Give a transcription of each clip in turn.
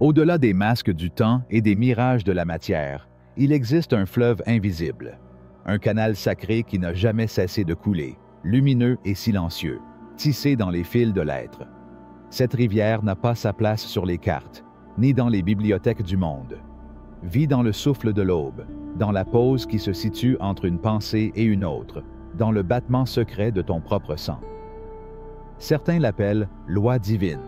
Au-delà des masques du temps et des mirages de la matière, il existe un fleuve invisible, un canal sacré qui n'a jamais cessé de couler, lumineux et silencieux, tissé dans les fils de l'être. Cette rivière n'a pas sa place sur les cartes, ni dans les bibliothèques du monde. Vit dans le souffle de l'aube, dans la pause qui se situe entre une pensée et une autre, dans le battement secret de ton propre sang. Certains l'appellent « loi divine ».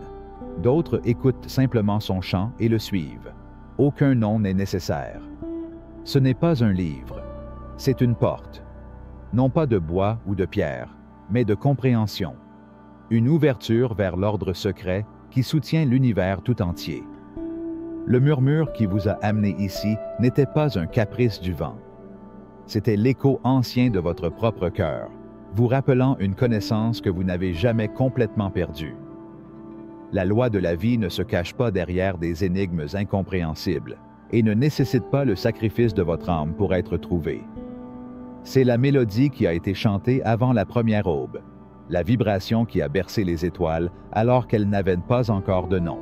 D'autres écoutent simplement son chant et le suivent. Aucun nom n'est nécessaire. Ce n'est pas un livre, c'est une porte. Non pas de bois ou de pierre, mais de compréhension. Une ouverture vers l'ordre secret qui soutient l'univers tout entier. Le murmure qui vous a amené ici n'était pas un caprice du vent. C'était l'écho ancien de votre propre cœur, vous rappelant une connaissance que vous n'avez jamais complètement perdue. La loi de la vie ne se cache pas derrière des énigmes incompréhensibles et ne nécessite pas le sacrifice de votre âme pour être trouvée. C'est la mélodie qui a été chantée avant la première aube, la vibration qui a bercé les étoiles alors qu'elles n'avaient pas encore de nom.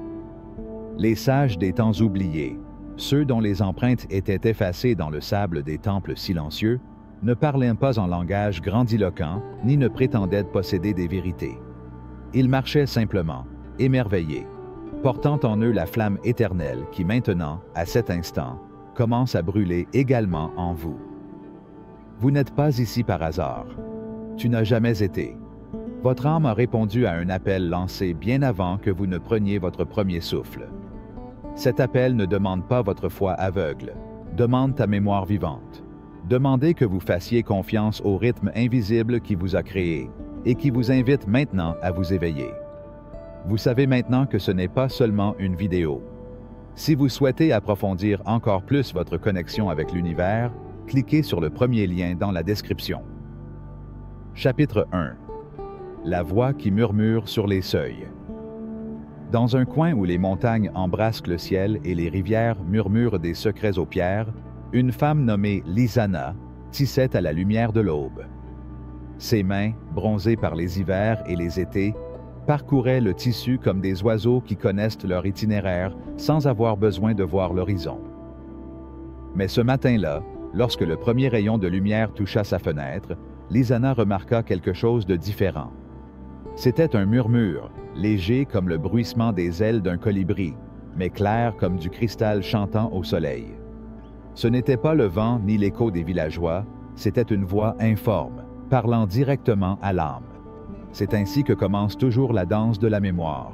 Les sages des temps oubliés, ceux dont les empreintes étaient effacées dans le sable des temples silencieux, ne parlaient pas en langage grandiloquent ni ne prétendaient posséder des vérités. Ils marchaient simplement, émerveillés, portant en eux la flamme éternelle qui maintenant, à cet instant, commence à brûler également en vous. Vous n'êtes pas ici par hasard. Tu n'as jamais été. Votre âme a répondu à un appel lancé bien avant que vous ne preniez votre premier souffle. Cet appel ne demande pas votre foi aveugle, demande ta mémoire vivante. Demandez que vous fassiez confiance au rythme invisible qui vous a créé et qui vous invite maintenant à vous éveiller. Vous savez maintenant que ce n'est pas seulement une vidéo. Si vous souhaitez approfondir encore plus votre connexion avec l'univers, cliquez sur le premier lien dans la description. Chapitre 1. La voix qui murmure sur les seuils. Dans un coin où les montagnes embrassent le ciel et les rivières murmurent des secrets aux pierres, une femme nommée Lisanna tissait à la lumière de l'aube. Ses mains, bronzées par les hivers et les étés, parcouraient le tissu comme des oiseaux qui connaissent leur itinéraire sans avoir besoin de voir l'horizon. Mais ce matin-là, lorsque le premier rayon de lumière toucha sa fenêtre, Lisanna remarqua quelque chose de différent. C'était un murmure, léger comme le bruissement des ailes d'un colibri, mais clair comme du cristal chantant au soleil. Ce n'était pas le vent ni l'écho des villageois, c'était une voix informe, parlant directement à l'âme. C'est ainsi que commence toujours la danse de la mémoire,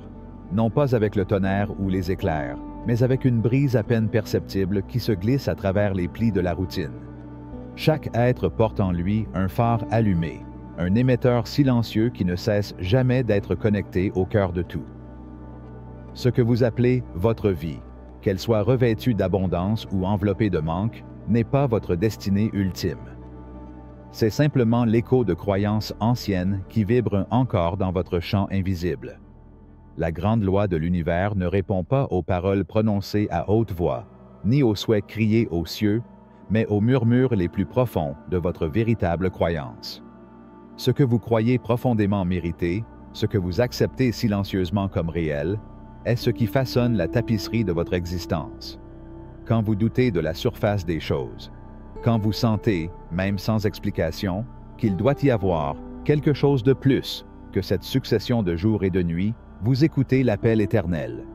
non pas avec le tonnerre ou les éclairs, mais avec une brise à peine perceptible qui se glisse à travers les plis de la routine. Chaque être porte en lui un phare allumé, un émetteur silencieux qui ne cesse jamais d'être connecté au cœur de tout. Ce que vous appelez votre vie, qu'elle soit revêtue d'abondance ou enveloppée de manque, n'est pas votre destinée ultime. C'est simplement l'écho de croyances anciennes qui vibrent encore dans votre champ invisible. La grande loi de l'univers ne répond pas aux paroles prononcées à haute voix, ni aux souhaits criés aux cieux, mais aux murmures les plus profonds de votre véritable croyance. Ce que vous croyez profondément mériter, ce que vous acceptez silencieusement comme réel, est ce qui façonne la tapisserie de votre existence. Quand vous doutez de la surface des choses, quand vous sentez, même sans explication, qu'il doit y avoir quelque chose de plus que cette succession de jours et de nuits, vous écoutez l'appel éternel.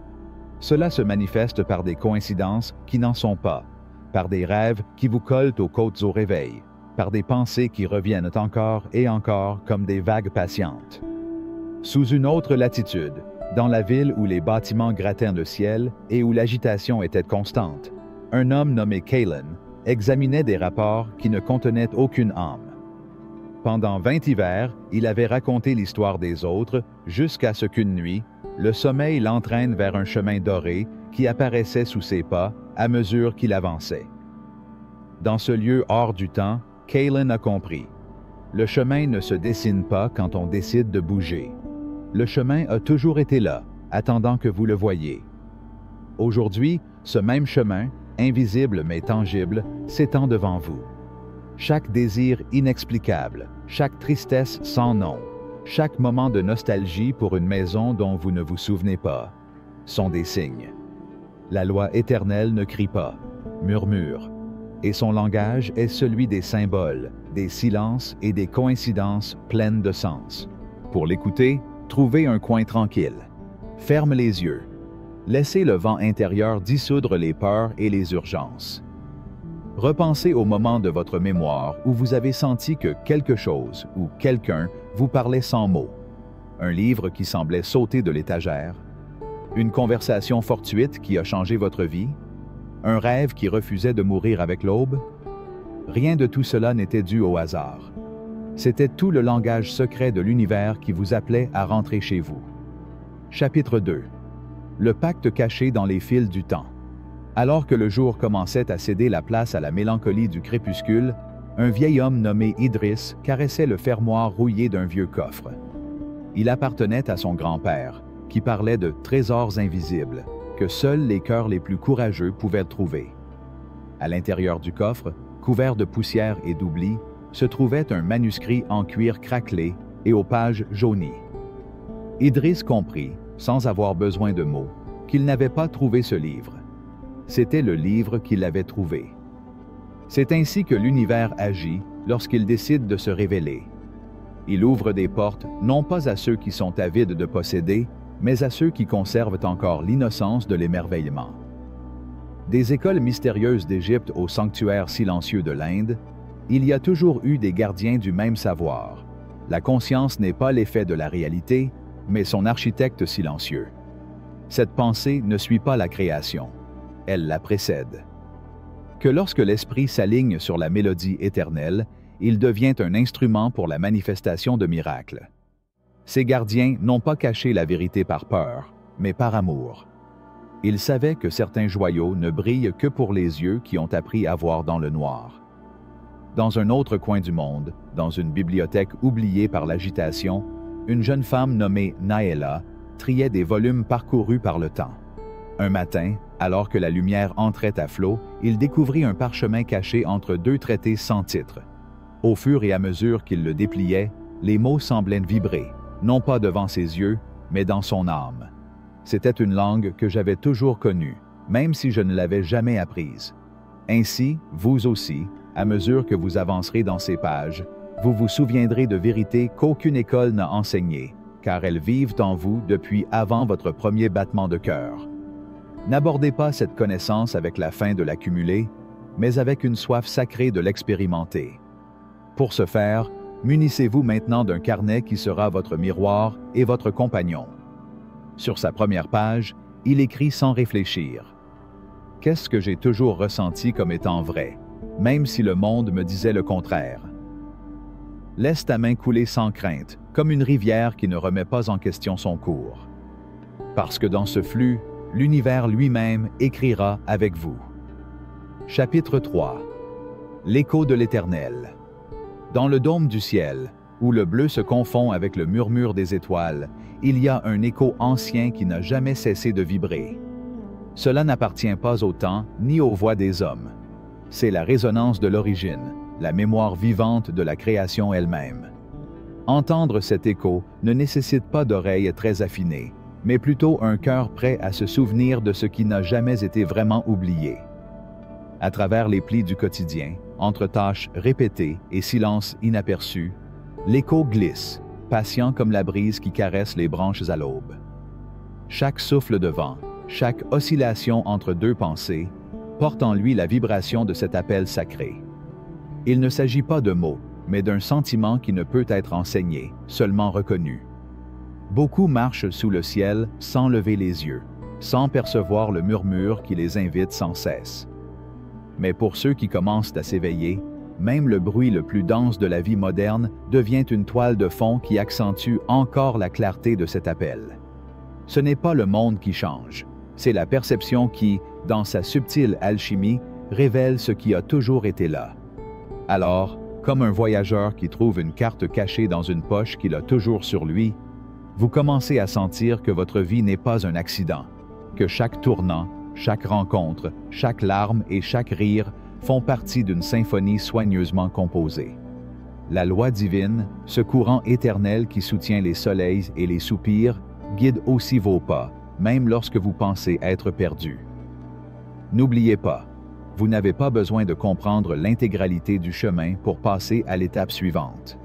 Cela se manifeste par des coïncidences qui n'en sont pas, par des rêves qui vous collent aux côtes au réveil, par des pensées qui reviennent encore et encore comme des vagues patientes. Sous une autre latitude, dans la ville où les bâtiments grattaient le ciel et où l'agitation était constante, un homme nommé Kalen examinait des rapports qui ne contenaient aucune âme. Pendant 20 hivers, il avait raconté l'histoire des autres jusqu'à ce qu'une nuit, le sommeil l'entraîne vers un chemin doré qui apparaissait sous ses pas à mesure qu'il avançait. Dans ce lieu hors du temps, Kalen a compris. Le chemin ne se dessine pas quand on décide de bouger. Le chemin a toujours été là, attendant que vous le voyiez. Aujourd'hui, ce même chemin, invisible mais tangible, s'étend devant vous. Chaque désir inexplicable, chaque tristesse sans nom, chaque moment de nostalgie pour une maison dont vous ne vous souvenez pas, sont des signes. La loi éternelle ne crie pas, murmure, et son langage est celui des symboles, des silences et des coïncidences pleines de sens. Pour l'écouter, trouvez un coin tranquille. Ferme les yeux. Laissez le vent intérieur dissoudre les peurs et les urgences. Repensez au moment de votre mémoire où vous avez senti que quelque chose ou quelqu'un vous parlait sans mots. Un livre qui semblait sauter de l'étagère, une conversation fortuite qui a changé votre vie, un rêve qui refusait de mourir avec l'aube. Rien de tout cela n'était dû au hasard. C'était tout le langage secret de l'univers qui vous appelait à rentrer chez vous. Chapitre 2. Le pacte caché dans les fils du temps. Alors que le jour commençait à céder la place à la mélancolie du crépuscule, un vieil homme nommé Idriss caressait le fermoir rouillé d'un vieux coffre. Il appartenait à son grand-père, qui parlait de trésors invisibles, que seuls les cœurs les plus courageux pouvaient trouver. À l'intérieur du coffre, couvert de poussière et d'oubli, se trouvait un manuscrit en cuir craquelé et aux pages jaunies. Idriss comprit, sans avoir besoin de mots, qu'il n'avait pas trouvé ce livre. C'était le livre qu'il avait trouvé. C'est ainsi que l'univers agit lorsqu'il décide de se révéler. Il ouvre des portes non pas à ceux qui sont avides de posséder, mais à ceux qui conservent encore l'innocence de l'émerveillement. Des écoles mystérieuses d'Égypte au sanctuaire silencieux de l'Inde, il y a toujours eu des gardiens du même savoir. La conscience n'est pas l'effet de la réalité, mais son architecte silencieux. Cette pensée ne suit pas la création, elle la précède. Que lorsque l'esprit s'aligne sur la mélodie éternelle, il devient un instrument pour la manifestation de miracles. Ces gardiens n'ont pas caché la vérité par peur, mais par amour. Ils savaient que certains joyaux ne brillent que pour les yeux qui ont appris à voir dans le noir. Dans un autre coin du monde, dans une bibliothèque oubliée par l'agitation, une jeune femme nommée Naëla triait des volumes parcourus par le temps. Un matin, alors que la lumière entrait à flot, il découvrit un parchemin caché entre deux traités sans titre. Au fur et à mesure qu'il le dépliait, les mots semblaient vibrer, non pas devant ses yeux, mais dans son âme. C'était une langue que j'avais toujours connue, même si je ne l'avais jamais apprise. Ainsi, vous aussi, à mesure que vous avancerez dans ces pages, vous vous souviendrez de vérités qu'aucune école n'a enseignées, car elles vivent en vous depuis avant votre premier battement de cœur. N'abordez pas cette connaissance avec la faim de l'accumuler, mais avec une soif sacrée de l'expérimenter. Pour ce faire, munissez-vous maintenant d'un carnet qui sera votre miroir et votre compagnon. Sur sa première page, il écrit sans réfléchir. « Qu'est-ce que j'ai toujours ressenti comme étant vrai, même si le monde me disait le contraire? Laisse ta main couler sans crainte, comme une rivière qui ne remet pas en question son cours. Parce que dans ce flux, l'univers lui-même écrira avec vous. » Chapitre 3. L'écho de l'Éternel. Dans le dôme du ciel, où le bleu se confond avec le murmure des étoiles, il y a un écho ancien qui n'a jamais cessé de vibrer. Cela n'appartient pas au temps ni aux voix des hommes. C'est la résonance de l'origine, la mémoire vivante de la création elle-même. Entendre cet écho ne nécessite pas d'oreilles très affinées, mais plutôt un cœur prêt à se souvenir de ce qui n'a jamais été vraiment oublié. À travers les plis du quotidien, entre tâches répétées et silences inaperçus, l'écho glisse, patient comme la brise qui caresse les branches à l'aube. Chaque souffle de vent, chaque oscillation entre deux pensées, porte en lui la vibration de cet appel sacré. Il ne s'agit pas de mots, mais d'un sentiment qui ne peut être enseigné, seulement reconnu. Beaucoup marchent sous le ciel sans lever les yeux, sans percevoir le murmure qui les invite sans cesse. Mais pour ceux qui commencent à s'éveiller, même le bruit le plus dense de la vie moderne devient une toile de fond qui accentue encore la clarté de cet appel. Ce n'est pas le monde qui change, c'est la perception qui, dans sa subtile alchimie, révèle ce qui a toujours été là. Alors, comme un voyageur qui trouve une carte cachée dans une poche qu'il a toujours sur lui, vous commencez à sentir que votre vie n'est pas un accident, que chaque tournant, chaque rencontre, chaque larme et chaque rire font partie d'une symphonie soigneusement composée. La loi divine, ce courant éternel qui soutient les soleils et les soupirs, guide aussi vos pas, même lorsque vous pensez être perdu. N'oubliez pas, vous n'avez pas besoin de comprendre l'intégralité du chemin pour passer à l'étape suivante.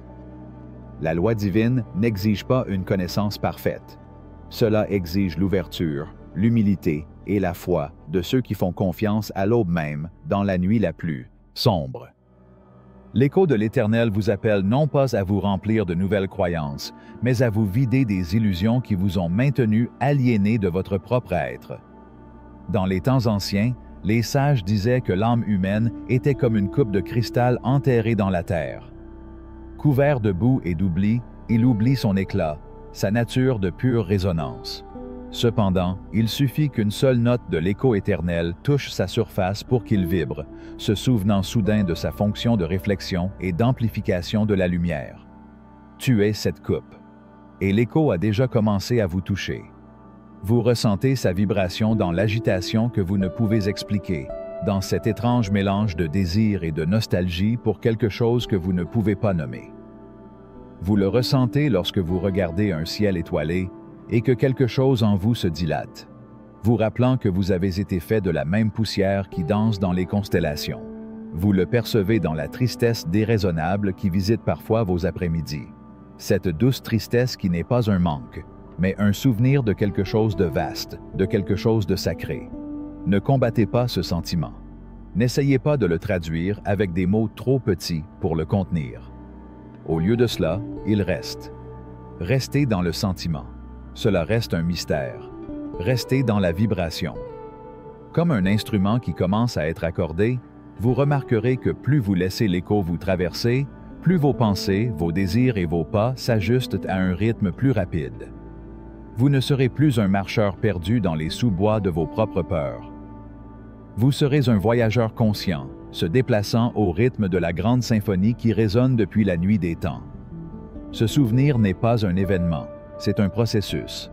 La loi divine n'exige pas une connaissance parfaite. Cela exige l'ouverture, l'humilité et la foi de ceux qui font confiance à l'aube même dans la nuit la plus sombre. L'écho de l'Éternel vous appelle non pas à vous remplir de nouvelles croyances, mais à vous vider des illusions qui vous ont maintenu aliénés de votre propre être. Dans les temps anciens, les sages disaient que l'âme humaine était comme une coupe de cristal enterrée dans la terre. Couvert de boue et d'oubli, il oublie son éclat, sa nature de pure résonance. Cependant, il suffit qu'une seule note de l'écho éternel touche sa surface pour qu'il vibre, se souvenant soudain de sa fonction de réflexion et d'amplification de la lumière. Tu es cette coupe, et l'écho a déjà commencé à vous toucher. Vous ressentez sa vibration dans l'agitation que vous ne pouvez expliquer, dans cet étrange mélange de désir et de nostalgie pour quelque chose que vous ne pouvez pas nommer. Vous le ressentez lorsque vous regardez un ciel étoilé et que quelque chose en vous se dilate, vous rappelant que vous avez été fait de la même poussière qui danse dans les constellations. Vous le percevez dans la tristesse déraisonnable qui visite parfois vos après-midi. Cette douce tristesse qui n'est pas un manque, mais un souvenir de quelque chose de vaste, de quelque chose de sacré. Ne combattez pas ce sentiment. N'essayez pas de le traduire avec des mots trop petits pour le contenir. Au lieu de cela, il reste. Restez dans le sentiment. Cela reste un mystère. Restez dans la vibration. Comme un instrument qui commence à être accordé, vous remarquerez que plus vous laissez l'écho vous traverser, plus vos pensées, vos désirs et vos pas s'ajustent à un rythme plus rapide. Vous ne serez plus un marcheur perdu dans les sous-bois de vos propres peurs. Vous serez un voyageur conscient, se déplaçant au rythme de la grande symphonie qui résonne depuis la nuit des temps. Ce souvenir n'est pas un événement, c'est un processus.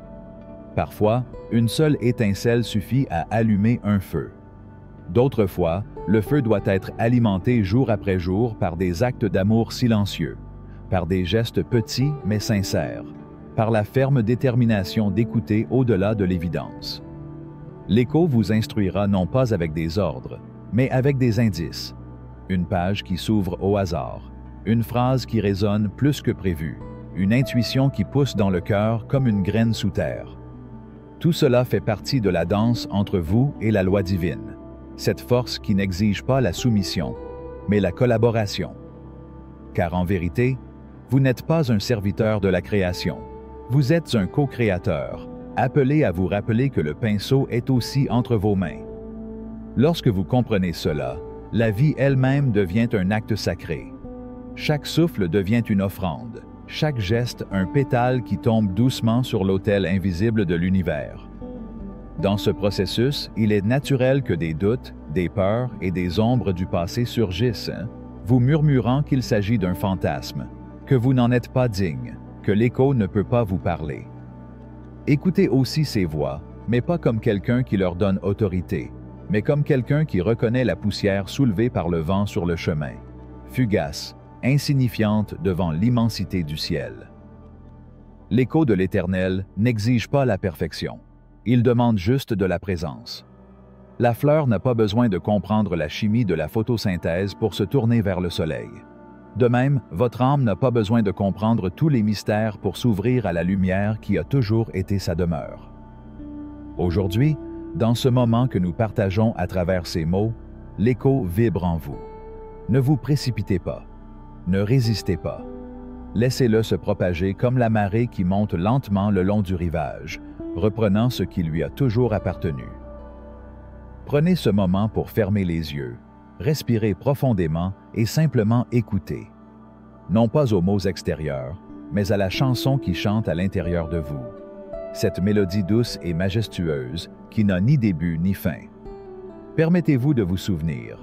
Parfois, une seule étincelle suffit à allumer un feu. D'autres fois, le feu doit être alimenté jour après jour par des actes d'amour silencieux, par des gestes petits mais sincères, par la ferme détermination d'écouter au-delà de l'évidence. L'écho vous instruira non pas avec des ordres, mais avec des indices. Une page qui s'ouvre au hasard, une phrase qui résonne plus que prévu, une intuition qui pousse dans le cœur comme une graine sous terre. Tout cela fait partie de la danse entre vous et la loi divine, cette force qui n'exige pas la soumission, mais la collaboration. Car en vérité, vous n'êtes pas un serviteur de la création, vous êtes un co-créateur, appelé à vous rappeler que le pinceau est aussi entre vos mains. Lorsque vous comprenez cela, la vie elle-même devient un acte sacré. Chaque souffle devient une offrande, chaque geste un pétale qui tombe doucement sur l'autel invisible de l'univers. Dans ce processus, il est naturel que des doutes, des peurs et des ombres du passé surgissent, vous murmurant qu'il s'agit d'un fantasme, que vous n'en êtes pas digne, que l'écho ne peut pas vous parler. Écoutez aussi ces voix, mais pas comme quelqu'un qui leur donne autorité, mais comme quelqu'un qui reconnaît la poussière soulevée par le vent sur le chemin, fugace, insignifiante devant l'immensité du ciel. L'écho de l'Éternel n'exige pas la perfection, il demande juste de la présence. La fleur n'a pas besoin de comprendre la chimie de la photosynthèse pour se tourner vers le soleil. De même, votre âme n'a pas besoin de comprendre tous les mystères pour s'ouvrir à la lumière qui a toujours été sa demeure. Aujourd'hui, dans ce moment que nous partageons à travers ces mots, l'écho vibre en vous. Ne vous précipitez pas. Ne résistez pas. Laissez-le se propager comme la marée qui monte lentement le long du rivage, reprenant ce qui lui a toujours appartenu. Prenez ce moment pour fermer les yeux, respirer profondément et simplement écouter. Non pas aux mots extérieurs, mais à la chanson qui chante à l'intérieur de vous. Cette mélodie douce et majestueuse qui n'a ni début ni fin. Permettez-vous de vous souvenir.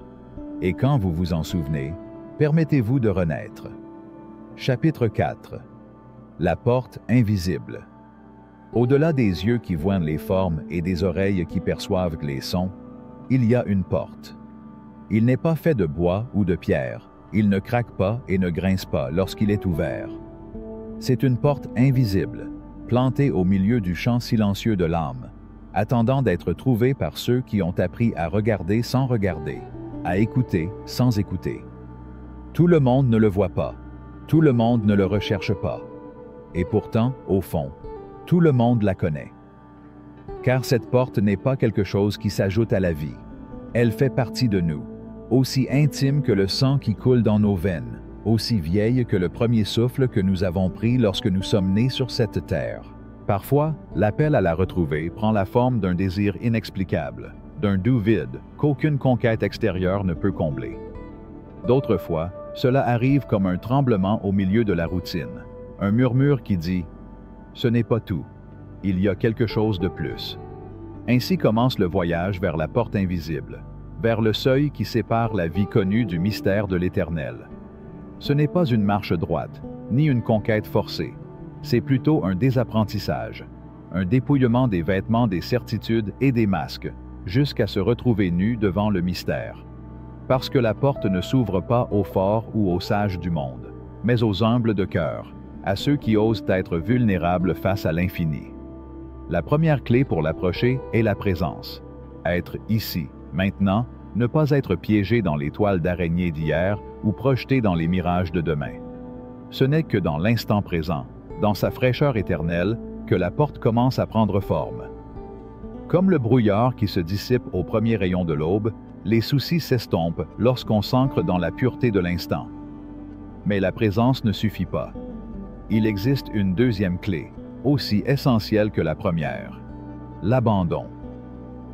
Et quand vous vous en souvenez, permettez-vous de renaître. Chapitre 4. La porte invisible. Au-delà des yeux qui voient les formes et des oreilles qui perçoivent les sons, il y a une porte. Il n'est pas fait de bois ou de pierre, il ne craque pas et ne grince pas lorsqu'il est ouvert. C'est une porte invisible, plantée au milieu du champ silencieux de l'âme, attendant d'être trouvés par ceux qui ont appris à regarder sans regarder, à écouter sans écouter. Tout le monde ne le voit pas, tout le monde ne le recherche pas. Et pourtant, au fond, tout le monde la connaît. Car cette porte n'est pas quelque chose qui s'ajoute à la vie. Elle fait partie de nous, aussi intime que le sang qui coule dans nos veines, aussi vieille que le premier souffle que nous avons pris lorsque nous sommes nés sur cette terre. Parfois, l'appel à la retrouver prend la forme d'un désir inexplicable, d'un doux vide qu'aucune conquête extérieure ne peut combler. D'autres fois, cela arrive comme un tremblement au milieu de la routine, un murmure qui dit « Ce n'est pas tout, il y a quelque chose de plus ». Ainsi commence le voyage vers la porte invisible, vers le seuil qui sépare la vie connue du mystère de l'Éternel. Ce n'est pas une marche droite, ni une conquête forcée. C'est plutôt un désapprentissage, un dépouillement des vêtements des certitudes et des masques, jusqu'à se retrouver nu devant le mystère. Parce que la porte ne s'ouvre pas aux forts ou aux sages du monde, mais aux humbles de cœur, à ceux qui osent être vulnérables face à l'infini. La première clé pour l'approcher est la présence. Être ici, maintenant, ne pas être piégé dans les toiles d'araignée d'hier ou projeté dans les mirages de demain. Ce n'est que dans l'instant présent, dans sa fraîcheur éternelle, que la porte commence à prendre forme. Comme le brouillard qui se dissipe au premier rayon de l'aube, les soucis s'estompent lorsqu'on s'ancre dans la pureté de l'instant. Mais la présence ne suffit pas. Il existe une deuxième clé, aussi essentielle que la première: l'abandon.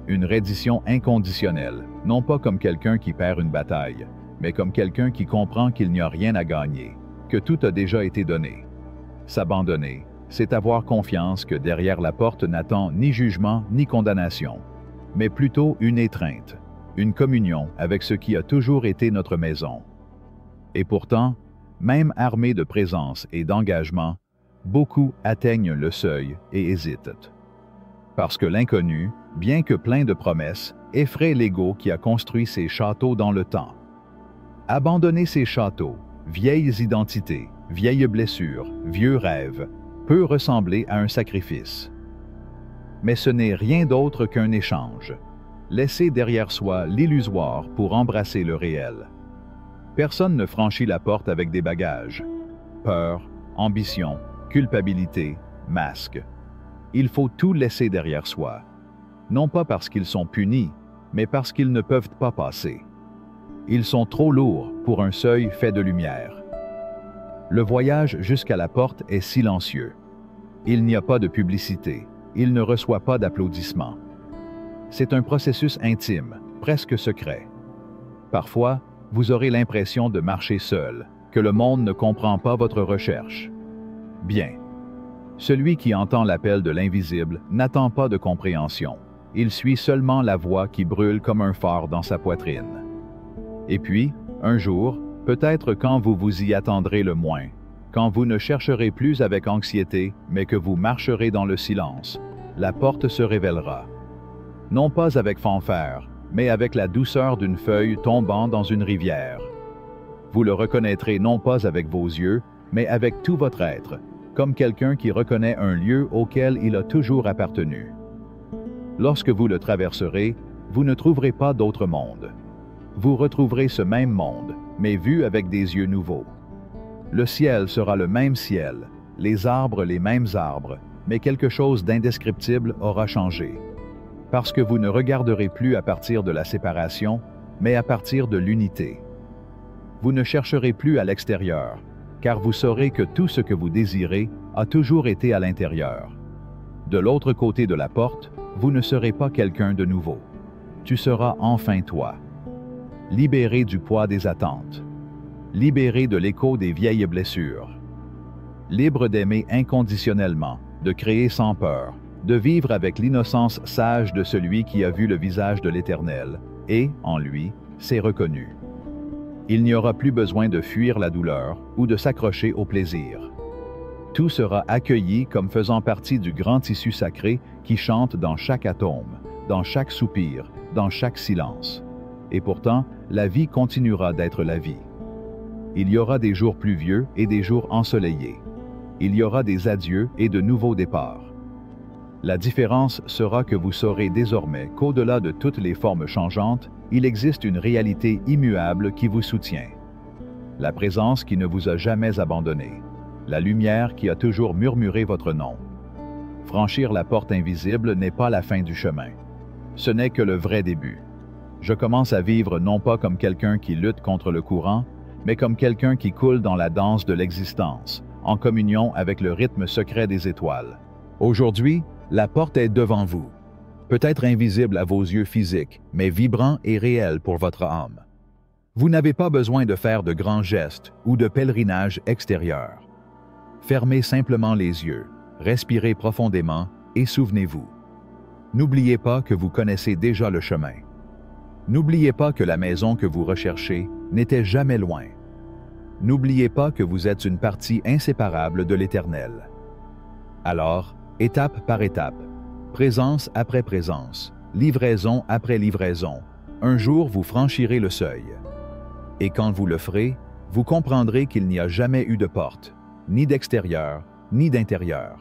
Une reddition inconditionnelle, non pas comme quelqu'un qui perd une bataille, mais comme quelqu'un qui comprend qu'il n'y a rien à gagner, que tout a déjà été donné. S'abandonner, c'est avoir confiance que derrière la porte n'attend ni jugement ni condamnation, mais plutôt une étreinte, une communion avec ce qui a toujours été notre maison. Et pourtant, même armés de présence et d'engagement, beaucoup atteignent le seuil et hésitent. Parce que l'inconnu, bien que plein de promesses, effraie l'ego qui a construit ses châteaux dans le temps. Abandonner ces châteaux, vieilles identités, vieilles blessures, vieux rêves, peut ressembler à un sacrifice. Mais ce n'est rien d'autre qu'un échange. Laisser derrière soi l'illusoire pour embrasser le réel. Personne ne franchit la porte avec des bagages. Peur, ambition, culpabilité, masque. Il faut tout laisser derrière soi. Non pas parce qu'ils sont punis, mais parce qu'ils ne peuvent pas passer. Ils sont trop lourds pour un seuil fait de lumière. Le voyage jusqu'à la porte est silencieux. Il n'y a pas de publicité. Il ne reçoit pas d'applaudissements. C'est un processus intime, presque secret. Parfois, vous aurez l'impression de marcher seul, que le monde ne comprend pas votre recherche. Bien. Celui qui entend l'appel de l'invisible n'attend pas de compréhension. Il suit seulement la voix qui brûle comme un phare dans sa poitrine. Et puis, un jour, peut-être quand vous vous y attendrez le moins, quand vous ne chercherez plus avec anxiété, mais que vous marcherez dans le silence, la porte se révélera. Non pas avec fanfare, mais avec la douceur d'une feuille tombant dans une rivière. Vous le reconnaîtrez non pas avec vos yeux, mais avec tout votre être, comme quelqu'un qui reconnaît un lieu auquel il a toujours appartenu. Lorsque vous le traverserez, vous ne trouverez pas d'autre monde. Vous retrouverez ce même monde, mais vu avec des yeux nouveaux. Le ciel sera le même ciel, les arbres les mêmes arbres, mais quelque chose d'indescriptible aura changé. Parce que vous ne regarderez plus à partir de la séparation, mais à partir de l'unité. Vous ne chercherez plus à l'extérieur, car vous saurez que tout ce que vous désirez a toujours été à l'intérieur. De l'autre côté de la porte, vous ne serez pas quelqu'un de nouveau. Tu seras enfin toi. Libéré du poids des attentes. Libéré de l'écho des vieilles blessures. Libre d'aimer inconditionnellement, de créer sans peur, de vivre avec l'innocence sage de celui qui a vu le visage de l'Éternel, et, en lui, s'est reconnu. Il n'y aura plus besoin de fuir la douleur ou de s'accrocher au plaisir. Tout sera accueilli comme faisant partie du grand tissu sacré qui chante dans chaque atome, dans chaque soupir, dans chaque silence. Et pourtant, la vie continuera d'être la vie. Il y aura des jours pluvieux et des jours ensoleillés. Il y aura des adieux et de nouveaux départs. La différence sera que vous saurez désormais qu'au-delà de toutes les formes changeantes, il existe une réalité immuable qui vous soutient. La présence qui ne vous a jamais abandonné. La lumière qui a toujours murmuré votre nom. Franchir la porte invisible n'est pas la fin du chemin. Ce n'est que le vrai début. Je commence à vivre non pas comme quelqu'un qui lutte contre le courant, mais comme quelqu'un qui coule dans la danse de l'existence, en communion avec le rythme secret des étoiles. Aujourd'hui, la porte est devant vous. Peut-être invisible à vos yeux physiques, mais vibrant et réel pour votre âme. Vous n'avez pas besoin de faire de grands gestes ou de pèlerinage extérieur. Fermez simplement les yeux, respirez profondément et souvenez-vous. N'oubliez pas que vous connaissez déjà le chemin. N'oubliez pas que la maison que vous recherchez n'était jamais loin. N'oubliez pas que vous êtes une partie inséparable de l'Éternel. Alors, étape par étape, présence après présence, livraison après livraison, un jour vous franchirez le seuil. Et quand vous le ferez, vous comprendrez qu'il n'y a jamais eu de porte, ni d'extérieur, ni d'intérieur.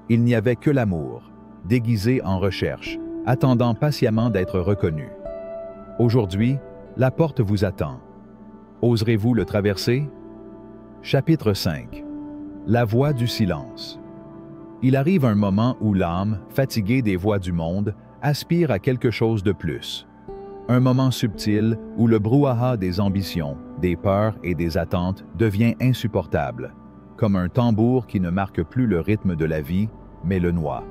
Il n'y avait que l'amour, déguisé en recherche, attendant patiemment d'être reconnu. Aujourd'hui, la porte vous attend. Oserez-vous le traverser? Chapitre 5. La voix du silence. Il arrive un moment où l'âme, fatiguée des voix du monde, aspire à quelque chose de plus. Un moment subtil où le brouhaha des ambitions, des peurs et des attentes devient insupportable, comme un tambour qui ne marque plus le rythme de la vie, mais le noie.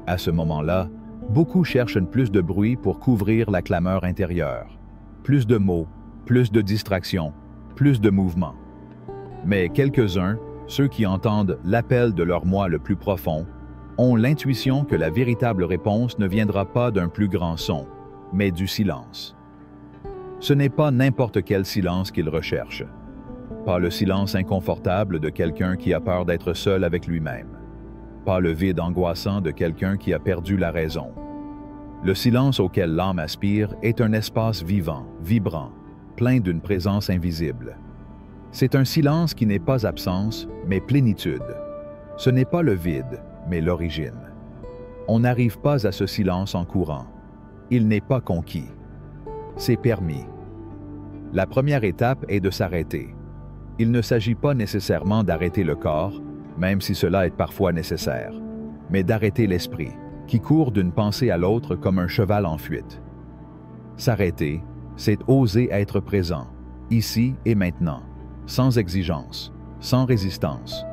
À ce moment-là, beaucoup cherchent plus de bruit pour couvrir la clameur intérieure. Plus de mots, plus de distractions, plus de mouvements. Mais quelques-uns, ceux qui entendent l'appel de leur moi le plus profond, ont l'intuition que la véritable réponse ne viendra pas d'un plus grand son, mais du silence. Ce n'est pas n'importe quel silence qu'ils recherchent. Pas le silence inconfortable de quelqu'un qui a peur d'être seul avec lui-même. Pas le vide angoissant de quelqu'un qui a perdu la raison. Le silence auquel l'âme aspire est un espace vivant, vibrant, plein d'une présence invisible. C'est un silence qui n'est pas absence, mais plénitude. Ce n'est pas le vide, mais l'origine. On n'arrive pas à ce silence en courant. Il n'est pas conquis. C'est permis. La première étape est de s'arrêter. Il ne s'agit pas nécessairement d'arrêter le corps, même si cela est parfois nécessaire, mais d'arrêter l'esprit, qui court d'une pensée à l'autre comme un cheval en fuite. S'arrêter, c'est oser être présent, ici et maintenant, sans exigence, sans résistance.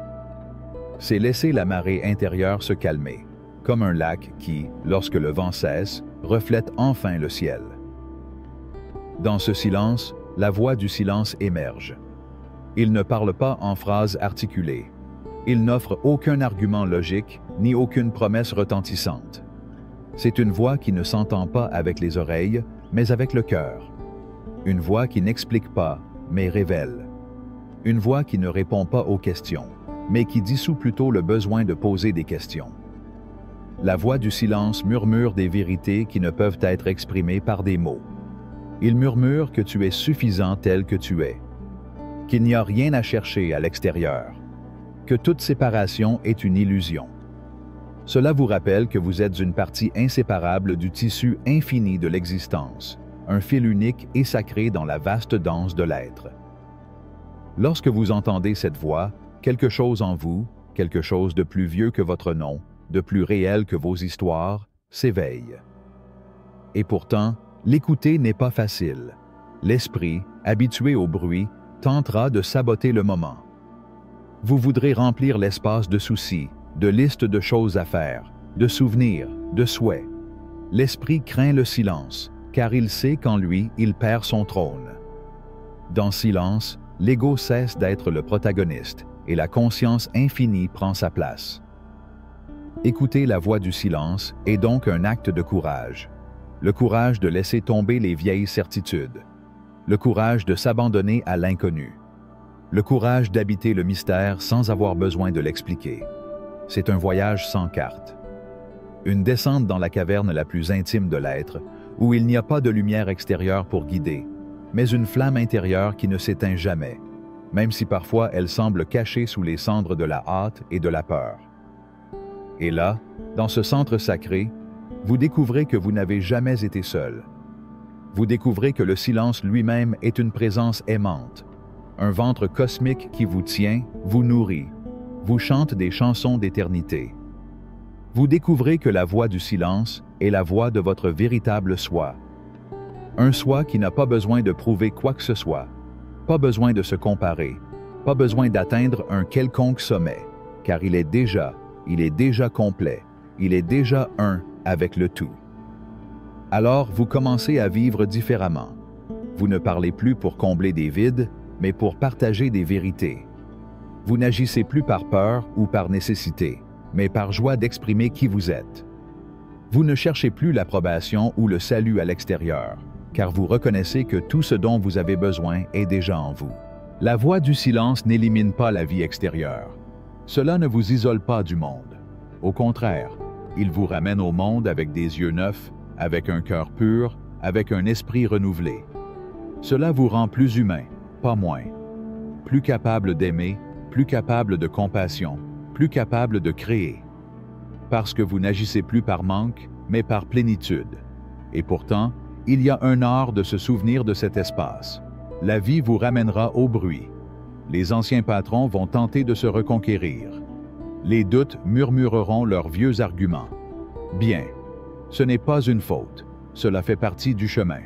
C'est laisser la marée intérieure se calmer, comme un lac qui, lorsque le vent cesse, reflète enfin le ciel. Dans ce silence, la voix du silence émerge. Il ne parle pas en phrases articulées. Il n'offre aucun argument logique, ni aucune promesse retentissante. C'est une voix qui ne s'entend pas avec les oreilles, mais avec le cœur. Une voix qui n'explique pas, mais révèle. Une voix qui ne répond pas aux questions, mais qui dissout plutôt le besoin de poser des questions. La voix du silence murmure des vérités qui ne peuvent être exprimées par des mots. Il murmure que tu es suffisant tel que tu es, qu'il n'y a rien à chercher à l'extérieur, que toute séparation est une illusion. Cela vous rappelle que vous êtes une partie inséparable du tissu infini de l'existence, un fil unique et sacré dans la vaste danse de l'être. Lorsque vous entendez cette voix, quelque chose en vous, quelque chose de plus vieux que votre nom, de plus réel que vos histoires, s'éveille. Et pourtant, l'écouter n'est pas facile. L'esprit, habitué au bruit, tentera de saboter le moment. Vous voudrez remplir l'espace de soucis, de listes de choses à faire, de souvenirs, de souhaits. L'esprit craint le silence, car il sait qu'en lui, il perd son trône. Dans silence, l'ego cesse d'être le protagoniste et la conscience infinie prend sa place. Écouter la voix du silence est donc un acte de courage. Le courage de laisser tomber les vieilles certitudes. Le courage de s'abandonner à l'inconnu. Le courage d'habiter le mystère sans avoir besoin de l'expliquer. C'est un voyage sans carte. Une descente dans la caverne la plus intime de l'être, où il n'y a pas de lumière extérieure pour guider, mais une flamme intérieure qui ne s'éteint jamais, même si parfois elle semble cachée sous les cendres de la hâte et de la peur. Et là, dans ce centre sacré, vous découvrez que vous n'avez jamais été seul. Vous découvrez que le silence lui-même est une présence aimante, un ventre cosmique qui vous tient, vous nourrit, vous chante des chansons d'éternité. Vous découvrez que la voix du silence est la voix de votre véritable soi. Un soi qui n'a pas besoin de prouver quoi que ce soit, pas besoin de se comparer, pas besoin d'atteindre un quelconque sommet, car il est déjà complet, il est déjà un avec le tout. Alors vous commencez à vivre différemment. Vous ne parlez plus pour combler des vides, mais pour partager des vérités. Vous n'agissez plus par peur ou par nécessité, mais par joie d'exprimer qui vous êtes. Vous ne cherchez plus l'approbation ou le salut à l'extérieur, car vous reconnaissez que tout ce dont vous avez besoin est déjà en vous. La voix du silence n'élimine pas la vie extérieure. Cela ne vous isole pas du monde. Au contraire, il vous ramène au monde avec des yeux neufs, avec un cœur pur, avec un esprit renouvelé. Cela vous rend plus humain, pas moins. Plus capable d'aimer, plus capable de compassion, plus capable de créer. Parce que vous n'agissez plus par manque, mais par plénitude. Et pourtant, il y a un art de se souvenir de cet espace. La vie vous ramènera au bruit. Les anciens patrons vont tenter de se reconquérir. Les doutes murmureront leurs vieux arguments. Bien, ce n'est pas une faute, cela fait partie du chemin.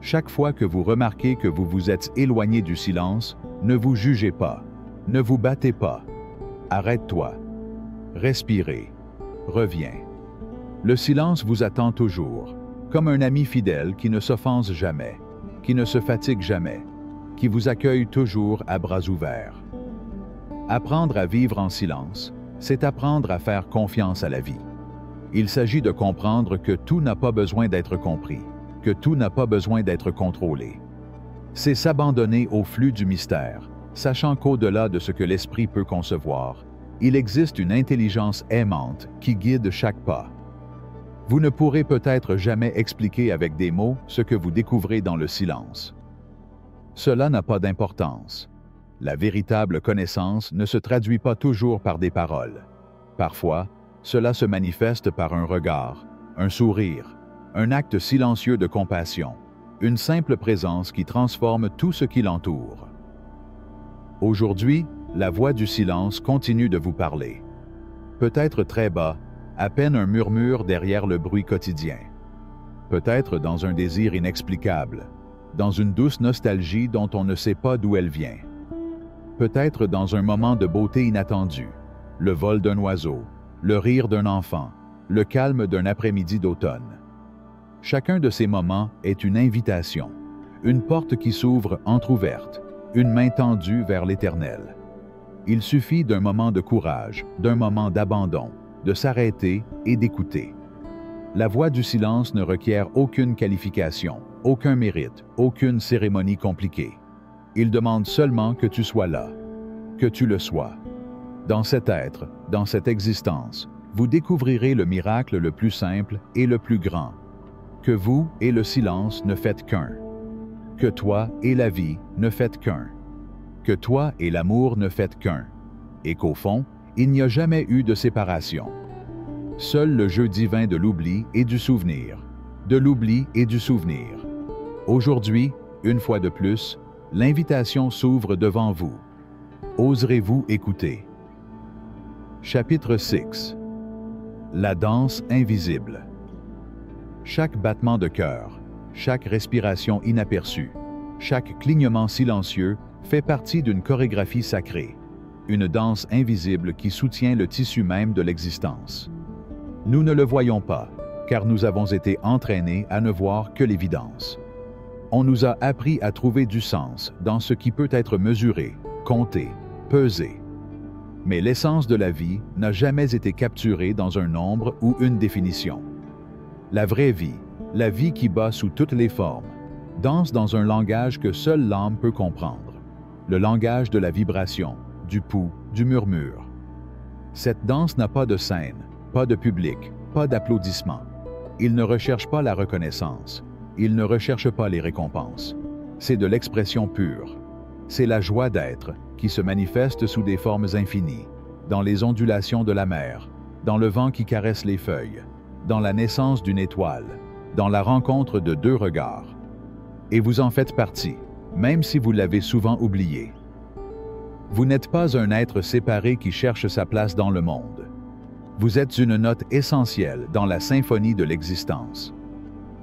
Chaque fois que vous remarquez que vous vous êtes éloigné du silence, ne vous jugez pas, ne vous battez pas. Arrête-toi. Respirez. Reviens. Le silence vous attend toujours, comme un ami fidèle qui ne s'offense jamais, qui ne se fatigue jamais, qui vous accueille toujours à bras ouverts. Apprendre à vivre en silence, c'est apprendre à faire confiance à la vie. Il s'agit de comprendre que tout n'a pas besoin d'être compris, que tout n'a pas besoin d'être contrôlé. C'est s'abandonner au flux du mystère, sachant qu'au-delà de ce que l'esprit peut concevoir, il existe une intelligence aimante qui guide chaque pas. Vous ne pourrez peut-être jamais expliquer avec des mots ce que vous découvrez dans le silence. Cela n'a pas d'importance. La véritable connaissance ne se traduit pas toujours par des paroles. Parfois, cela se manifeste par un regard, un sourire, un acte silencieux de compassion, une simple présence qui transforme tout ce qui l'entoure. Aujourd'hui, la voix du silence continue de vous parler. Peut-être très bas, à peine un murmure derrière le bruit quotidien. Peut-être dans un désir inexplicable, dans une douce nostalgie dont on ne sait pas d'où elle vient. Peut-être dans un moment de beauté inattendue, le vol d'un oiseau, le rire d'un enfant, le calme d'un après-midi d'automne. Chacun de ces moments est une invitation, une porte qui s'ouvre entr'ouverte, une main tendue vers l'Éternel. Il suffit d'un moment de courage, d'un moment d'abandon, de s'arrêter et d'écouter. La voix du silence ne requiert aucune qualification, aucun mérite, aucune cérémonie compliquée. Il demande seulement que tu sois là, que tu le sois. Dans cet être, dans cette existence, vous découvrirez le miracle le plus simple et le plus grand, que vous et le silence ne faites qu'un, que toi et la vie ne faites qu'un, que toi et l'amour ne faites qu'un, et qu'au fond, il n'y a jamais eu de séparation. Seul le jeu divin de l'oubli et du souvenir, de l'oubli et du souvenir. Aujourd'hui, une fois de plus, l'invitation s'ouvre devant vous. Oserez-vous écouter? Chapitre 6. La danse invisible. Chaque battement de cœur, chaque respiration inaperçue, chaque clignement silencieux fait partie d'une chorégraphie sacrée, une danse invisible qui soutient le tissu même de l'existence. Nous ne le voyons pas, car nous avons été entraînés à ne voir que l'évidence. On nous a appris à trouver du sens dans ce qui peut être mesuré, compté, pesé. Mais l'essence de la vie n'a jamais été capturée dans un nombre ou une définition. La vraie vie, la vie qui bat sous toutes les formes, danse dans un langage que seule l'âme peut comprendre, le langage de la vibration, du pouls, du murmure. Cette danse n'a pas de scène, pas de public, pas d'applaudissements. Il ne recherche pas la reconnaissance, il ne recherche pas les récompenses. C'est de l'expression pure. C'est la joie d'être qui se manifeste sous des formes infinies, dans les ondulations de la mer, dans le vent qui caresse les feuilles, dans la naissance d'une étoile, dans la rencontre de deux regards. Et vous en faites partie, même si vous l'avez souvent oublié. Vous n'êtes pas un être séparé qui cherche sa place dans le monde. Vous êtes une note essentielle dans la symphonie de l'existence.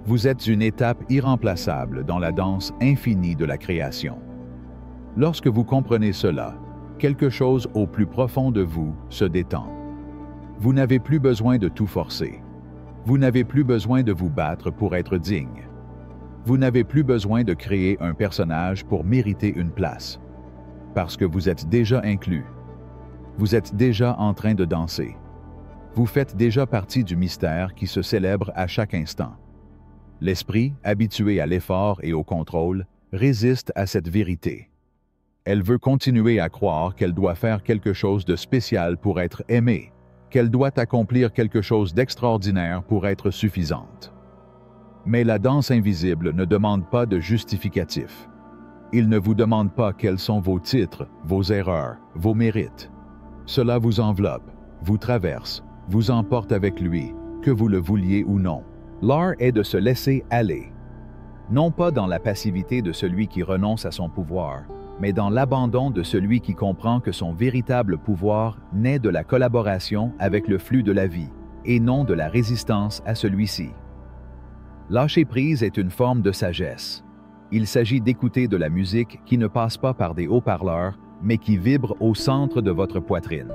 Vous êtes une étape irremplaçable dans la danse infinie de la création. Lorsque vous comprenez cela, quelque chose au plus profond de vous se détend. Vous n'avez plus besoin de tout forcer. Vous n'avez plus besoin de vous battre pour être digne. Vous n'avez plus besoin de créer un personnage pour mériter une place. Parce que vous êtes déjà inclus. Vous êtes déjà en train de danser. Vous faites déjà partie du mystère qui se célèbre à chaque instant. L'esprit, habitué à l'effort et au contrôle, résiste à cette vérité. Elle veut continuer à croire qu'elle doit faire quelque chose de spécial pour être aimée, qu'elle doit accomplir quelque chose d'extraordinaire pour être suffisante. Mais la danse invisible ne demande pas de justificatif. Il ne vous demande pas quels sont vos titres, vos erreurs, vos mérites. Cela vous enveloppe, vous traverse, vous emporte avec lui, que vous le vouliez ou non. L'art est de se laisser aller. Non pas dans la passivité de celui qui renonce à son pouvoir, mais dans l'abandon de celui qui comprend que son véritable pouvoir naît de la collaboration avec le flux de la vie, et non de la résistance à celui-ci. Lâcher prise est une forme de sagesse. Il s'agit d'écouter de la musique qui ne passe pas par des haut-parleurs, mais qui vibre au centre de votre poitrine.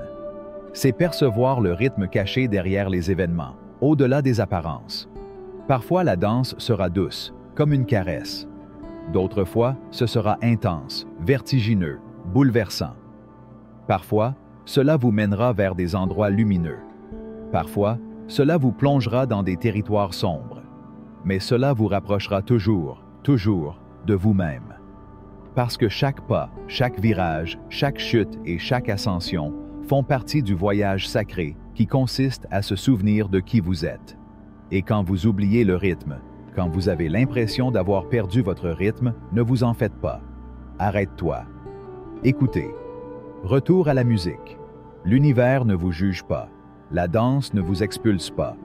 C'est percevoir le rythme caché derrière les événements, au-delà des apparences. Parfois, la danse sera douce, comme une caresse. D'autres fois, ce sera intense, vertigineux, bouleversant. Parfois, cela vous mènera vers des endroits lumineux. Parfois, cela vous plongera dans des territoires sombres. Mais cela vous rapprochera toujours, toujours de vous-même. Parce que chaque pas, chaque virage, chaque chute et chaque ascension font partie du voyage sacré qui consiste à se souvenir de qui vous êtes. Et quand vous oubliez le rythme, quand vous avez l'impression d'avoir perdu votre rythme, ne vous en faites pas. Arrête-toi. Écoutez. Retour à la musique. L'univers ne vous juge pas. La danse ne vous expulse pas.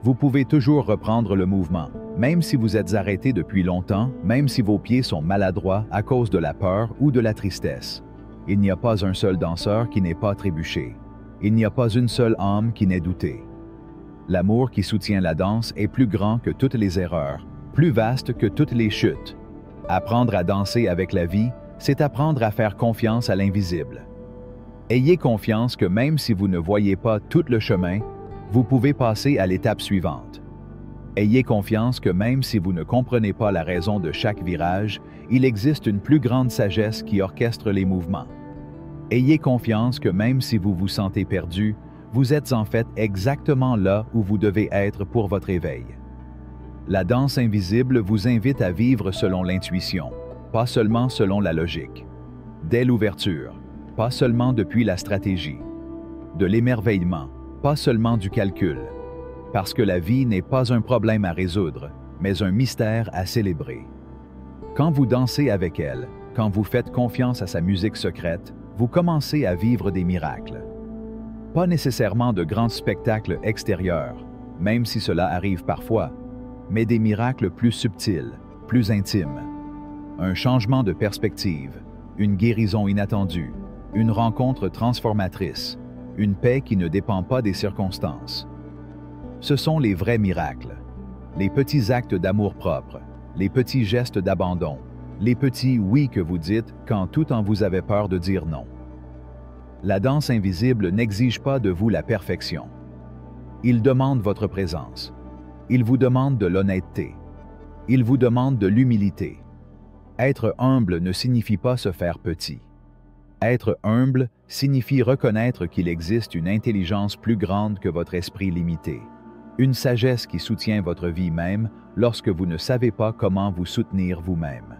Vous pouvez toujours reprendre le mouvement, même si vous êtes arrêté depuis longtemps, même si vos pieds sont maladroits à cause de la peur ou de la tristesse. Il n'y a pas un seul danseur qui n'ait pas trébuché. Il n'y a pas une seule âme qui n'ait douté. L'amour qui soutient la danse est plus grand que toutes les erreurs, plus vaste que toutes les chutes. Apprendre à danser avec la vie, c'est apprendre à faire confiance à l'invisible. Ayez confiance que même si vous ne voyez pas tout le chemin, vous pouvez passer à l'étape suivante. Ayez confiance que même si vous ne comprenez pas la raison de chaque virage, il existe une plus grande sagesse qui orchestre les mouvements. Ayez confiance que même si vous vous sentez perdu, vous êtes en fait exactement là où vous devez être pour votre éveil. La danse invisible vous invite à vivre selon l'intuition, pas seulement selon la logique. Dès l'ouverture, pas seulement depuis la stratégie. De l'émerveillement, pas seulement du calcul. Parce que la vie n'est pas un problème à résoudre, mais un mystère à célébrer. Quand vous dansez avec elle, quand vous faites confiance à sa musique secrète, vous commencez à vivre des miracles. Pas nécessairement de grands spectacles extérieurs, même si cela arrive parfois, mais des miracles plus subtils, plus intimes. Un changement de perspective, une guérison inattendue, une rencontre transformatrice, une paix qui ne dépend pas des circonstances. Ce sont les vrais miracles, les petits actes d'amour-propre, les petits gestes d'abandon, les petits « oui » que vous dites quand tout en vous avez peur de dire non. La danse invisible n'exige pas de vous la perfection. Il demande votre présence. Il vous demande de l'honnêteté. Il vous demande de l'humilité. Être humble ne signifie pas se faire petit. Être humble signifie reconnaître qu'il existe une intelligence plus grande que votre esprit limité. Une sagesse qui soutient votre vie même lorsque vous ne savez pas comment vous soutenir vous-même.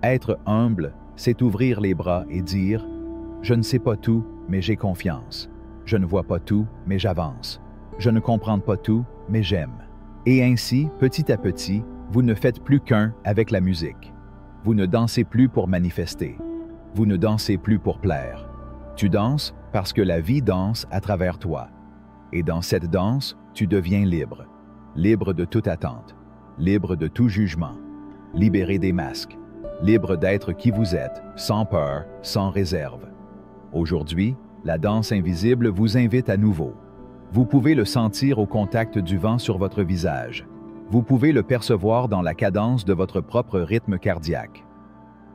Être humble, c'est ouvrir les bras et dire « Je ne sais pas tout, mais j'ai confiance. Je ne vois pas tout, mais j'avance. Je ne comprends pas tout, mais j'aime. » Et ainsi, petit à petit, vous ne faites plus qu'un avec la musique. Vous ne dansez plus pour manifester. Vous ne dansez plus pour plaire. Tu danses parce que la vie danse à travers toi. Et dans cette danse, tu deviens libre. Libre de toute attente. Libre de tout jugement. Libéré des masques. Libre d'être qui vous êtes, sans peur, sans réserve. Aujourd'hui, la danse invisible vous invite à nouveau. Vous pouvez le sentir au contact du vent sur votre visage. Vous pouvez le percevoir dans la cadence de votre propre rythme cardiaque.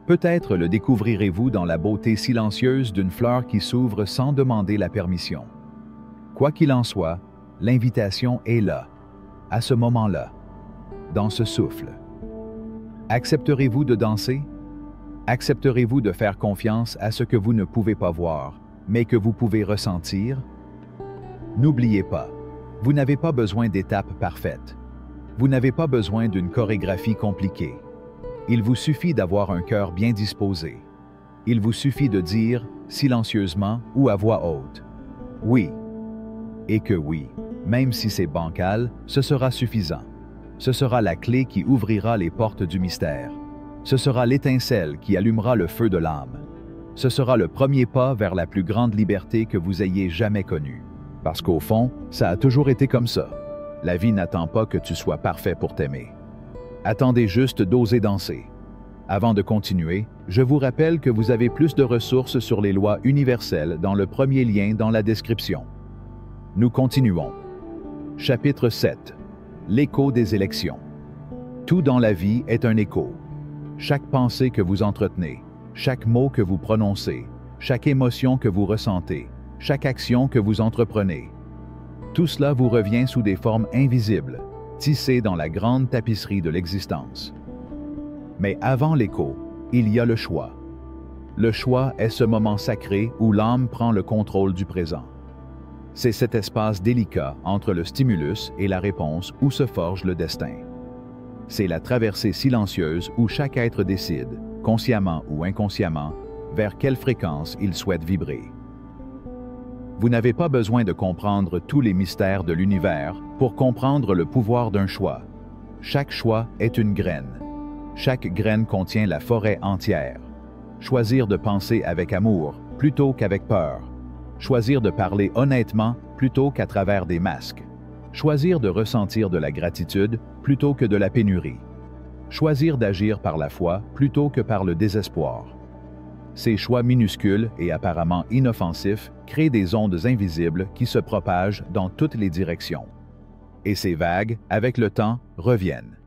Peut-être le découvrirez-vous dans la beauté silencieuse d'une fleur qui s'ouvre sans demander la permission. Quoi qu'il en soit, l'invitation est là, à ce moment-là, dans ce souffle. Accepterez-vous de danser? Accepterez-vous de faire confiance à ce que vous ne pouvez pas voir, mais que vous pouvez ressentir? N'oubliez pas, vous n'avez pas besoin d'étapes parfaites. Vous n'avez pas besoin d'une chorégraphie compliquée. Il vous suffit d'avoir un cœur bien disposé. Il vous suffit de dire, silencieusement ou à voix haute, « Oui ». Et que oui, même si c'est bancal, ce sera suffisant. Ce sera la clé qui ouvrira les portes du mystère. Ce sera l'étincelle qui allumera le feu de l'âme. Ce sera le premier pas vers la plus grande liberté que vous ayez jamais connue. Parce qu'au fond, ça a toujours été comme ça. La vie n'attend pas que tu sois parfait pour t'aimer. Attendez juste d'oser danser. Avant de continuer, je vous rappelle que vous avez plus de ressources sur les lois universelles dans le premier lien dans la description. Nous continuons. Chapitre 7. L'écho des élections. Tout dans la vie est un écho. Chaque pensée que vous entretenez, chaque mot que vous prononcez, chaque émotion que vous ressentez, chaque action que vous entreprenez. Tout cela vous revient sous des formes invisibles, tissées dans la grande tapisserie de l'existence. Mais avant l'écho, il y a le choix. Le choix est ce moment sacré où l'âme prend le contrôle du présent. C'est cet espace délicat entre le stimulus et la réponse où se forge le destin. C'est la traversée silencieuse où chaque être décide, consciemment ou inconsciemment, vers quelle fréquence il souhaite vibrer. Vous n'avez pas besoin de comprendre tous les mystères de l'univers pour comprendre le pouvoir d'un choix. Chaque choix est une graine. Chaque graine contient la forêt entière. Choisir de penser avec amour plutôt qu'avec peur. Choisir de parler honnêtement plutôt qu'à travers des masques. Choisir de ressentir de la gratitude plutôt que de la pénurie. Choisir d'agir par la foi plutôt que par le désespoir. Ces choix minuscules et apparemment inoffensifs créent des ondes invisibles qui se propagent dans toutes les directions. Et ces vagues, avec le temps, reviennent.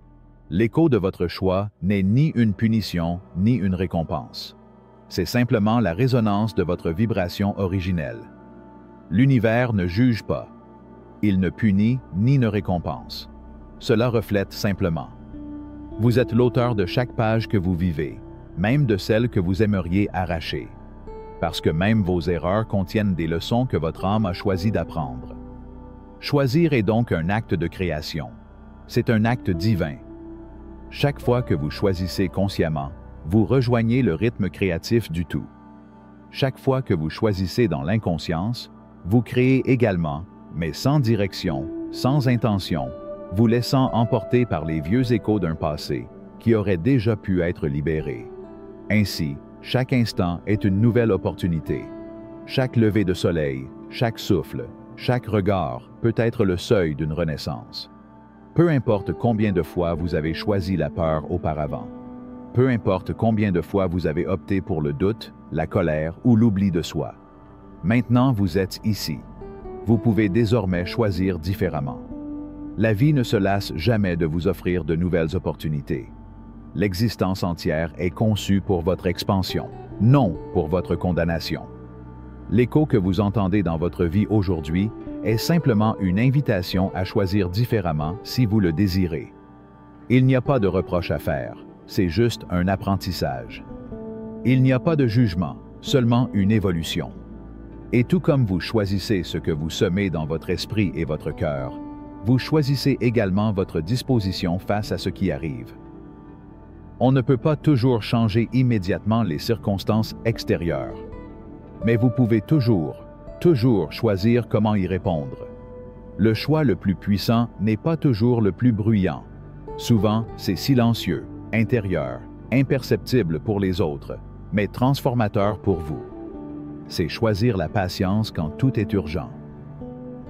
L'écho de votre choix n'est ni une punition ni une récompense. C'est simplement la résonance de votre vibration originelle. L'univers ne juge pas. Il ne punit ni ne récompense. Cela reflète simplement. Vous êtes l'auteur de chaque page que vous vivez, même de celles que vous aimeriez arracher. Parce que même vos erreurs contiennent des leçons que votre âme a choisi d'apprendre. Choisir est donc un acte de création. C'est un acte divin. Chaque fois que vous choisissez consciemment, vous rejoignez le rythme créatif du tout. Chaque fois que vous choisissez dans l'inconscience, vous créez également, mais sans direction, sans intention, vous laissant emporter par les vieux échos d'un passé qui aurait déjà pu être libéré. Ainsi, chaque instant est une nouvelle opportunité. Chaque lever de soleil, chaque souffle, chaque regard peut être le seuil d'une renaissance. Peu importe combien de fois vous avez choisi la peur auparavant. Peu importe combien de fois vous avez opté pour le doute, la colère ou l'oubli de soi. Maintenant, vous êtes ici. Vous pouvez désormais choisir différemment. La vie ne se lasse jamais de vous offrir de nouvelles opportunités. L'existence entière est conçue pour votre expansion, non pour votre condamnation. L'écho que vous entendez dans votre vie aujourd'hui est simplement une invitation à choisir différemment si vous le désirez. Il n'y a pas de reproche à faire, c'est juste un apprentissage. Il n'y a pas de jugement, seulement une évolution. Et tout comme vous choisissez ce que vous semez dans votre esprit et votre cœur, vous choisissez également votre disposition face à ce qui arrive. On ne peut pas toujours changer immédiatement les circonstances extérieures. Mais vous pouvez toujours choisir comment y répondre. Le choix le plus puissant n'est pas toujours le plus bruyant. Souvent, c'est silencieux, intérieur, imperceptible pour les autres, mais transformateur pour vous. C'est choisir la patience quand tout est urgent.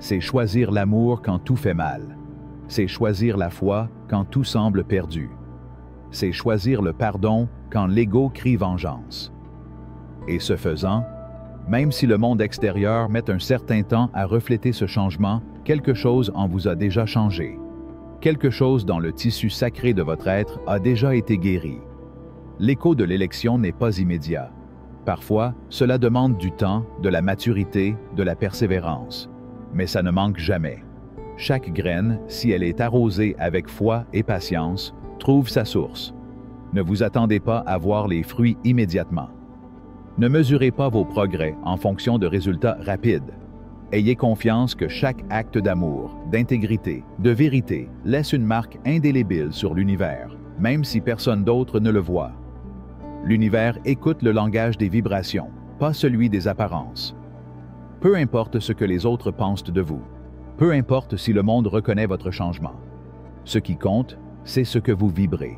C'est choisir l'amour quand tout fait mal. C'est choisir la foi quand tout semble perdu. C'est choisir le pardon quand l'ego crie vengeance. Et ce faisant, même si le monde extérieur met un certain temps à refléter ce changement, quelque chose en vous a déjà changé. Quelque chose dans le tissu sacré de votre être a déjà été guéri. L'écho de l'élection n'est pas immédiat. Parfois, cela demande du temps, de la maturité, de la persévérance. Mais ça ne manque jamais. Chaque graine, si elle est arrosée avec foi et patience, trouve sa source. Ne vous attendez pas à voir les fruits immédiatement. Ne mesurez pas vos progrès en fonction de résultats rapides. Ayez confiance que chaque acte d'amour, d'intégrité, de vérité laisse une marque indélébile sur l'univers, même si personne d'autre ne le voit. L'univers écoute le langage des vibrations, pas celui des apparences. Peu importe ce que les autres pensent de vous. Peu importe si le monde reconnaît votre changement. Ce qui compte, c'est ce que vous vibrez.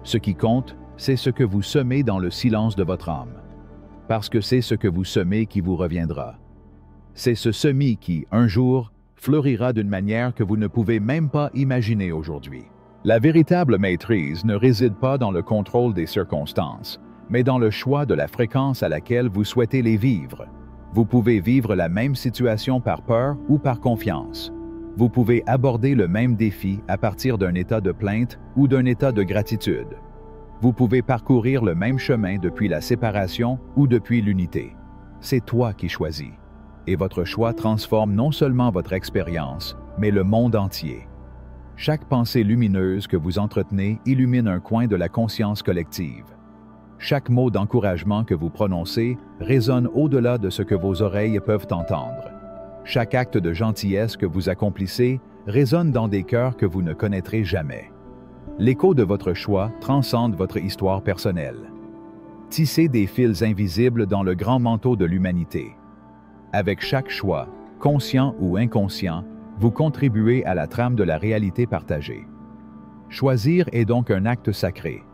Ce qui compte, c'est ce que vous semez dans le silence de votre âme. Parce que c'est ce que vous semez qui vous reviendra. C'est ce semis qui, un jour, fleurira d'une manière que vous ne pouvez même pas imaginer aujourd'hui. La véritable maîtrise ne réside pas dans le contrôle des circonstances, mais dans le choix de la fréquence à laquelle vous souhaitez les vivre. Vous pouvez vivre la même situation par peur ou par confiance. Vous pouvez aborder le même défi à partir d'un état de plainte ou d'un état de gratitude. Vous pouvez parcourir le même chemin depuis la séparation ou depuis l'unité. C'est toi qui choisis. Et votre choix transforme non seulement votre expérience, mais le monde entier. Chaque pensée lumineuse que vous entretenez illumine un coin de la conscience collective. Chaque mot d'encouragement que vous prononcez résonne au-delà de ce que vos oreilles peuvent entendre. Chaque acte de gentillesse que vous accomplissez résonne dans des cœurs que vous ne connaîtrez jamais. L'écho de votre choix transcende votre histoire personnelle. Tissez des fils invisibles dans le grand manteau de l'humanité. Avec chaque choix, conscient ou inconscient, vous contribuez à la trame de la réalité partagée. Choisir est donc un acte sacré.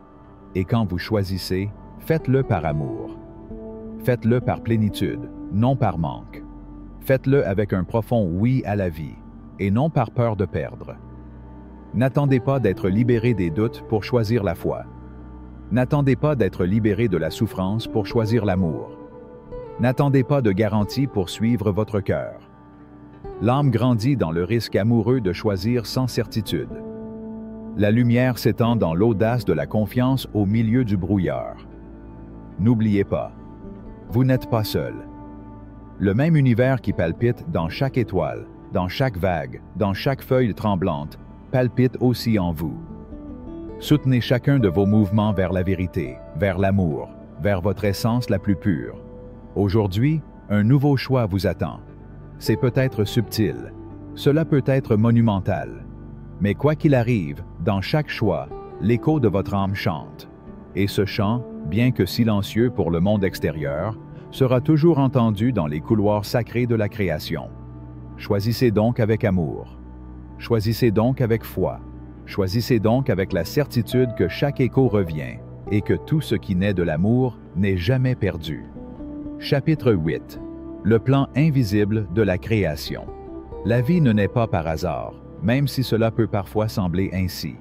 Et quand vous choisissez, faites-le par amour. Faites-le par plénitude, non par manque. Faites-le avec un profond oui à la vie, et non par peur de perdre. N'attendez pas d'être libéré des doutes pour choisir la foi. N'attendez pas d'être libéré de la souffrance pour choisir l'amour. N'attendez pas de garantie pour suivre votre cœur. L'âme grandit dans le risque amoureux de choisir sans certitude. La lumière s'étend dans l'audace de la confiance au milieu du brouillard. N'oubliez pas, vous n'êtes pas seul. Le même univers qui palpite dans chaque étoile, dans chaque vague, dans chaque feuille tremblante, palpite aussi en vous. Soutenez chacun de vos mouvements vers la vérité, vers l'amour, vers votre essence la plus pure. Aujourd'hui, un nouveau choix vous attend. C'est peut-être subtil, cela peut être monumental. Mais quoi qu'il arrive, dans chaque choix, l'écho de votre âme chante. Et ce chant, bien que silencieux pour le monde extérieur, sera toujours entendu dans les couloirs sacrés de la création. Choisissez donc avec amour. Choisissez donc avec foi. Choisissez donc avec la certitude que chaque écho revient et que tout ce qui naît de l'amour n'est jamais perdu. Chapitre 8. Le plan invisible de la création. La vie ne naît pas par hasard, même si cela peut parfois sembler ainsi.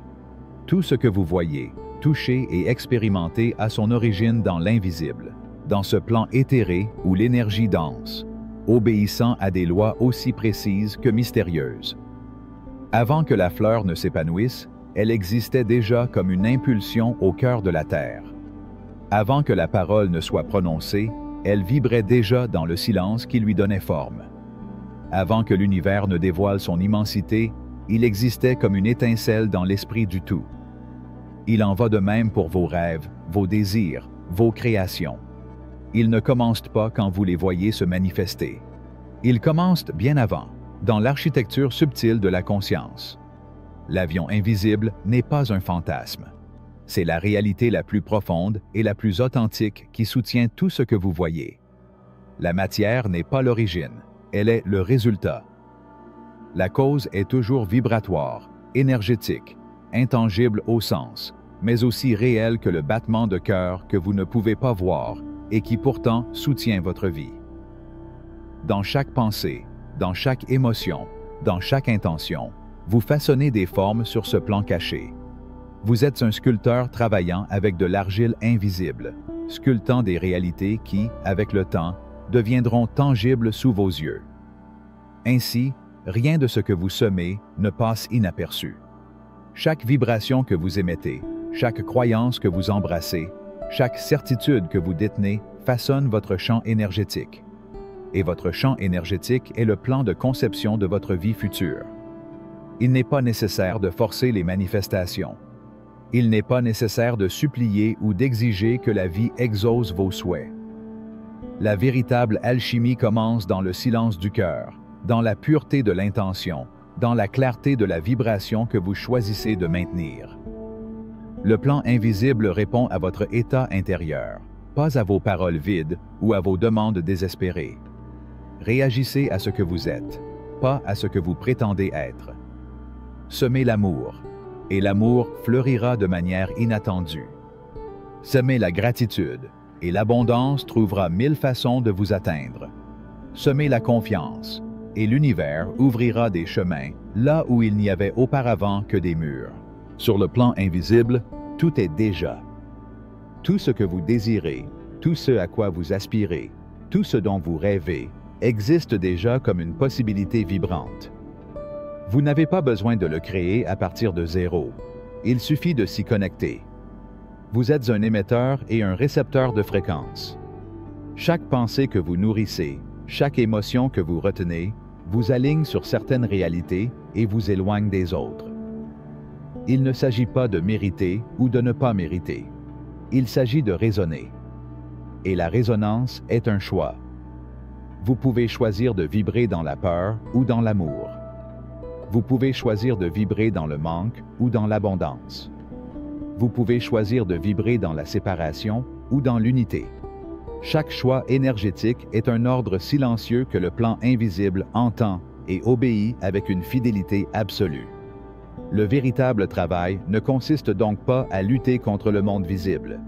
Tout ce que vous voyez, touchez et expérimentez a son origine dans l'invisible, dans ce plan éthéré où l'énergie danse, obéissant à des lois aussi précises que mystérieuses. Avant que la fleur ne s'épanouisse, elle existait déjà comme une impulsion au cœur de la terre. Avant que la parole ne soit prononcée, elle vibrait déjà dans le silence qui lui donnait forme. Avant que l'univers ne dévoile son immensité, il existait comme une étincelle dans l'esprit du tout. Il en va de même pour vos rêves, vos désirs, vos créations. Ils ne commencent pas quand vous les voyez se manifester. Ils commencent bien avant, dans l'architecture subtile de la conscience. L'avion invisible n'est pas un fantasme. C'est la réalité la plus profonde et la plus authentique qui soutient tout ce que vous voyez. La matière n'est pas l'origine, elle est le résultat. La cause est toujours vibratoire, énergétique, intangible au sens, mais aussi réelle que le battement de cœur que vous ne pouvez pas voir et qui pourtant soutient votre vie. Dans chaque pensée, dans chaque émotion, dans chaque intention, vous façonnez des formes sur ce plan caché. Vous êtes un sculpteur travaillant avec de l'argile invisible, sculptant des réalités qui, avec le temps, deviendront tangibles sous vos yeux. Ainsi, rien de ce que vous semez ne passe inaperçu. Chaque vibration que vous émettez, chaque croyance que vous embrassez, chaque certitude que vous détenez façonne votre champ énergétique. Et votre champ énergétique est le plan de conception de votre vie future. Il n'est pas nécessaire de forcer les manifestations. Il n'est pas nécessaire de supplier ou d'exiger que la vie exauce vos souhaits. La véritable alchimie commence dans le silence du cœur, dans la pureté de l'intention, dans la clarté de la vibration que vous choisissez de maintenir. Le plan invisible répond à votre état intérieur, pas à vos paroles vides ou à vos demandes désespérées. Réagissez à ce que vous êtes, pas à ce que vous prétendez être. Semez l'amour, et l'amour fleurira de manière inattendue. Semez la gratitude, et l'abondance trouvera 1000 façons de vous atteindre. Semez la confiance, et l'univers ouvrira des chemins là où il n'y avait auparavant que des murs. Sur le plan invisible, tout est déjà. Tout ce que vous désirez, tout ce à quoi vous aspirez, tout ce dont vous rêvez, existe déjà comme une possibilité vibrante. Vous n'avez pas besoin de le créer à partir de zéro. Il suffit de s'y connecter. Vous êtes un émetteur et un récepteur de fréquences. Chaque pensée que vous nourrissez, chaque émotion que vous retenez, vous aligne sur certaines réalités et vous éloigne des autres. Il ne s'agit pas de mériter ou de ne pas mériter. Il s'agit de raisonner. Et la résonance est un choix. Vous pouvez choisir de vibrer dans la peur ou dans l'amour. Vous pouvez choisir de vibrer dans le manque ou dans l'abondance. Vous pouvez choisir de vibrer dans la séparation ou dans l'unité. Chaque choix énergétique est un ordre silencieux que le plan invisible entend et obéit avec une fidélité absolue. Le véritable travail ne consiste donc pas à lutter contre le monde visible.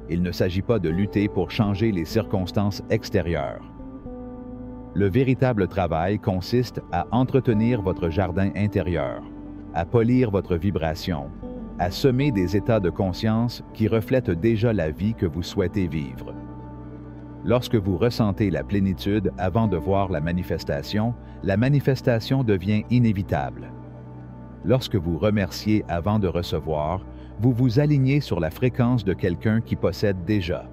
Il ne s'agit pas de lutter pour changer les circonstances extérieures. Le véritable travail consiste à entretenir votre jardin intérieur, à polir votre vibration, à semer des états de conscience qui reflètent déjà la vie que vous souhaitez vivre. Lorsque vous ressentez la plénitude avant de voir la manifestation devient inévitable. Lorsque vous remerciez avant de recevoir, vous vous alignez sur la fréquence de quelqu'un qui possède déjà.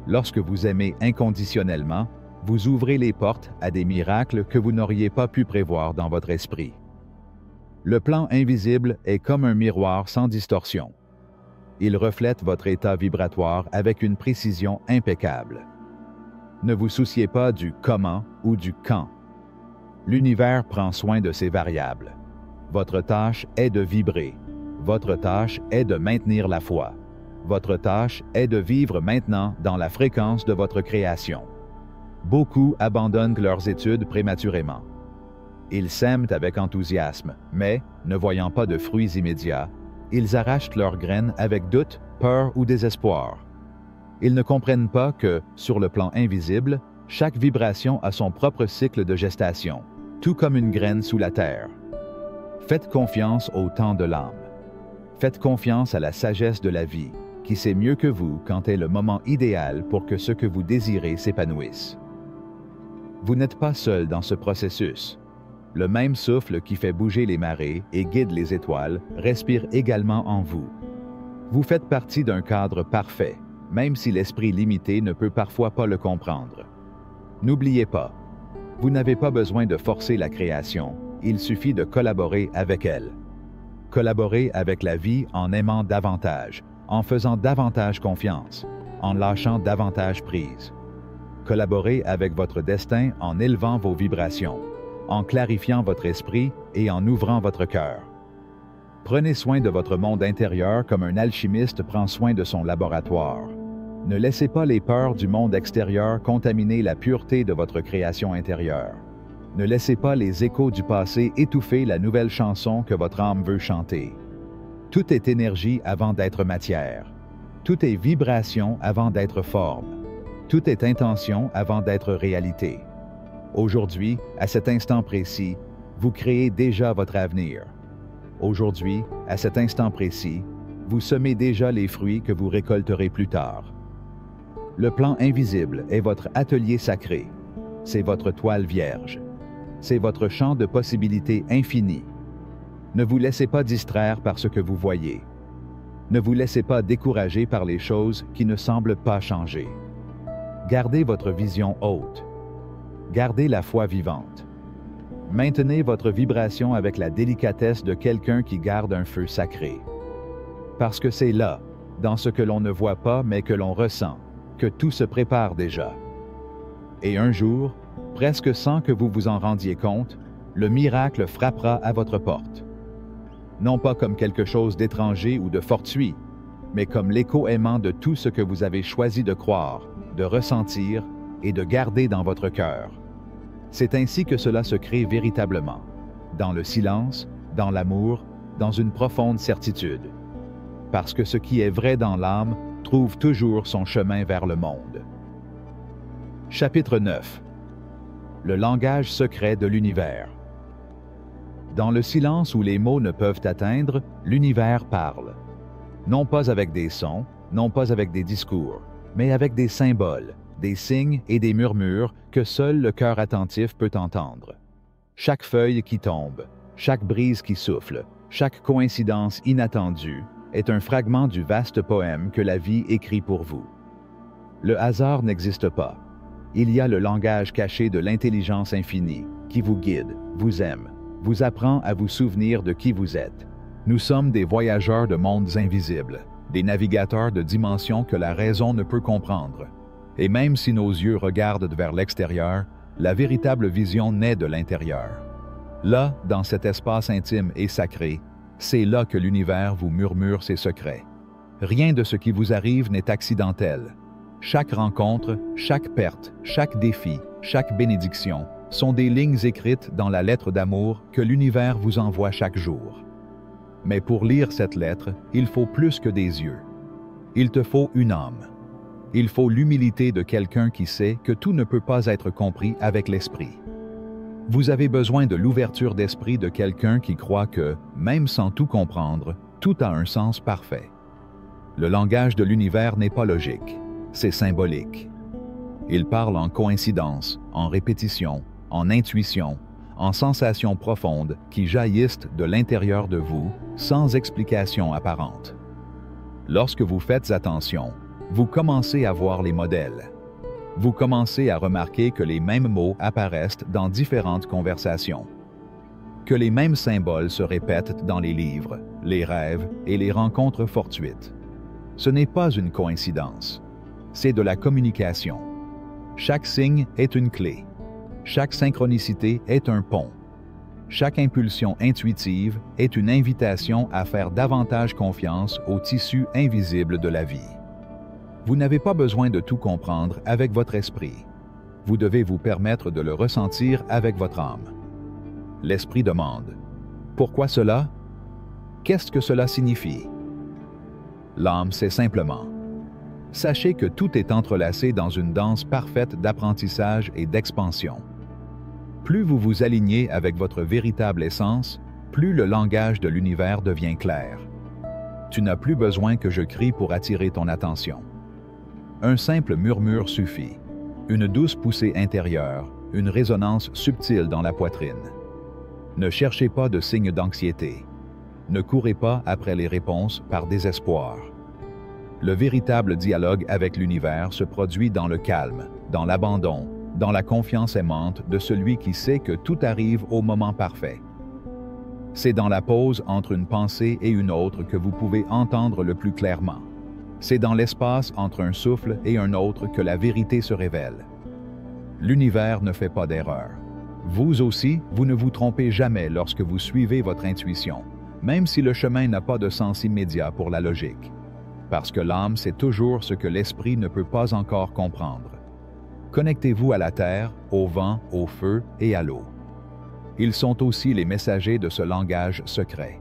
Lorsque vous aimez inconditionnellement, vous ouvrez les portes à des miracles que vous n'auriez pas pu prévoir dans votre esprit. Le plan invisible est comme un miroir sans distorsion. Il reflète votre état vibratoire avec une précision impeccable. Ne vous souciez pas du comment ou du quand. L'univers prend soin de ces variables. Votre tâche est de vibrer. Votre tâche est de maintenir la foi. Votre tâche est de vivre maintenant dans la fréquence de votre création. Beaucoup abandonnent leurs études prématurément. Ils sèment avec enthousiasme, mais, ne voyant pas de fruits immédiats, ils arrachent leurs graines avec doute, peur ou désespoir. Ils ne comprennent pas que, sur le plan invisible, chaque vibration a son propre cycle de gestation, tout comme une graine sous la terre. Faites confiance au temps de l'âme. Faites confiance à la sagesse de la vie, qui sait mieux que vous quand est le moment idéal pour que ce que vous désirez s'épanouisse. Vous n'êtes pas seul dans ce processus. Le même souffle qui fait bouger les marées et guide les étoiles respire également en vous. Vous faites partie d'un cadre parfait, même si l'esprit limité ne peut parfois pas le comprendre. N'oubliez pas, vous n'avez pas besoin de forcer la création, il suffit de collaborer avec elle. Collaborer avec la vie en aimant davantage, en faisant davantage confiance, en lâchant davantage prise. Collaborez avec votre destin en élevant vos vibrations, en clarifiant votre esprit et en ouvrant votre cœur. Prenez soin de votre monde intérieur comme un alchimiste prend soin de son laboratoire. Ne laissez pas les peurs du monde extérieur contaminer la pureté de votre création intérieure. Ne laissez pas les échos du passé étouffer la nouvelle chanson que votre âme veut chanter. Tout est énergie avant d'être matière. Tout est vibration avant d'être forme. Tout est intention avant d'être réalité. Aujourd'hui, à cet instant précis, vous créez déjà votre avenir. Aujourd'hui, à cet instant précis, vous semez déjà les fruits que vous récolterez plus tard. Le plan invisible est votre atelier sacré. C'est votre toile vierge. C'est votre champ de possibilités infini. Ne vous laissez pas distraire par ce que vous voyez. Ne vous laissez pas décourager par les choses qui ne semblent pas changer. Gardez votre vision haute. Gardez la foi vivante. Maintenez votre vibration avec la délicatesse de quelqu'un qui garde un feu sacré. Parce que c'est là, dans ce que l'on ne voit pas mais que l'on ressent, que tout se prépare déjà. Et un jour, presque sans que vous vous en rendiez compte, le miracle frappera à votre porte. Non pas comme quelque chose d'étranger ou de fortuit, mais comme l'écho aimant de tout ce que vous avez choisi de croire, de ressentir et de garder dans votre cœur. C'est ainsi que cela se crée véritablement, dans le silence, dans l'amour, dans une profonde certitude. Parce que ce qui est vrai dans l'âme trouve toujours son chemin vers le monde. Chapitre 9. Le langage secret de l'univers. Dans le silence où les mots ne peuvent atteindre, l'univers parle. Non pas avec des sons, non pas avec des discours, mais avec des symboles, des signes et des murmures que seul le cœur attentif peut entendre. Chaque feuille qui tombe, chaque brise qui souffle, chaque coïncidence inattendue est un fragment du vaste poème que la vie écrit pour vous. Le hasard n'existe pas. Il y a le langage caché de l'intelligence infinie qui vous guide, vous aime, vous apprend à vous souvenir de qui vous êtes. Nous sommes des voyageurs de mondes invisibles, des navigateurs de dimensions que la raison ne peut comprendre. Et même si nos yeux regardent vers l'extérieur, la véritable vision naît de l'intérieur. Là, dans cet espace intime et sacré, c'est là que l'univers vous murmure ses secrets. Rien de ce qui vous arrive n'est accidentel. Chaque rencontre, chaque perte, chaque défi, chaque bénédiction sont des lignes écrites dans la lettre d'amour que l'univers vous envoie chaque jour. Mais pour lire cette lettre, il faut plus que des yeux. Il te faut une âme. Il faut l'humilité de quelqu'un qui sait que tout ne peut pas être compris avec l'esprit. Vous avez besoin de l'ouverture d'esprit de quelqu'un qui croit que, même sans tout comprendre, tout a un sens parfait. Le langage de l'univers n'est pas logique, c'est symbolique. Il parle en coïncidence, en répétition, en intuition, en sensations profondes qui jaillissent de l'intérieur de vous sans explication apparente. Lorsque vous faites attention, vous commencez à voir les modèles. Vous commencez à remarquer que les mêmes mots apparaissent dans différentes conversations, que les mêmes symboles se répètent dans les livres, les rêves et les rencontres fortuites. Ce n'est pas une coïncidence, c'est de la communication. Chaque signe est une clé. Chaque synchronicité est un pont. Chaque impulsion intuitive est une invitation à faire davantage confiance au tissu invisible de la vie. Vous n'avez pas besoin de tout comprendre avec votre esprit. Vous devez vous permettre de le ressentir avec votre âme. L'esprit demande « Pourquoi cela? Qu'est-ce que cela signifie? » L'âme sait simplement. Sachez que tout est entrelacé dans une danse parfaite d'apprentissage et d'expansion. Plus vous vous alignez avec votre véritable essence, plus le langage de l'univers devient clair. Tu n'as plus besoin que je crie pour attirer ton attention. Un simple murmure suffit, une douce poussée intérieure, une résonance subtile dans la poitrine. Ne cherchez pas de signes d'anxiété. Ne courez pas après les réponses par désespoir. Le véritable dialogue avec l'univers se produit dans le calme, dans l'abandon, dans la confiance aimante de celui qui sait que tout arrive au moment parfait. C'est dans la pause entre une pensée et une autre que vous pouvez entendre le plus clairement. C'est dans l'espace entre un souffle et un autre que la vérité se révèle. L'univers ne fait pas d'erreur. Vous aussi, vous ne vous trompez jamais lorsque vous suivez votre intuition, même si le chemin n'a pas de sens immédiat pour la logique. Parce que l'âme sait toujours ce que l'esprit ne peut pas encore comprendre. Connectez-vous à la terre, au vent, au feu et à l'eau. Ils sont aussi les messagers de ce langage secret.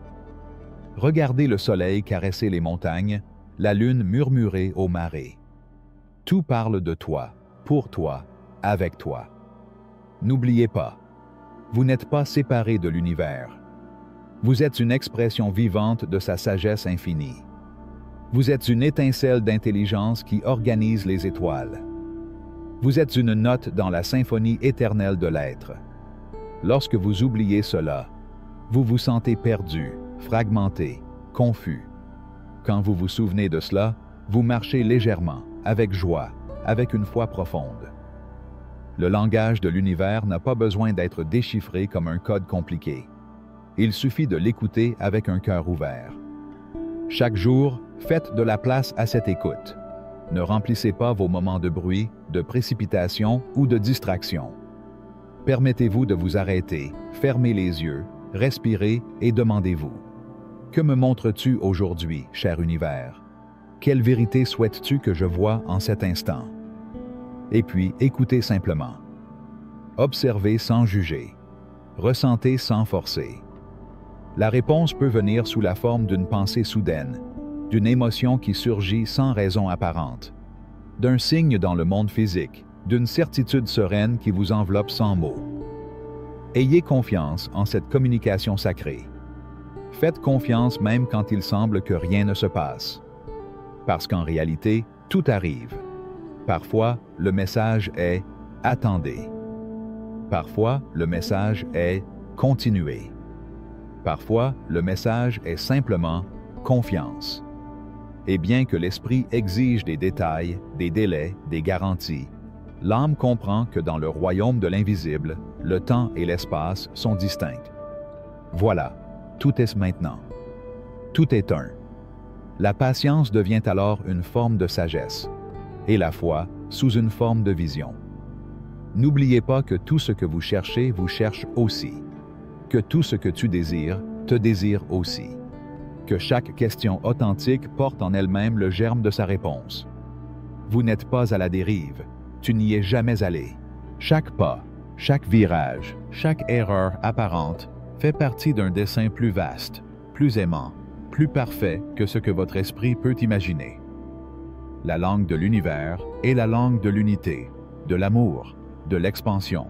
Regardez le soleil caresser les montagnes, la lune murmurer aux marées. Tout parle de toi, pour toi, avec toi. N'oubliez pas, vous n'êtes pas séparé de l'univers. Vous êtes une expression vivante de sa sagesse infinie. Vous êtes une étincelle d'intelligence qui organise les étoiles. Vous êtes une note dans la symphonie éternelle de l'être. Lorsque vous oubliez cela, vous vous sentez perdu, fragmenté, confus. Quand vous vous souvenez de cela, vous marchez légèrement, avec joie, avec une foi profonde. Le langage de l'univers n'a pas besoin d'être déchiffré comme un code compliqué. Il suffit de l'écouter avec un cœur ouvert. Chaque jour, faites de la place à cette écoute. Ne remplissez pas vos moments de bruit, de précipitation ou de distraction. Permettez-vous de vous arrêter, fermez les yeux, respirez et demandez-vous. Que me montres-tu aujourd'hui, cher univers? Quelle vérité souhaites-tu que je voie en cet instant? Et puis, écoutez simplement. Observez sans juger. Ressentez sans forcer. La réponse peut venir sous la forme d'une pensée soudaine, d'une émotion qui surgit sans raison apparente, d'un signe dans le monde physique, d'une certitude sereine qui vous enveloppe sans mots. Ayez confiance en cette communication sacrée. Faites confiance même quand il semble que rien ne se passe. Parce qu'en réalité, tout arrive. Parfois, le message est « attendez ». Parfois, le message est « continuez ». Parfois, le message est simplement « confiance ». Et bien que l'esprit exige des détails, des délais, des garanties, l'âme comprend que dans le royaume de l'invisible, le temps et l'espace sont distincts. Voilà, tout est maintenant. Tout est un. La patience devient alors une forme de sagesse, et la foi sous une forme de vision. N'oubliez pas que tout ce que vous cherchez vous cherche aussi, que tout ce que tu désires te désire aussi, que chaque question authentique porte en elle-même le germe de sa réponse. Vous n'êtes pas à la dérive, tu n'y es jamais allé. Chaque pas, chaque virage, chaque erreur apparente fait partie d'un dessein plus vaste, plus aimant, plus parfait que ce que votre esprit peut imaginer. La langue de l'univers est la langue de l'unité, de l'amour, de l'expansion.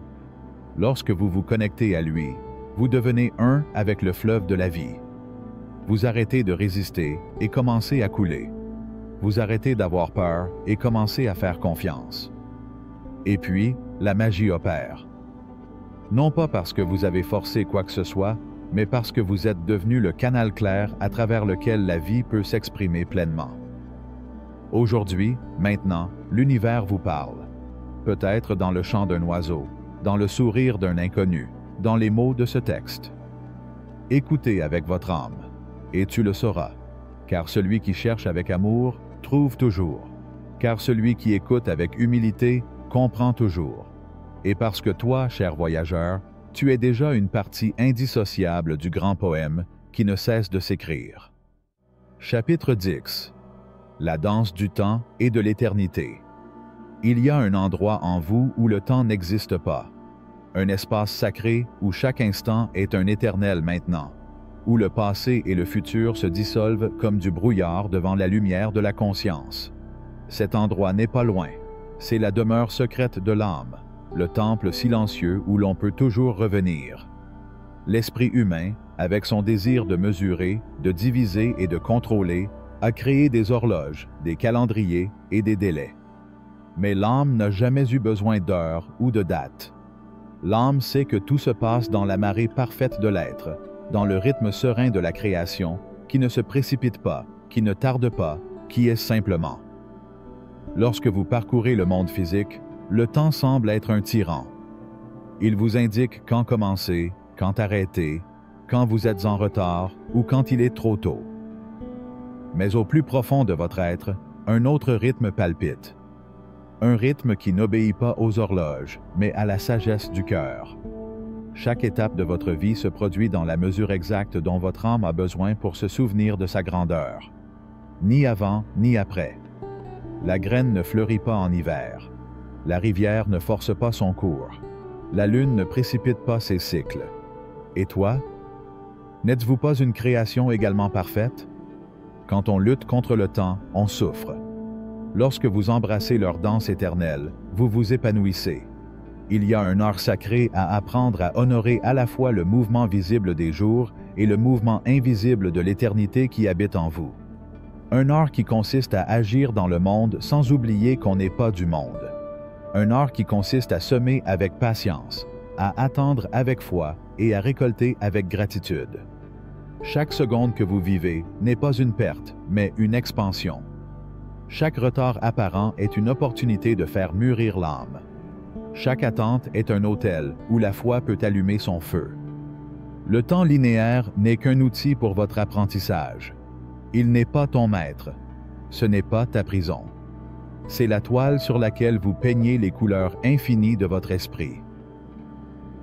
Lorsque vous vous connectez à lui, vous devenez un avec le fleuve de la vie. Vous arrêtez de résister et commencez à couler. Vous arrêtez d'avoir peur et commencez à faire confiance. Et puis, la magie opère. Non pas parce que vous avez forcé quoi que ce soit, mais parce que vous êtes devenu le canal clair à travers lequel la vie peut s'exprimer pleinement. Aujourd'hui, maintenant, l'univers vous parle. Peut-être dans le chant d'un oiseau, dans le sourire d'un inconnu, dans les mots de ce texte. Écoutez avec votre âme, et tu le sauras, car celui qui cherche avec amour trouve toujours, car celui qui écoute avec humilité comprend toujours. Et parce que toi, cher voyageur, tu es déjà une partie indissociable du grand poème qui ne cesse de s'écrire. Chapitre 10. La danse du temps et de l'éternité. Il y a un endroit en vous où le temps n'existe pas, un espace sacré où chaque instant est un éternel maintenant, où le passé et le futur se dissolvent comme du brouillard devant la lumière de la conscience. Cet endroit n'est pas loin, c'est la demeure secrète de l'âme, le temple silencieux où l'on peut toujours revenir. L'esprit humain, avec son désir de mesurer, de diviser et de contrôler, a créé des horloges, des calendriers et des délais. Mais l'âme n'a jamais eu besoin d'heures ou de dates. L'âme sait que tout se passe dans la marée parfaite de l'être, dans le rythme serein de la création, qui ne se précipite pas, qui ne tarde pas, qui est simplement. Lorsque vous parcourez le monde physique, le temps semble être un tyran. Il vous indique quand commencer, quand arrêter, quand vous êtes en retard ou quand il est trop tôt. Mais au plus profond de votre être, un autre rythme palpite. Un rythme qui n'obéit pas aux horloges, mais à la sagesse du cœur. Chaque étape de votre vie se produit dans la mesure exacte dont votre âme a besoin pour se souvenir de sa grandeur. Ni avant, ni après. La graine ne fleurit pas en hiver. La rivière ne force pas son cours. La lune ne précipite pas ses cycles. Et toi? N'êtes-vous pas une création également parfaite? Quand on lutte contre le temps, on souffre. Lorsque vous embrassez leur danse éternelle, vous vous épanouissez. Il y a un art sacré à apprendre à honorer à la fois le mouvement visible des jours et le mouvement invisible de l'éternité qui habite en vous. Un art qui consiste à agir dans le monde sans oublier qu'on n'est pas du monde. Un art qui consiste à semer avec patience, à attendre avec foi et à récolter avec gratitude. Chaque seconde que vous vivez n'est pas une perte, mais une expansion. Chaque retard apparent est une opportunité de faire mûrir l'âme. Chaque attente est un autel où la foi peut allumer son feu. Le temps linéaire n'est qu'un outil pour votre apprentissage. Il n'est pas ton maître. Ce n'est pas ta prison. C'est la toile sur laquelle vous peignez les couleurs infinies de votre esprit.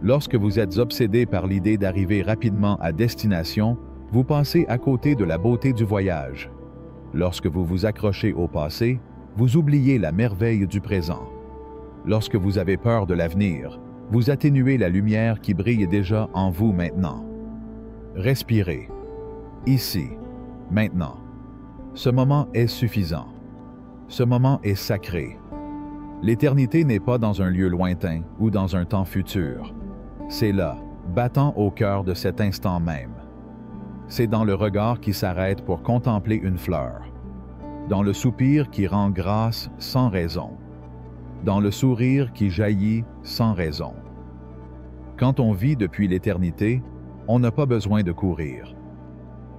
Lorsque vous êtes obsédé par l'idée d'arriver rapidement à destination, vous passez à côté de la beauté du voyage. Lorsque vous vous accrochez au passé, vous oubliez la merveille du présent. Lorsque vous avez peur de l'avenir, vous atténuez la lumière qui brille déjà en vous maintenant. Respirez. Ici, maintenant. Ce moment est suffisant. Ce moment est sacré. L'éternité n'est pas dans un lieu lointain ou dans un temps futur. C'est là, battant au cœur de cet instant même. C'est dans le regard qui s'arrête pour contempler une fleur, dans le soupir qui rend grâce sans raison, dans le sourire qui jaillit sans raison. Quand on vit depuis l'éternité, on n'a pas besoin de courir.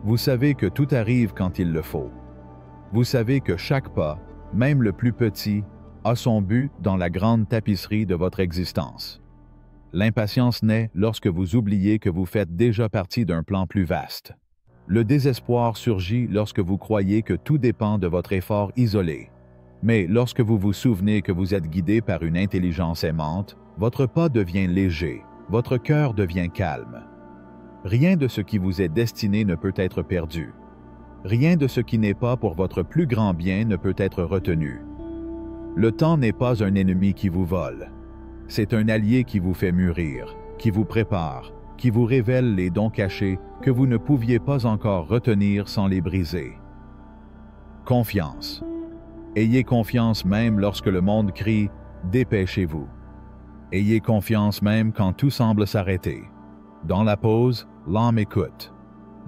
Vous savez que tout arrive quand il le faut. Vous savez que chaque pas, même le plus petit, a son but dans la grande tapisserie de votre existence. L'impatience naît lorsque vous oubliez que vous faites déjà partie d'un plan plus vaste. Le désespoir surgit lorsque vous croyez que tout dépend de votre effort isolé. Mais lorsque vous vous souvenez que vous êtes guidé par une intelligence aimante, votre pas devient léger, votre cœur devient calme. Rien de ce qui vous est destiné ne peut être perdu. Rien de ce qui n'est pas pour votre plus grand bien ne peut être retenu. Le temps n'est pas un ennemi qui vous vole. C'est un allié qui vous fait mûrir, qui vous prépare, qui vous révèle les dons cachés que vous ne pouviez pas encore retenir sans les briser. Confiance. Ayez confiance même lorsque le monde crie « Dépêchez-vous ». Ayez confiance même quand tout semble s'arrêter. Dans la pause, l'âme écoute.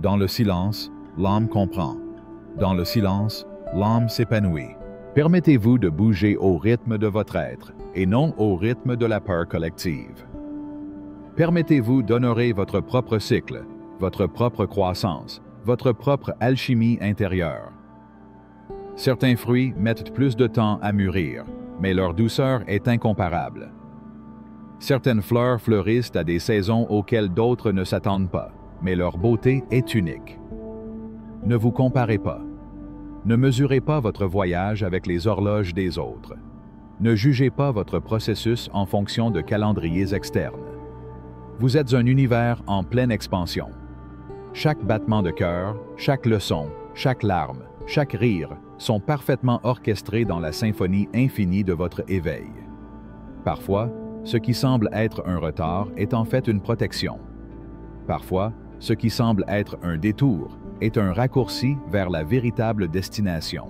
Dans le silence, l'âme comprend. Dans le silence, l'âme s'épanouit. Permettez-vous de bouger au rythme de votre être et non au rythme de la peur collective. Permettez-vous d'honorer votre propre cycle, votre propre croissance, votre propre alchimie intérieure. Certains fruits mettent plus de temps à mûrir, mais leur douceur est incomparable. Certaines fleurs fleurissent à des saisons auxquelles d'autres ne s'attendent pas, mais leur beauté est unique. Ne vous comparez pas. Ne mesurez pas votre voyage avec les horloges des autres. Ne jugez pas votre processus en fonction de calendriers externes. Vous êtes un univers en pleine expansion. Chaque battement de cœur, chaque leçon, chaque larme, chaque rire sont parfaitement orchestrés dans la symphonie infinie de votre éveil. Parfois, ce qui semble être un retard est en fait une protection. Parfois, ce qui semble être un détour est un raccourci vers la véritable destination.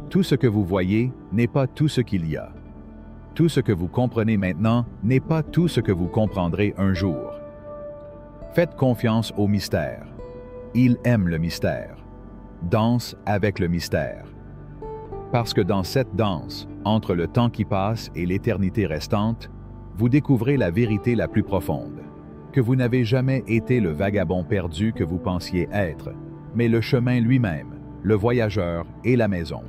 Tout ce que vous voyez n'est pas tout ce qu'il y a. Tout ce que vous comprenez maintenant n'est pas tout ce que vous comprendrez un jour. Faites confiance au mystère. Il aime le mystère. Danse avec le mystère. Parce que dans cette danse, entre le temps qui passe et l'éternité restante, vous découvrez la vérité la plus profonde, que vous n'avez jamais été le vagabond perdu que vous pensiez être, mais le chemin lui-même, le voyageur et la maison.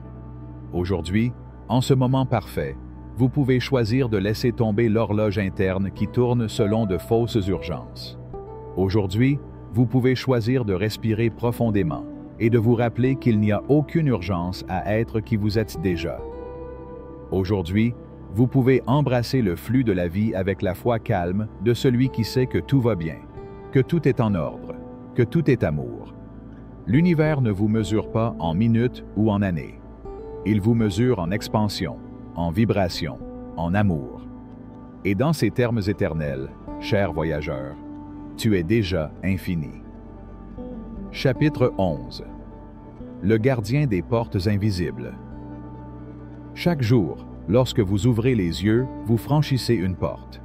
Aujourd'hui, en ce moment parfait, vous pouvez choisir de laisser tomber l'horloge interne qui tourne selon de fausses urgences. Aujourd'hui, vous pouvez choisir de respirer profondément et de vous rappeler qu'il n'y a aucune urgence à être qui vous êtes déjà. Aujourd'hui, vous pouvez embrasser le flux de la vie avec la foi calme de celui qui sait que tout va bien, que tout est en ordre, que tout est amour. L'univers ne vous mesure pas en minutes ou en années. Il vous mesure en expansion, en vibration, en amour. Et dans ces termes éternels, cher voyageur, tu es déjà infini. Chapitre 11. Le gardien des portes invisibles. Chaque jour, Lorsque vous ouvrez les yeux, vous franchissez une porte.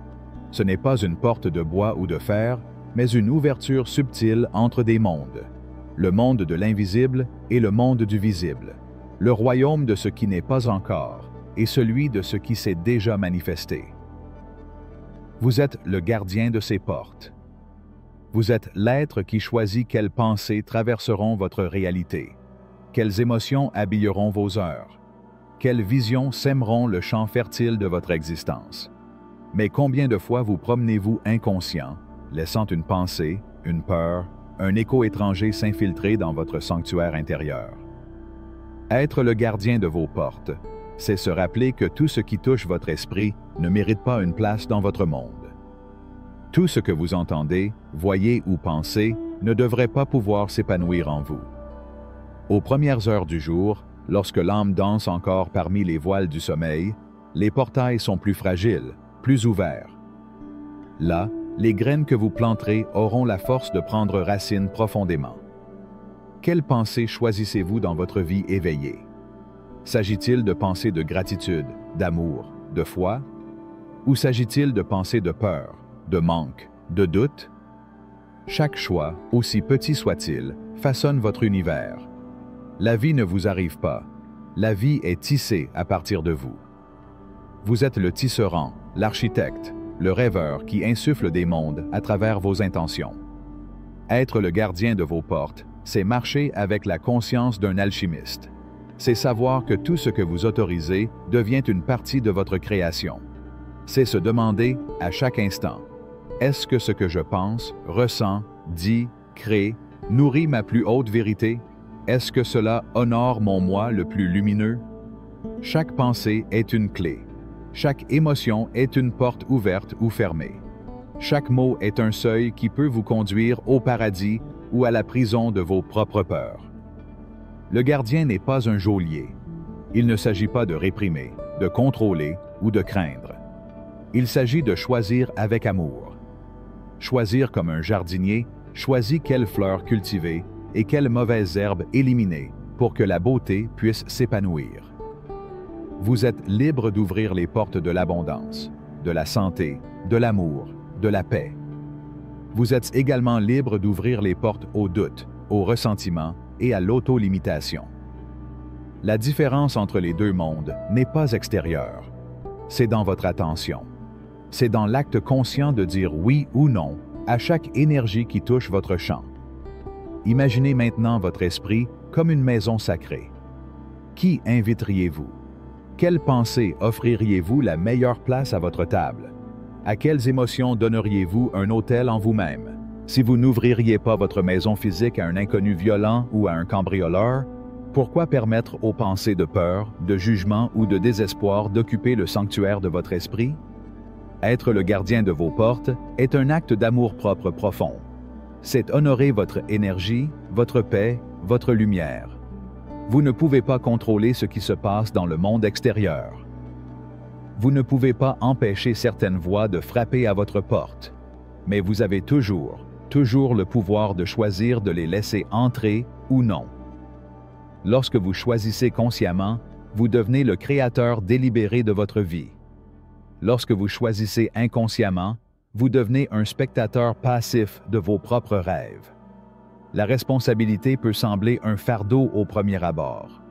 Ce n'est pas une porte de bois ou de fer, mais une ouverture subtile entre des mondes. Le monde de l'invisible et le monde du visible. Le royaume de ce qui n'est pas encore et celui de ce qui s'est déjà manifesté. Vous êtes le gardien de ces portes. Vous êtes l'être qui choisit quelles pensées traverseront votre réalité, quelles émotions habilleront vos heures, quelles visions sèmeront le champ fertile de votre existence. Mais combien de fois vous promenez-vous inconscient, laissant une pensée, une peur, un écho étranger s'infiltrer dans votre sanctuaire intérieur? Être le gardien de vos portes, c'est se rappeler que tout ce qui touche votre esprit ne mérite pas une place dans votre monde. Tout ce que vous entendez, voyez ou pensez ne devrait pas pouvoir s'épanouir en vous. Aux premières heures du jour, lorsque l'âme danse encore parmi les voiles du sommeil, les portails sont plus fragiles, plus ouverts. Là, les graines que vous planterez auront la force de prendre racine profondément. Quelles pensées choisissez-vous dans votre vie éveillée? S'agit-il de pensées de gratitude, d'amour, de foi? Ou s'agit-il de pensées de peur, de manque, de doute? Chaque choix, aussi petit soit-il, façonne votre univers. La vie ne vous arrive pas. La vie est tissée à partir de vous. Vous êtes le tisserand, l'architecte, le rêveur qui insuffle des mondes à travers vos intentions. Être le gardien de vos portes, c'est marcher avec la conscience d'un alchimiste. C'est savoir que tout ce que vous autorisez devient une partie de votre création. C'est se demander à chaque instant, est-ce que ce que je pense, ressens, dis, crée, nourrit ma plus haute vérité? Est-ce que cela honore mon moi le plus lumineux? Chaque pensée est une clé. Chaque émotion est une porte ouverte ou fermée. Chaque mot est un seuil qui peut vous conduire au paradis ou à la prison de vos propres peurs. Le gardien n'est pas un geôlier. Il ne s'agit pas de réprimer, de contrôler ou de craindre. Il s'agit de choisir avec amour. Choisir comme un jardinier choisit quelles fleurs cultiver et quelles mauvaises herbes éliminer pour que la beauté puisse s'épanouir. Vous êtes libre d'ouvrir les portes de l'abondance, de la santé, de l'amour, de la paix. Vous êtes également libre d'ouvrir les portes au doute, au ressentiment et à l'auto-limitation. La différence entre les deux mondes n'est pas extérieure. C'est dans votre attention. C'est dans l'acte conscient de dire oui ou non à chaque énergie qui touche votre champ. Imaginez maintenant votre esprit comme une maison sacrée. Qui inviteriez-vous? Quelles pensées offririez-vous la meilleure place à votre table? À quelles émotions donneriez-vous un hôtel en vous-même? Si vous n'ouvririez pas votre maison physique à un inconnu violent ou à un cambrioleur, pourquoi permettre aux pensées de peur, de jugement ou de désespoir d'occuper le sanctuaire de votre esprit? Être le gardien de vos portes est un acte d'amour-propre profond. C'est honorer votre énergie, votre paix, votre lumière. Vous ne pouvez pas contrôler ce qui se passe dans le monde extérieur. Vous ne pouvez pas empêcher certaines voix de frapper à votre porte, mais vous avez toujours le pouvoir de choisir de les laisser entrer ou non. Lorsque vous choisissez consciemment, vous devenez le créateur délibéré de votre vie. Lorsque vous choisissez inconsciemment, vous devenez un spectateur passif de vos propres rêves. La responsabilité peut sembler un fardeau au premier abord,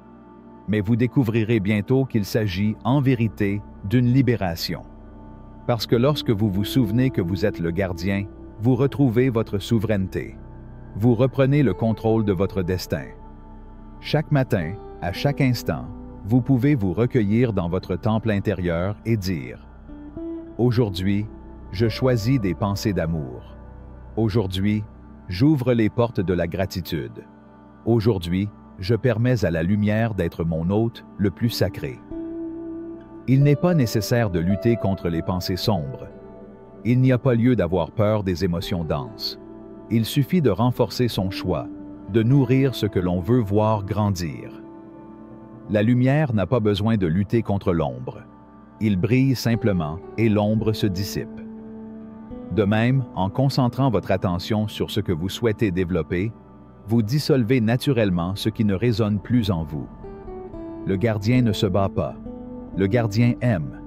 mais vous découvrirez bientôt qu'il s'agit en vérité d'une libération. Parce que lorsque vous vous souvenez que vous êtes le gardien, vous retrouvez votre souveraineté. Vous reprenez le contrôle de votre destin. Chaque matin, à chaque instant, vous pouvez vous recueillir dans votre temple intérieur et dire « Aujourd'hui, je choisis des pensées d'amour. Aujourd'hui, j'ouvre les portes de la gratitude. Aujourd'hui, je permets à la lumière d'être mon hôte le plus sacré. » Il n'est pas nécessaire de lutter contre les pensées sombres. Il n'y a pas lieu d'avoir peur des émotions denses. Il suffit de renforcer son choix, de nourrir ce que l'on veut voir grandir. La lumière n'a pas besoin de lutter contre l'ombre. Il brille simplement et l'ombre se dissipe. De même, en concentrant votre attention sur ce que vous souhaitez développer, vous dissolvez naturellement ce qui ne résonne plus en vous. Le gardien ne se bat pas. Le gardien aime.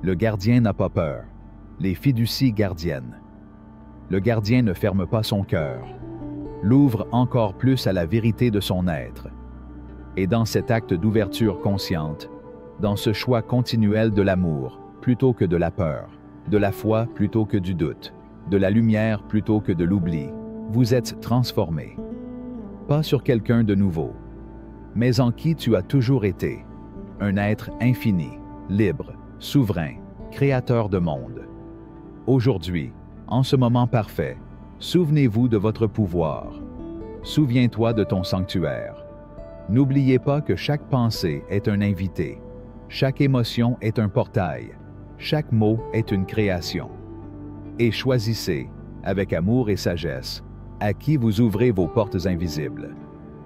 Le gardien n'a pas peur. Les fiducies gardiennes. Le gardien ne ferme pas son cœur. L'ouvre encore plus à la vérité de son être. Et dans cet acte d'ouverture consciente, dans ce choix continuel de l'amour plutôt que de la peur, de la foi plutôt que du doute, de la lumière plutôt que de l'oubli, vous êtes transformé. Pas sur quelqu'un de nouveau, mais en qui tu as toujours été, un être infini, libre, souverain, créateur de monde. Aujourd'hui, en ce moment parfait, souvenez-vous de votre pouvoir. Souviens-toi de ton sanctuaire. N'oubliez pas que chaque pensée est un invité, chaque émotion est un portail, chaque mot est une création. Et choisissez, avec amour et sagesse, à qui vous ouvrez vos portes invisibles.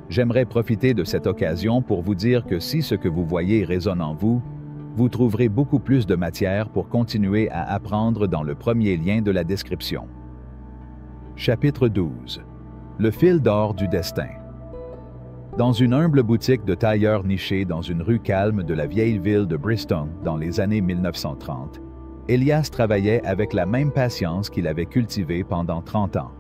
J'aimerais profiter de cette occasion pour vous dire que si ce que vous voyez résonne en vous, vous trouverez beaucoup plus de matière pour continuer à apprendre dans le premier lien de la description. Chapitre 12. Le fil d'or du destin. Dans une humble boutique de tailleur nichée dans une rue calme de la vieille ville de Bristol dans les années 1930, Elias travaillait avec la même patience qu'il avait cultivée pendant 30 ans.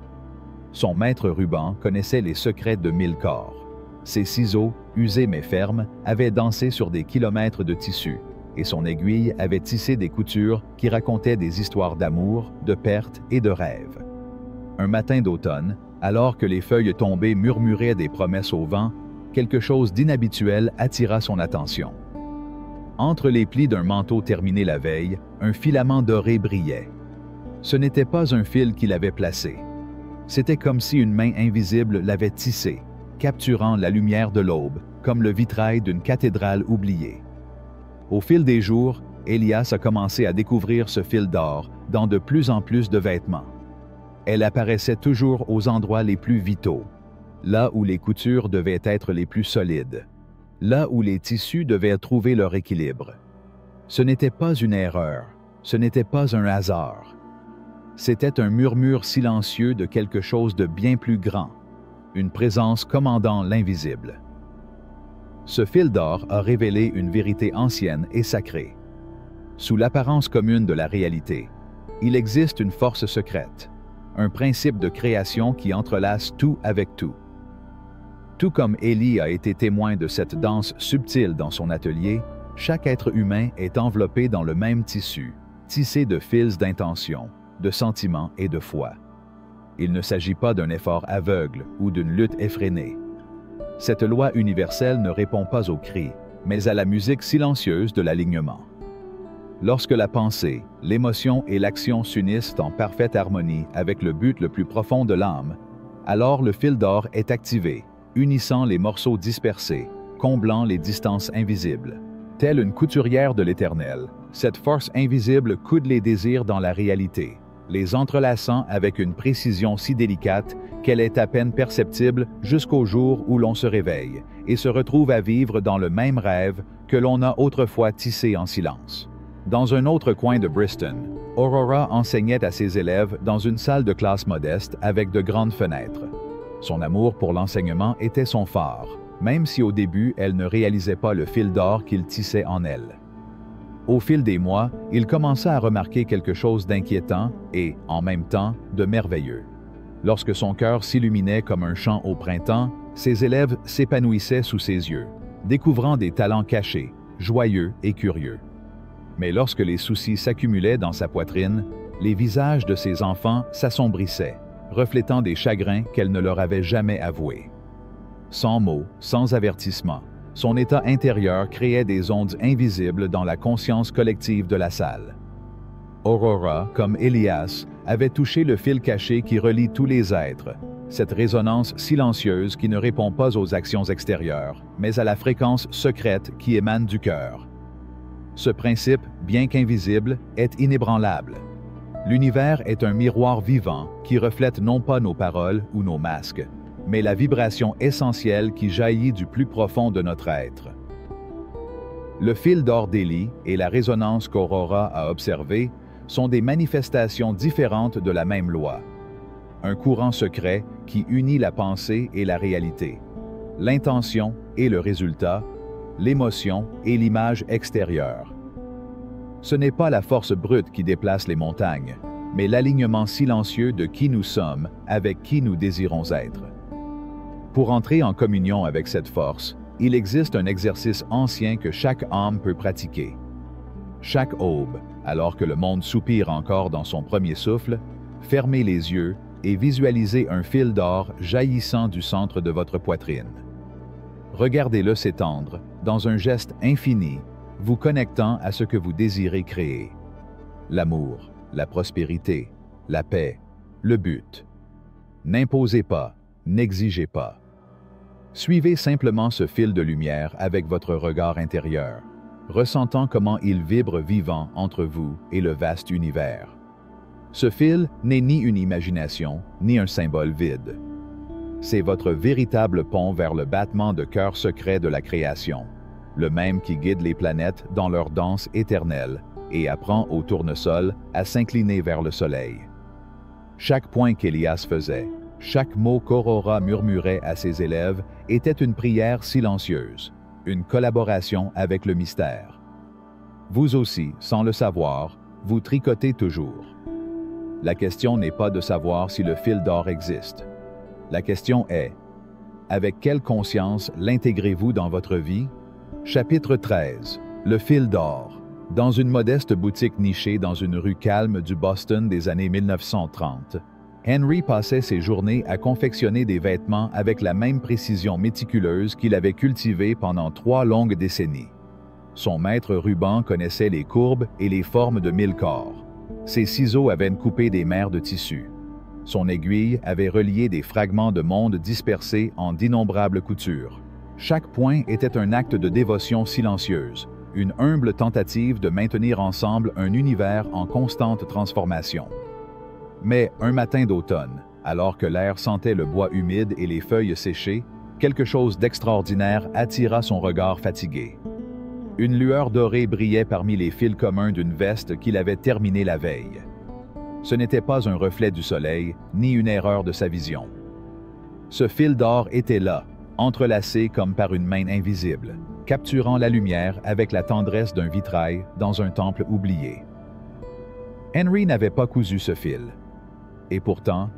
Son maître ruban connaissait les secrets de 1000 corps. Ses ciseaux, usés mais fermes, avaient dansé sur des kilomètres de tissu, et son aiguille avait tissé des coutures qui racontaient des histoires d'amour, de perte et de rêve. Un matin d'automne, alors que les feuilles tombées murmuraient des promesses au vent, quelque chose d'inhabituel attira son attention. Entre les plis d'un manteau terminé la veille, un filament doré brillait. Ce n'était pas un fil qu'il avait placé. C'était comme si une main invisible l'avait tissé, capturant la lumière de l'aube, comme le vitrail d'une cathédrale oubliée. Au fil des jours, Elias a commencé à découvrir ce fil d'or dans de plus en plus de vêtements. Elle apparaissait toujours aux endroits les plus vitaux, là où les coutures devaient être les plus solides, là où les tissus devaient trouver leur équilibre. Ce n'était pas une erreur, ce n'était pas un hasard. C'était un murmure silencieux de quelque chose de bien plus grand, une présence commandant l'invisible. Ce fil d'or a révélé une vérité ancienne et sacrée. Sous l'apparence commune de la réalité, il existe une force secrète, un principe de création qui entrelace tout avec tout. Tout comme Élie a été témoin de cette danse subtile dans son atelier, chaque être humain est enveloppé dans le même tissu, tissé de fils d'intention, de sentiments et de foi. Il ne s'agit pas d'un effort aveugle ou d'une lutte effrénée. Cette loi universelle ne répond pas aux cris, mais à la musique silencieuse de l'alignement. Lorsque la pensée, l'émotion et l'action s'unissent en parfaite harmonie avec le but le plus profond de l'âme, alors le fil d'or est activé, unissant les morceaux dispersés, comblant les distances invisibles. Telle une couturière de l'Éternel, cette force invisible coude les désirs dans la réalité, les entrelaçant avec une précision si délicate qu'elle est à peine perceptible jusqu'au jour où l'on se réveille et se retrouve à vivre dans le même rêve que l'on a autrefois tissé en silence. Dans un autre coin de Bristol, Aurora enseignait à ses élèves dans une salle de classe modeste avec de grandes fenêtres. Son amour pour l'enseignement était son phare, même si au début elle ne réalisait pas le fil d'or qu'il tissait en elle. Au fil des mois, il commença à remarquer quelque chose d'inquiétant et, en même temps, de merveilleux. Lorsque son cœur s'illuminait comme un champ au printemps, ses élèves s'épanouissaient sous ses yeux, découvrant des talents cachés, joyeux et curieux. Mais lorsque les soucis s'accumulaient dans sa poitrine, les visages de ses enfants s'assombrissaient, reflétant des chagrins qu'elle ne leur avait jamais avoués. Sans mots, sans avertissement, son état intérieur créait des ondes invisibles dans la conscience collective de la salle. Aurora, comme Elias, avait touché le fil caché qui relie tous les êtres, cette résonance silencieuse qui ne répond pas aux actions extérieures, mais à la fréquence secrète qui émane du cœur. Ce principe, bien qu'invisible, est inébranlable. L'univers est un miroir vivant qui reflète non pas nos paroles ou nos masques, mais la vibration essentielle qui jaillit du plus profond de notre être. Le fil d'or d'Élie et la résonance qu'Aurora a observée sont des manifestations différentes de la même loi. Un courant secret qui unit la pensée et la réalité, l'intention et le résultat, l'émotion et l'image extérieure. Ce n'est pas la force brute qui déplace les montagnes, mais l'alignement silencieux de qui nous sommes avec qui nous désirons être. Pour entrer en communion avec cette force, il existe un exercice ancien que chaque âme peut pratiquer. Chaque aube, alors que le monde soupire encore dans son premier souffle, fermez les yeux et visualisez un fil d'or jaillissant du centre de votre poitrine. Regardez-le s'étendre, dans un geste infini, vous connectant à ce que vous désirez créer. L'amour, la prospérité, la paix, le but. N'imposez pas, n'exigez pas. Suivez simplement ce fil de lumière avec votre regard intérieur, ressentant comment il vibre vivant entre vous et le vaste univers. Ce fil n'est ni une imagination, ni un symbole vide. C'est votre véritable pont vers le battement de cœur secret de la création, le même qui guide les planètes dans leur danse éternelle et apprend au tournesol à s'incliner vers le soleil. Chaque point qu'Elias faisait, chaque mot qu'Aurora murmurait à ses élèves était une prière silencieuse, une collaboration avec le mystère. Vous aussi, sans le savoir, vous tricotez toujours. La question n'est pas de savoir si le fil d'or existe. La question est, avec quelle conscience l'intégrez-vous dans votre vie? Chapitre 13. Le fil d'or. Dans une modeste boutique nichée dans une rue calme du Boston des années 1930, Henry passait ses journées à confectionner des vêtements avec la même précision méticuleuse qu'il avait cultivée pendant 3 longues décennies. Son maître ruban connaissait les courbes et les formes de 1000 corps. Ses ciseaux avaient coupé des mers de tissu. Son aiguille avait relié des fragments de monde dispersés en d'innombrables coutures. Chaque point était un acte de dévotion silencieuse, une humble tentative de maintenir ensemble un univers en constante transformation. Mais un matin d'automne, alors que l'air sentait le bois humide et les feuilles séchées, quelque chose d'extraordinaire attira son regard fatigué. Une lueur dorée brillait parmi les fils communs d'une veste qu'il avait terminée la veille. Ce n'était pas un reflet du soleil, ni une erreur de sa vision. Ce fil d'or était là, entrelacé comme par une main invisible, capturant la lumière avec la tendresse d'un vitrail dans un temple oublié. Henry n'avait pas cousu ce fil. Et pourtant,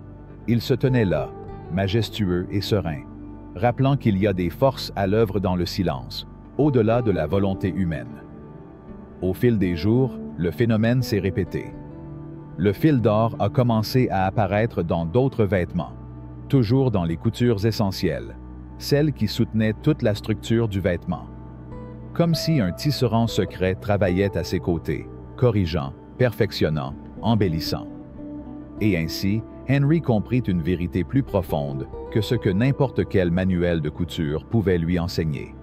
il se tenait là, majestueux et serein, rappelant qu'il y a des forces à l'œuvre dans le silence, au-delà de la volonté humaine. Au fil des jours, le phénomène s'est répété. Le fil d'or a commencé à apparaître dans d'autres vêtements, toujours dans les coutures essentielles, celles qui soutenaient toute la structure du vêtement. Comme si un tisserand secret travaillait à ses côtés, corrigeant, perfectionnant, embellissant. Et ainsi, Henry comprit une vérité plus profonde que ce que n'importe quel manuel de couture pouvait lui enseigner.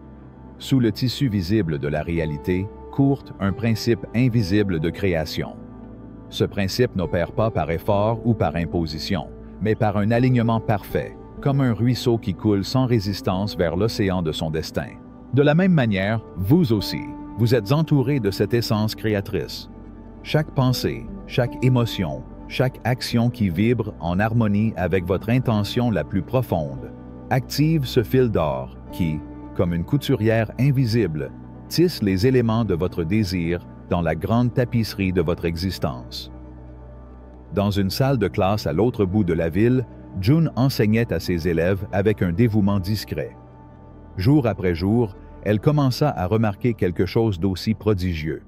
Sous le tissu visible de la réalité court un principe invisible de création. Ce principe n'opère pas par effort ou par imposition, mais par un alignement parfait, comme un ruisseau qui coule sans résistance vers l'océan de son destin. De la même manière, vous aussi, vous êtes entouré de cette essence créatrice. Chaque pensée, chaque émotion, chaque action qui vibre en harmonie avec votre intention la plus profonde, active ce fil d'or qui, comme une couturière invisible, tisse les éléments de votre désir dans la grande tapisserie de votre existence. Dans une salle de classe à l'autre bout de la ville, June enseignait à ses élèves avec un dévouement discret. Jour après jour, elle commença à remarquer quelque chose d'aussi prodigieux.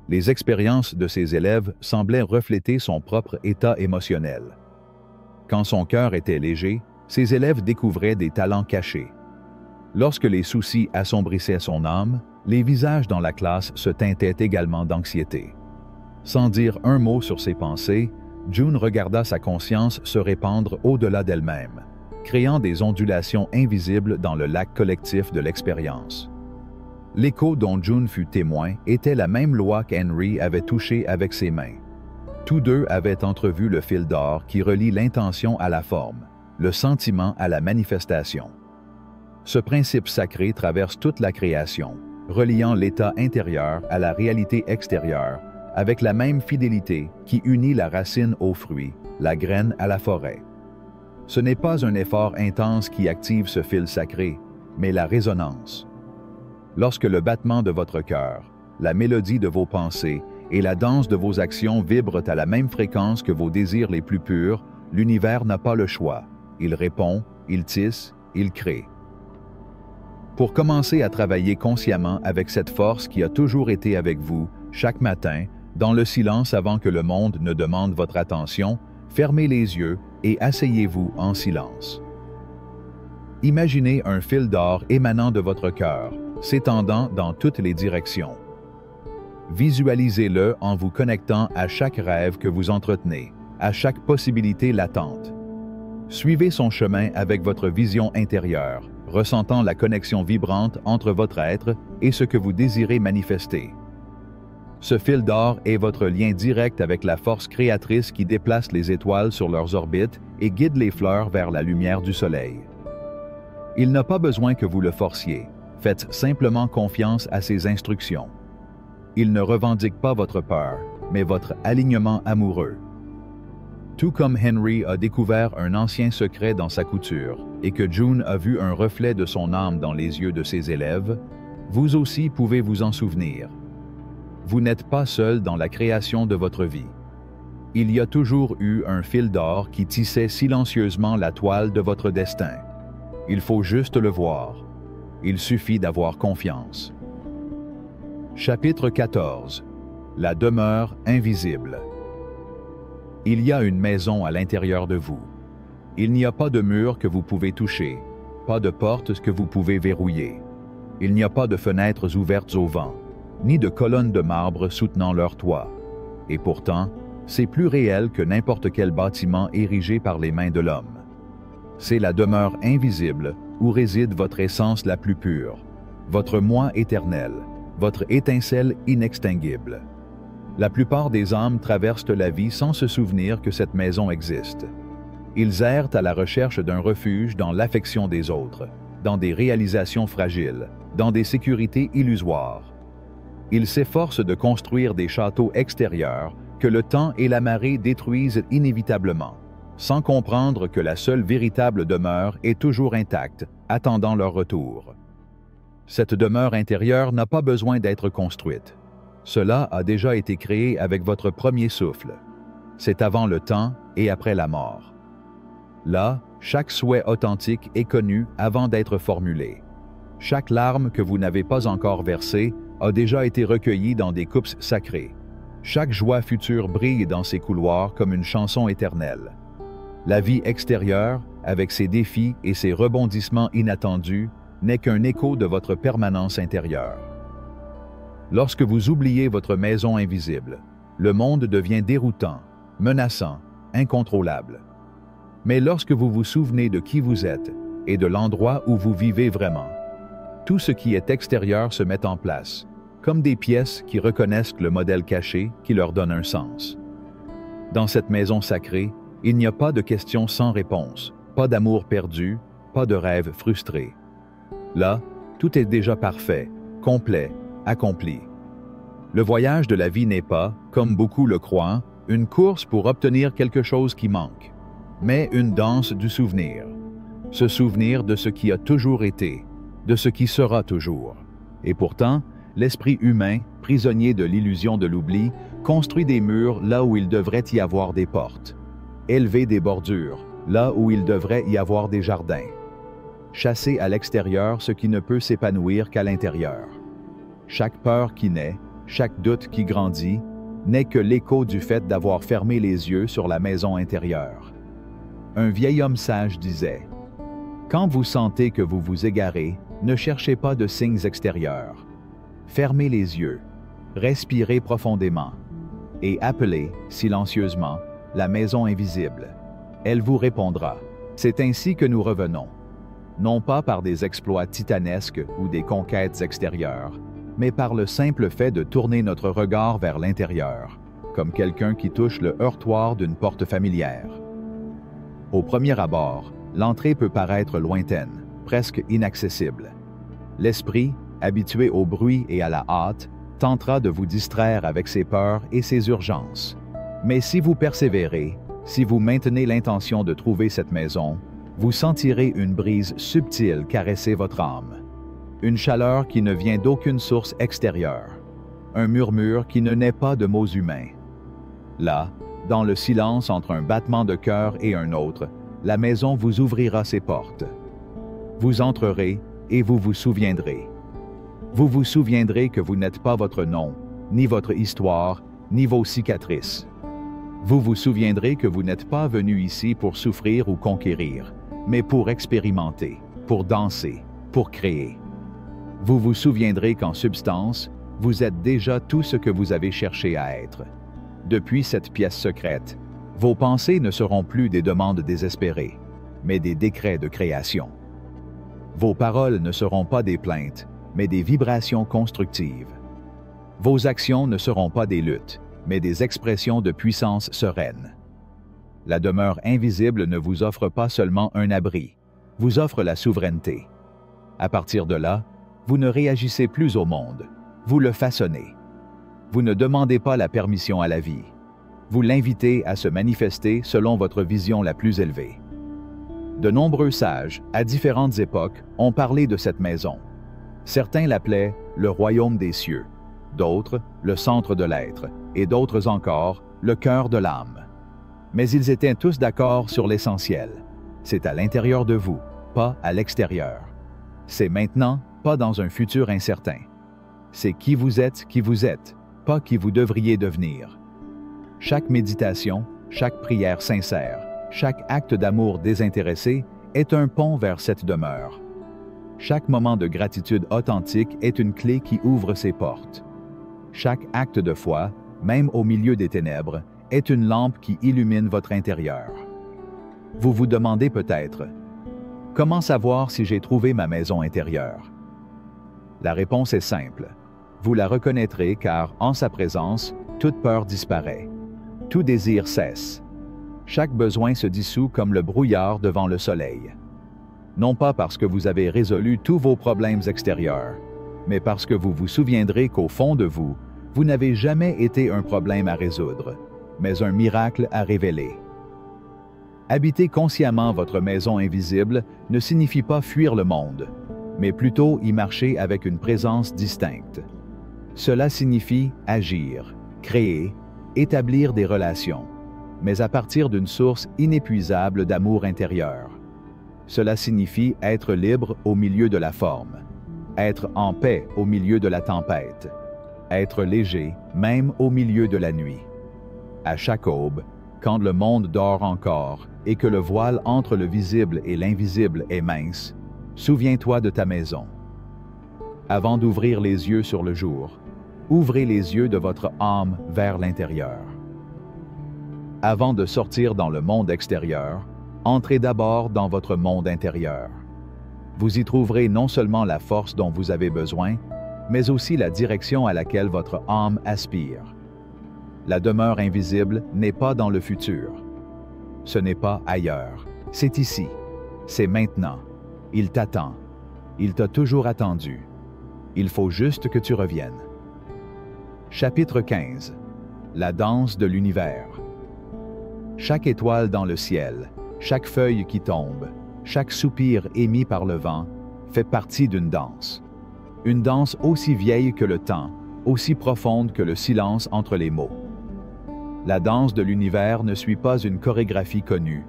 Les expériences de ses élèves semblaient refléter son propre état émotionnel. Quand son cœur était léger, ses élèves découvraient des talents cachés. Lorsque les soucis assombrissaient son âme, les visages dans la classe se teintaient également d'anxiété. Sans dire un mot sur ses pensées, June regarda sa conscience se répandre au-delà d'elle-même, créant des ondulations invisibles dans le lac collectif de l'expérience. L'écho dont June fut témoin était la même loi qu'Henry avait touchée avec ses mains. Tous deux avaient entrevu le fil d'or qui relie l'intention à la forme, le sentiment à la manifestation. Ce principe sacré traverse toute la création, reliant l'état intérieur à la réalité extérieure, avec la même fidélité qui unit la racine au fruit, la graine à la forêt. Ce n'est pas un effort intense qui active ce fil sacré, mais la résonance. Lorsque le battement de votre cœur, la mélodie de vos pensées et la danse de vos actions vibrent à la même fréquence que vos désirs les plus purs, l'univers n'a pas le choix. Il répond, il tisse, il crée. Pour commencer à travailler consciemment avec cette force qui a toujours été avec vous, chaque matin, dans le silence avant que le monde ne demande votre attention, fermez les yeux et asseyez-vous en silence. Imaginez un fil d'or émanant de votre cœur, s'étendant dans toutes les directions. Visualisez-le en vous connectant à chaque rêve que vous entretenez, à chaque possibilité latente. Suivez son chemin avec votre vision intérieure, ressentant la connexion vibrante entre votre être et ce que vous désirez manifester. Ce fil d'or est votre lien direct avec la force créatrice qui déplace les étoiles sur leurs orbites et guide les fleurs vers la lumière du soleil. Il n'a pas besoin que vous le forciez. Faites simplement confiance à ses instructions. Il ne revendique pas votre peur, mais votre alignement amoureux. Tout comme Henry a découvert un ancien secret dans sa couture et que June a vu un reflet de son âme dans les yeux de ses élèves, vous aussi pouvez vous en souvenir. Vous n'êtes pas seul dans la création de votre vie. Il y a toujours eu un fil d'or qui tissait silencieusement la toile de votre destin. Il faut juste le voir. Il suffit d'avoir confiance. Chapitre 14. La demeure invisible. Il y a une maison à l'intérieur de vous. Il n'y a pas de mur que vous pouvez toucher, pas de porte que vous pouvez verrouiller. Il n'y a pas de fenêtres ouvertes au vent, ni de colonnes de marbre soutenant leur toit. Et pourtant, c'est plus réel que n'importe quel bâtiment érigé par les mains de l'homme. C'est la demeure invisible où réside votre essence la plus pure, votre moi éternel, votre étincelle inextinguible. La plupart des âmes traversent la vie sans se souvenir que cette maison existe. Ils errent à la recherche d'un refuge dans l'affection des autres, dans des réalisations fragiles, dans des sécurités illusoires. Ils s'efforcent de construire des châteaux extérieurs que le temps et la marée détruisent inévitablement, sans comprendre que la seule véritable demeure est toujours intacte, attendant leur retour. Cette demeure intérieure n'a pas besoin d'être construite. Cela a déjà été créé avec votre premier souffle. C'est avant le temps et après la mort. Là, chaque souhait authentique est connu avant d'être formulé. Chaque larme que vous n'avez pas encore versée a déjà été recueillie dans des coupes sacrées. Chaque joie future brille dans ses couloirs comme une chanson éternelle. La vie extérieure, avec ses défis et ses rebondissements inattendus, n'est qu'un écho de votre permanence intérieure. Lorsque vous oubliez votre maison invisible, le monde devient déroutant, menaçant, incontrôlable. Mais lorsque vous vous souvenez de qui vous êtes et de l'endroit où vous vivez vraiment, tout ce qui est extérieur se met en place, comme des pièces qui reconnaissent le modèle caché qui leur donne un sens. Dans cette maison sacrée, il n'y a pas de questions sans réponse, pas d'amour perdu, pas de rêves frustrés. Là, tout est déjà parfait, complet, accompli. Le voyage de la vie n'est pas, comme beaucoup le croient, une course pour obtenir quelque chose qui manque, mais une danse du souvenir. Se souvenir de ce qui a toujours été, de ce qui sera toujours. Et pourtant, l'esprit humain, prisonnier de l'illusion de l'oubli, construit des murs là où il devrait y avoir des portes, élever des bordures là où il devrait y avoir des jardins, chasser à l'extérieur ce qui ne peut s'épanouir qu'à l'intérieur. Chaque peur qui naît, chaque doute qui grandit, n'est que l'écho du fait d'avoir fermé les yeux sur la maison intérieure. Un vieil homme sage disait « Quand vous sentez que vous vous égarez, ne cherchez pas de signes extérieurs. Fermez les yeux, respirez profondément et appelez, silencieusement, la maison invisible. Elle vous répondra. C'est ainsi que nous revenons, non pas par des exploits titanesques ou des conquêtes extérieures, mais par le simple fait de tourner notre regard vers l'intérieur, comme quelqu'un qui touche le heurtoir d'une porte familière. Au premier abord, l'entrée peut paraître lointaine, presque inaccessible. L'esprit, habitué au bruit et à la hâte, tentera de vous distraire avec ses peurs et ses urgences. Mais si vous persévérez, si vous maintenez l'intention de trouver cette maison, vous sentirez une brise subtile caresser votre âme. une chaleur qui ne vient d'aucune source extérieure, un murmure qui ne naît pas de mots humains. Là, dans le silence entre un battement de cœur et un autre, la maison vous ouvrira ses portes. Vous entrerez et vous vous souviendrez. Vous vous souviendrez que vous n'êtes pas votre nom, ni votre histoire, ni vos cicatrices. Vous vous souviendrez que vous n'êtes pas venu ici pour souffrir ou conquérir, mais pour expérimenter, pour danser, pour créer. Vous vous souviendrez qu'en substance, vous êtes déjà tout ce que vous avez cherché à être. Depuis cette pièce secrète, vos pensées ne seront plus des demandes désespérées, mais des décrets de création. Vos paroles ne seront pas des plaintes, mais des vibrations constructives. Vos actions ne seront pas des luttes, mais des expressions de puissance sereine. La demeure invisible ne vous offre pas seulement un abri, vous offre la souveraineté. À partir de là, vous ne réagissez plus au monde, vous le façonnez. Vous ne demandez pas la permission à la vie. Vous l'invitez à se manifester selon votre vision la plus élevée. De nombreux sages, à différentes époques, ont parlé de cette maison. Certains l'appelaient le royaume des cieux, d'autres le centre de l'être, et d'autres encore le cœur de l'âme. Mais ils étaient tous d'accord sur l'essentiel. C'est à l'intérieur de vous, pas à l'extérieur. C'est maintenant, pas dans un futur incertain. C'est qui vous êtes, pas qui vous devriez devenir. Chaque méditation, chaque prière sincère, chaque acte d'amour désintéressé est un pont vers cette demeure. Chaque moment de gratitude authentique est une clé qui ouvre ses portes. Chaque acte de foi, même au milieu des ténèbres, est une lampe qui illumine votre intérieur. Vous vous demandez peut-être, comment savoir si j'ai trouvé ma maison intérieure? La réponse est simple. Vous la reconnaîtrez car, en sa présence, toute peur disparaît. Tout désir cesse. Chaque besoin se dissout comme le brouillard devant le soleil. Non pas parce que vous avez résolu tous vos problèmes extérieurs, mais parce que vous vous souviendrez qu'au fond de vous, vous n'avez jamais été un problème à résoudre, mais un miracle à révéler. Habiter consciemment votre maison invisible ne signifie pas fuir le monde, mais plutôt y marcher avec une présence distincte. Cela signifie agir, créer, établir des relations, mais à partir d'une source inépuisable d'amour intérieur. Cela signifie être libre au milieu de la forme, être en paix au milieu de la tempête, être léger même au milieu de la nuit. À chaque aube, quand le monde dort encore et que le voile entre le visible et l'invisible est mince, souviens-toi de ta maison. Avant d'ouvrir les yeux sur le jour, ouvrez les yeux de votre âme vers l'intérieur. Avant de sortir dans le monde extérieur, entrez d'abord dans votre monde intérieur. Vous y trouverez non seulement la force dont vous avez besoin, mais aussi la direction à laquelle votre âme aspire. La demeure invisible n'est pas dans le futur. Ce n'est pas ailleurs. C'est ici. C'est maintenant. Il t'attend. Il t'a toujours attendu. Il faut juste que tu reviennes. Chapitre 15. La danse de l'univers. Chaque étoile dans le ciel, chaque feuille qui tombe, chaque soupir émis par le vent, fait partie d'une danse. Une danse aussi vieille que le temps, aussi profonde que le silence entre les mots. La danse de l'univers ne suit pas une chorégraphie connue,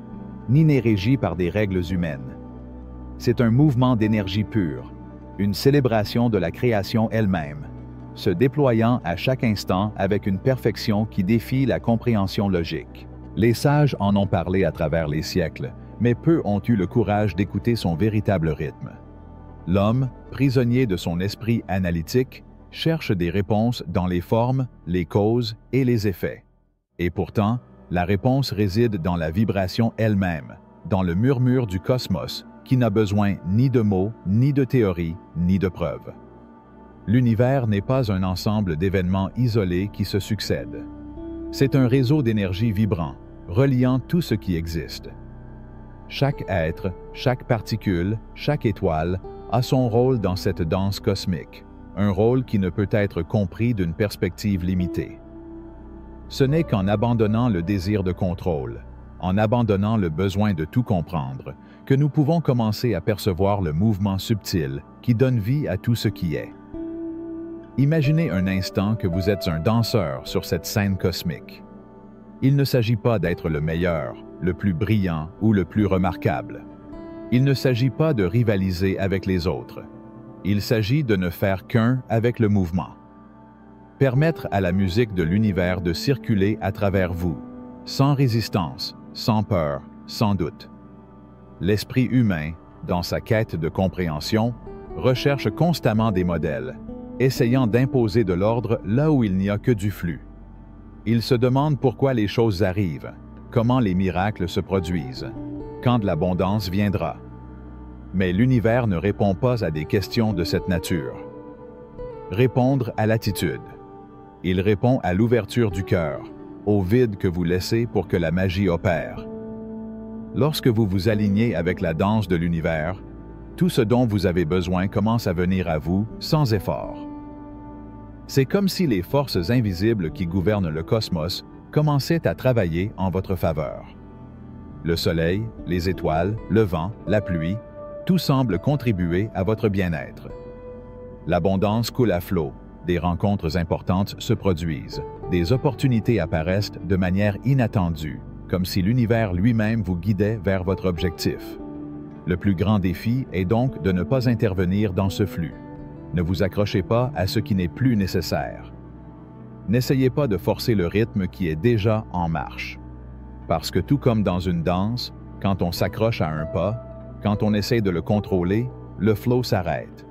ni n'est régie par des règles humaines. C'est un mouvement d'énergie pure, une célébration de la création elle-même, se déployant à chaque instant avec une perfection qui défie la compréhension logique. Les sages en ont parlé à travers les siècles, mais peu ont eu le courage d'écouter son véritable rythme. L'homme, prisonnier de son esprit analytique, cherche des réponses dans les formes, les causes et les effets. Et pourtant, la réponse réside dans la vibration elle-même, dans le murmure du cosmos, qui n'a besoin ni de mots, ni de théories, ni de preuves. L'univers n'est pas un ensemble d'événements isolés qui se succèdent. C'est un réseau d'énergie vibrant, reliant tout ce qui existe. Chaque être, chaque particule, chaque étoile a son rôle dans cette danse cosmique, un rôle qui ne peut être compris d'une perspective limitée. Ce n'est qu'en abandonnant le désir de contrôle, en abandonnant le besoin de tout comprendre, que nous pouvons commencer à percevoir le mouvement subtil qui donne vie à tout ce qui est. Imaginez un instant que vous êtes un danseur sur cette scène cosmique. Il ne s'agit pas d'être le meilleur, le plus brillant ou le plus remarquable. Il ne s'agit pas de rivaliser avec les autres. Il s'agit de ne faire qu'un avec le mouvement. Permettre à la musique de l'univers de circuler à travers vous, sans résistance, sans peur, sans doute. L'esprit humain, dans sa quête de compréhension, recherche constamment des modèles, essayant d'imposer de l'ordre là où il n'y a que du flux. Il se demande pourquoi les choses arrivent, comment les miracles se produisent, quand l'abondance viendra. Mais l'univers ne répond pas à des questions de cette nature. Répondre à l'attitude. Il répond à l'ouverture du cœur, au vide que vous laissez pour que la magie opère. Lorsque vous vous alignez avec la danse de l'univers, tout ce dont vous avez besoin commence à venir à vous sans effort. C'est comme si les forces invisibles qui gouvernent le cosmos commençaient à travailler en votre faveur. Le soleil, les étoiles, le vent, la pluie, tout semble contribuer à votre bien-être. L'abondance coule à flot, des rencontres importantes se produisent, des opportunités apparaissent de manière inattendue, comme si l'univers lui-même vous guidait vers votre objectif. Le plus grand défi est donc de ne pas intervenir dans ce flux. Ne vous accrochez pas à ce qui n'est plus nécessaire. N'essayez pas de forcer le rythme qui est déjà en marche. Parce que tout comme dans une danse, quand on s'accroche à un pas, quand on essaie de le contrôler, le flow s'arrête.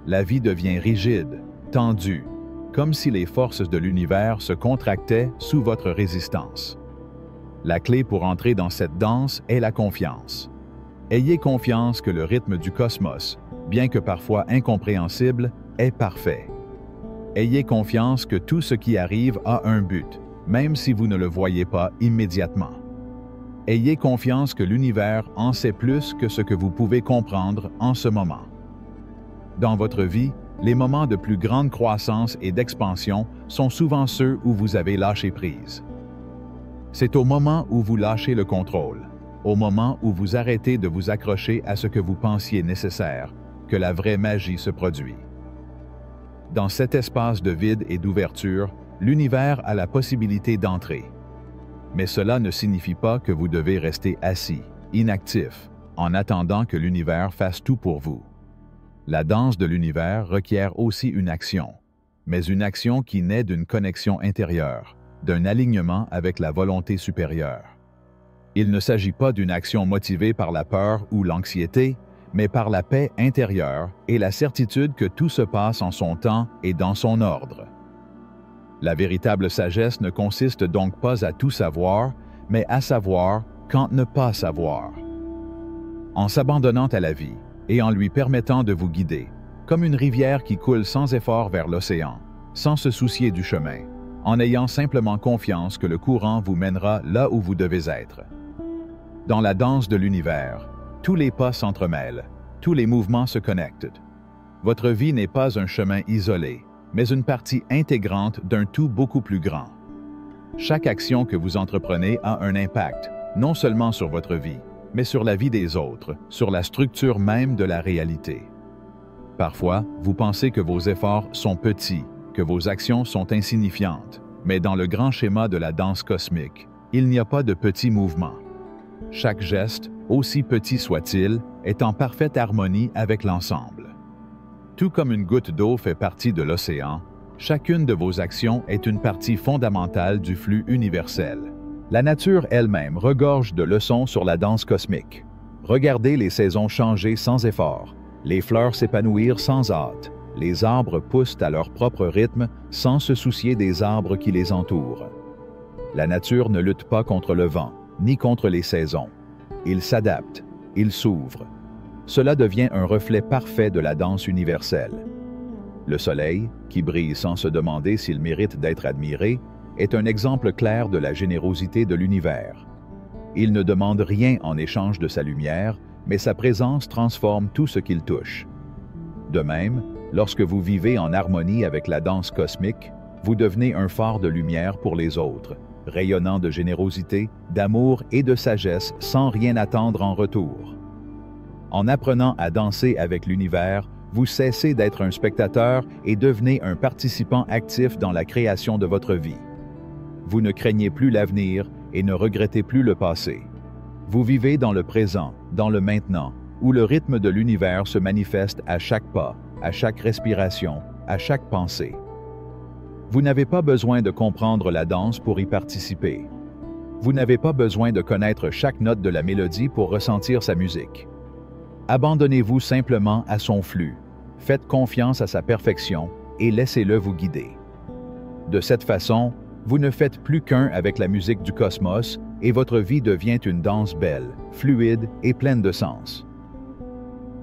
La vie devient rigide, tendue, comme si les forces de l'univers se contractaient sous votre résistance. La clé pour entrer dans cette danse est la confiance. Ayez confiance que le rythme du cosmos, bien que parfois incompréhensible, est parfait. Ayez confiance que tout ce qui arrive a un but, même si vous ne le voyez pas immédiatement. Ayez confiance que l'univers en sait plus que ce que vous pouvez comprendre en ce moment. Dans votre vie, les moments de plus grande croissance et d'expansion sont souvent ceux où vous avez lâché prise. C'est au moment où vous lâchez le contrôle, au moment où vous arrêtez de vous accrocher à ce que vous pensiez nécessaire, que la vraie magie se produit. Dans cet espace de vide et d'ouverture, l'univers a la possibilité d'entrer. Mais cela ne signifie pas que vous devez rester assis, inactif, en attendant que l'univers fasse tout pour vous. La danse de l'univers requiert aussi une action, mais une action qui naît d'une connexion intérieure, d'un alignement avec la volonté supérieure. Il ne s'agit pas d'une action motivée par la peur ou l'anxiété, mais par la paix intérieure et la certitude que tout se passe en son temps et dans son ordre. La véritable sagesse ne consiste donc pas à tout savoir, mais à savoir quand ne pas savoir. En s'abandonnant à la vie et en lui permettant de vous guider, comme une rivière qui coule sans effort vers l'océan, sans se soucier du chemin, en ayant simplement confiance que le courant vous mènera là où vous devez être. Dans la danse de l'univers, tous les pas s'entremêlent, tous les mouvements se connectent. Votre vie n'est pas un chemin isolé, mais une partie intégrante d'un tout beaucoup plus grand. Chaque action que vous entreprenez a un impact, non seulement sur votre vie, mais sur la vie des autres, sur la structure même de la réalité. Parfois, vous pensez que vos efforts sont petits, que vos actions sont insignifiantes, mais dans le grand schéma de la danse cosmique, il n'y a pas de petits mouvements. Chaque geste, aussi petit soit-il, est en parfaite harmonie avec l'ensemble. Tout comme une goutte d'eau fait partie de l'océan, chacune de vos actions est une partie fondamentale du flux universel. La nature elle-même regorge de leçons sur la danse cosmique. Regardez les saisons changer sans effort, les fleurs s'épanouir sans hâte, les arbres poussent à leur propre rythme sans se soucier des arbres qui les entourent. La nature ne lutte pas contre le vent, ni contre les saisons. Il s'adapte, il s'ouvre. Cela devient un reflet parfait de la danse universelle. Le soleil, qui brille sans se demander s'il mérite d'être admiré, est un exemple clair de la générosité de l'univers. Il ne demande rien en échange de sa lumière, mais sa présence transforme tout ce qu'il touche. De même, lorsque vous vivez en harmonie avec la danse cosmique, vous devenez un phare de lumière pour les autres, rayonnant de générosité, d'amour et de sagesse sans rien attendre en retour. En apprenant à danser avec l'univers, vous cessez d'être un spectateur et devenez un participant actif dans la création de votre vie. Vous ne craignez plus l'avenir et ne regrettez plus le passé. Vous vivez dans le présent, dans le maintenant, où le rythme de l'univers se manifeste à chaque pas, à chaque respiration, à chaque pensée. Vous n'avez pas besoin de comprendre la danse pour y participer. Vous n'avez pas besoin de connaître chaque note de la mélodie pour ressentir sa musique. Abandonnez-vous simplement à son flux, faites confiance à sa perfection et laissez-le vous guider. De cette façon, vous ne faites plus qu'un avec la musique du cosmos et votre vie devient une danse belle, fluide et pleine de sens.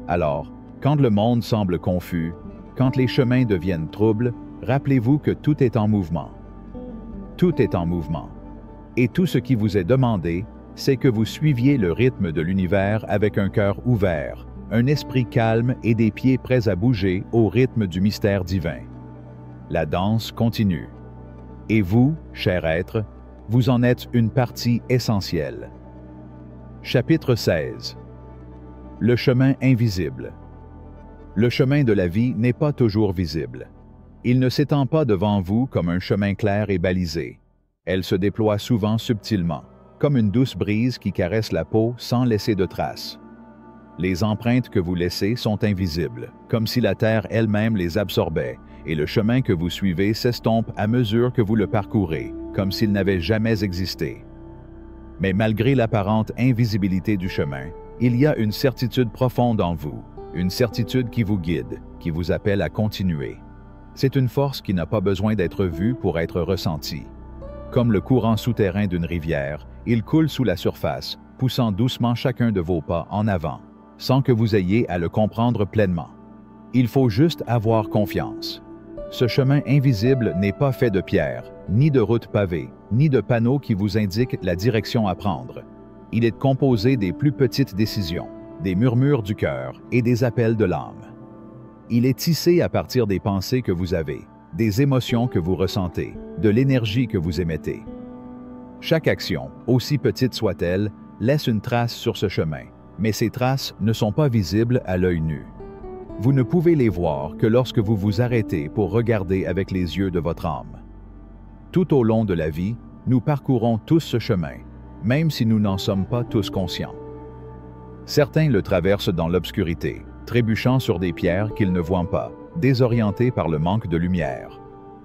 Alors, quand le monde semble confus, quand les chemins deviennent troubles, rappelez-vous que tout est en mouvement. Tout est en mouvement. Et tout ce qui vous est demandé, c'est que vous suiviez le rythme de l'univers avec un cœur ouvert, un esprit calme et des pieds prêts à bouger au rythme du mystère divin. La danse continue. Et vous, cher être, vous en êtes une partie essentielle. Chapitre 16. Le chemin invisible. Le chemin de la vie n'est pas toujours visible. Il ne s'étend pas devant vous comme un chemin clair et balisé. Elle se déploie souvent subtilement, comme une douce brise qui caresse la peau sans laisser de traces. Les empreintes que vous laissez sont invisibles, comme si la terre elle-même les absorbait, et le chemin que vous suivez s'estompe à mesure que vous le parcourez, comme s'il n'avait jamais existé. Mais malgré l'apparente invisibilité du chemin, il y a une certitude profonde en vous, une certitude qui vous guide, qui vous appelle à continuer. C'est une force qui n'a pas besoin d'être vue pour être ressentie. Comme le courant souterrain d'une rivière, il coule sous la surface, poussant doucement chacun de vos pas en avant, sans que vous ayez à le comprendre pleinement. Il faut juste avoir confiance. Ce chemin invisible n'est pas fait de pierres, ni de routes pavées, ni de panneaux qui vous indiquent la direction à prendre. Il est composé des plus petites décisions, des murmures du cœur et des appels de l'âme. Il est tissé à partir des pensées que vous avez, des émotions que vous ressentez, de l'énergie que vous émettez. Chaque action, aussi petite soit-elle, laisse une trace sur ce chemin, mais ces traces ne sont pas visibles à l'œil nu. Vous ne pouvez les voir que lorsque vous vous arrêtez pour regarder avec les yeux de votre âme. Tout au long de la vie, nous parcourons tous ce chemin, même si nous n'en sommes pas tous conscients. Certains le traversent dans l'obscurité, trébuchant sur des pierres qu'ils ne voient pas, désorientés par le manque de lumière.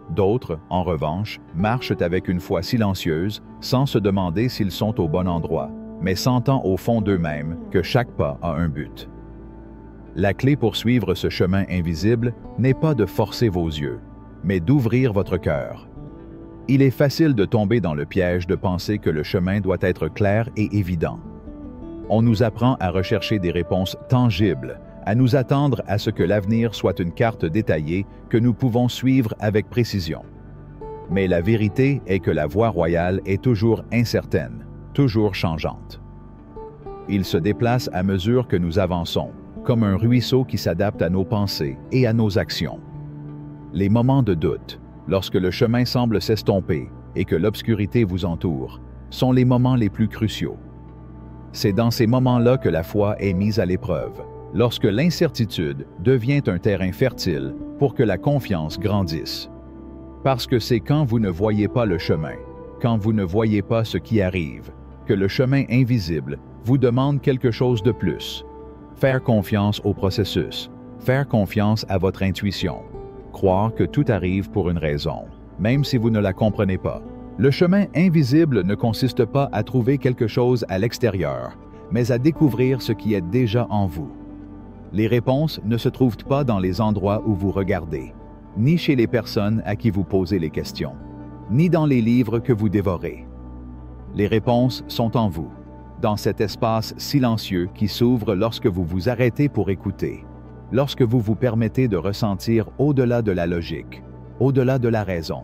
D'autres, en revanche, marchent avec une foi silencieuse, sans se demander s'ils sont au bon endroit, mais sentant au fond d'eux-mêmes que chaque pas a un but. La clé pour suivre ce chemin invisible n'est pas de forcer vos yeux, mais d'ouvrir votre cœur. Il est facile de tomber dans le piège de penser que le chemin doit être clair et évident. On nous apprend à rechercher des réponses tangibles, à nous attendre à ce que l'avenir soit une carte détaillée que nous pouvons suivre avec précision. Mais la vérité est que la voie royale est toujours incertaine, toujours changeante. Il se déplace à mesure que nous avançons, comme un ruisseau qui s'adapte à nos pensées et à nos actions. Les moments de doute, lorsque le chemin semble s'estomper et que l'obscurité vous entoure, sont les moments les plus cruciaux. C'est dans ces moments-là que la foi est mise à l'épreuve, lorsque l'incertitude devient un terrain fertile pour que la confiance grandisse. Parce que c'est quand vous ne voyez pas le chemin, quand vous ne voyez pas ce qui arrive, que le chemin invisible vous demande quelque chose de plus. Faire confiance au processus, faire confiance à votre intuition, croire que tout arrive pour une raison, même si vous ne la comprenez pas. Le chemin invisible ne consiste pas à trouver quelque chose à l'extérieur, mais à découvrir ce qui est déjà en vous. Les réponses ne se trouvent pas dans les endroits où vous regardez, ni chez les personnes à qui vous posez les questions, ni dans les livres que vous dévorez. Les réponses sont en vous, dans cet espace silencieux qui s'ouvre lorsque vous vous arrêtez pour écouter, lorsque vous vous permettez de ressentir au-delà de la logique, au-delà de la raison.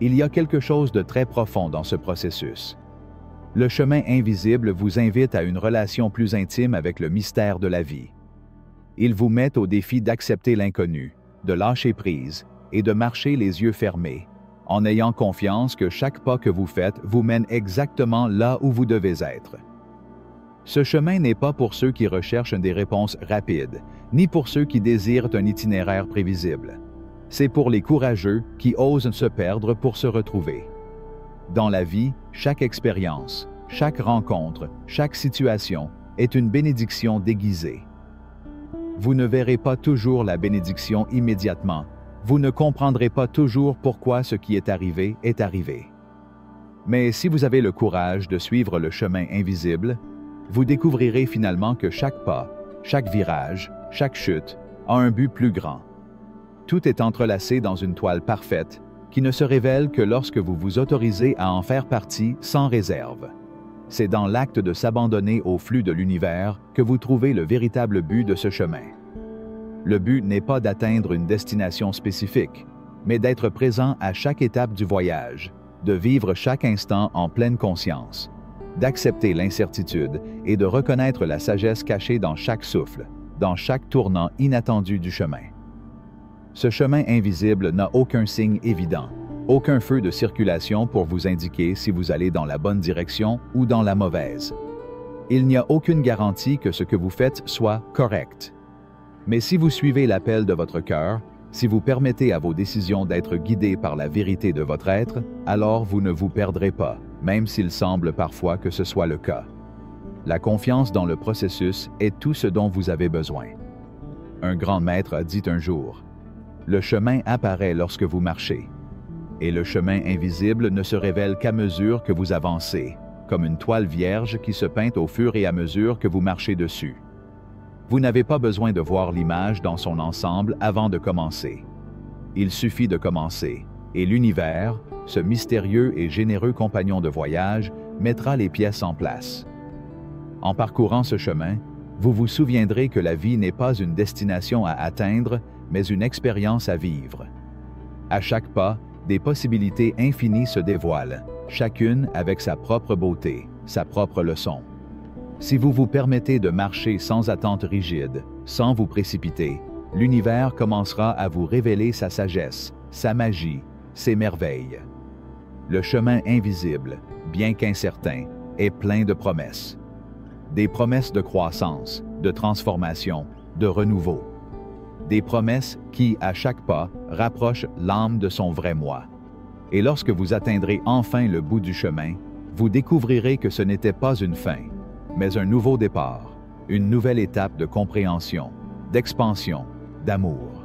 Il y a quelque chose de très profond dans ce processus. Le chemin invisible vous invite à une relation plus intime avec le mystère de la vie. Il vous met au défi d'accepter l'inconnu, de lâcher prise et de marcher les yeux fermés, en ayant confiance que chaque pas que vous faites vous mène exactement là où vous devez être. Ce chemin n'est pas pour ceux qui recherchent des réponses rapides, ni pour ceux qui désirent un itinéraire prévisible. C'est pour les courageux qui osent se perdre pour se retrouver. Dans la vie, chaque expérience, chaque rencontre, chaque situation est une bénédiction déguisée. Vous ne verrez pas toujours la bénédiction immédiatement. Vous ne comprendrez pas toujours pourquoi ce qui est arrivé est arrivé. Mais si vous avez le courage de suivre le chemin invisible, vous découvrirez finalement que chaque pas, chaque virage, chaque chute a un but plus grand. Tout est entrelacé dans une toile parfaite qui ne se révèle que lorsque vous vous autorisez à en faire partie sans réserve. C'est dans l'acte de s'abandonner au flux de l'univers que vous trouvez le véritable but de ce chemin. Le but n'est pas d'atteindre une destination spécifique, mais d'être présent à chaque étape du voyage, de vivre chaque instant en pleine conscience, d'accepter l'incertitude et de reconnaître la sagesse cachée dans chaque souffle, dans chaque tournant inattendu du chemin. Ce chemin invisible n'a aucun signe évident, aucun feu de circulation pour vous indiquer si vous allez dans la bonne direction ou dans la mauvaise. Il n'y a aucune garantie que ce que vous faites soit correct. Mais si vous suivez l'appel de votre cœur, si vous permettez à vos décisions d'être guidées par la vérité de votre être, alors vous ne vous perdrez pas, même s'il semble parfois que ce soit le cas. La confiance dans le processus est tout ce dont vous avez besoin. Un grand maître a dit un jour, « Le chemin apparaît lorsque vous marchez. Et le chemin invisible ne se révèle qu'à mesure que vous avancez, comme une toile vierge qui se peint au fur et à mesure que vous marchez dessus. Vous n'avez pas besoin de voir l'image dans son ensemble avant de commencer. Il suffit de commencer, et l'univers, ce mystérieux et généreux compagnon de voyage, mettra les pièces en place. En parcourant ce chemin, vous vous souviendrez que la vie n'est pas une destination à atteindre, mais une expérience à vivre. À chaque pas, des possibilités infinies se dévoilent, chacune avec sa propre beauté, sa propre leçon. Si vous vous permettez de marcher sans attente rigide, sans vous précipiter, l'univers commencera à vous révéler sa sagesse, sa magie, ses merveilles. Le chemin invisible, bien qu'incertain, est plein de promesses. Des promesses de croissance, de transformation, de renouveau. Des promesses qui, à chaque pas, rapprochent l'âme de son vrai moi. Et lorsque vous atteindrez enfin le bout du chemin, vous découvrirez que ce n'était pas une fin, mais un nouveau départ, une nouvelle étape de compréhension, d'expansion, d'amour.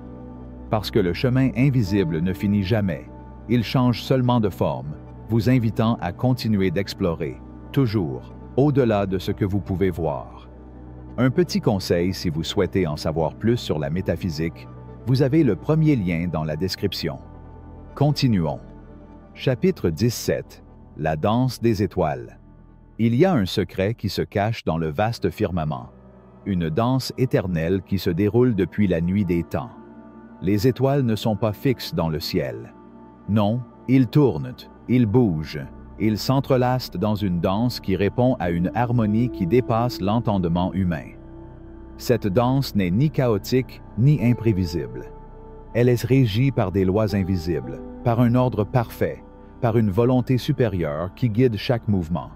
Parce que le chemin invisible ne finit jamais, il change seulement de forme, vous invitant à continuer d'explorer, toujours, au-delà de ce que vous pouvez voir. Un petit conseil si vous souhaitez en savoir plus sur la métaphysique, vous avez le premier lien dans la description. Continuons. Chapitre 17. La danse des étoiles. Il y a un secret qui se cache dans le vaste firmament, une danse éternelle qui se déroule depuis la nuit des temps. Les étoiles ne sont pas fixes dans le ciel. Non, ils tournent, ils bougent, ils s'entrelacent dans une danse qui répond à une harmonie qui dépasse l'entendement humain. Cette danse n'est ni chaotique ni imprévisible. Elle est régie par des lois invisibles, par un ordre parfait, par une volonté supérieure qui guide chaque mouvement.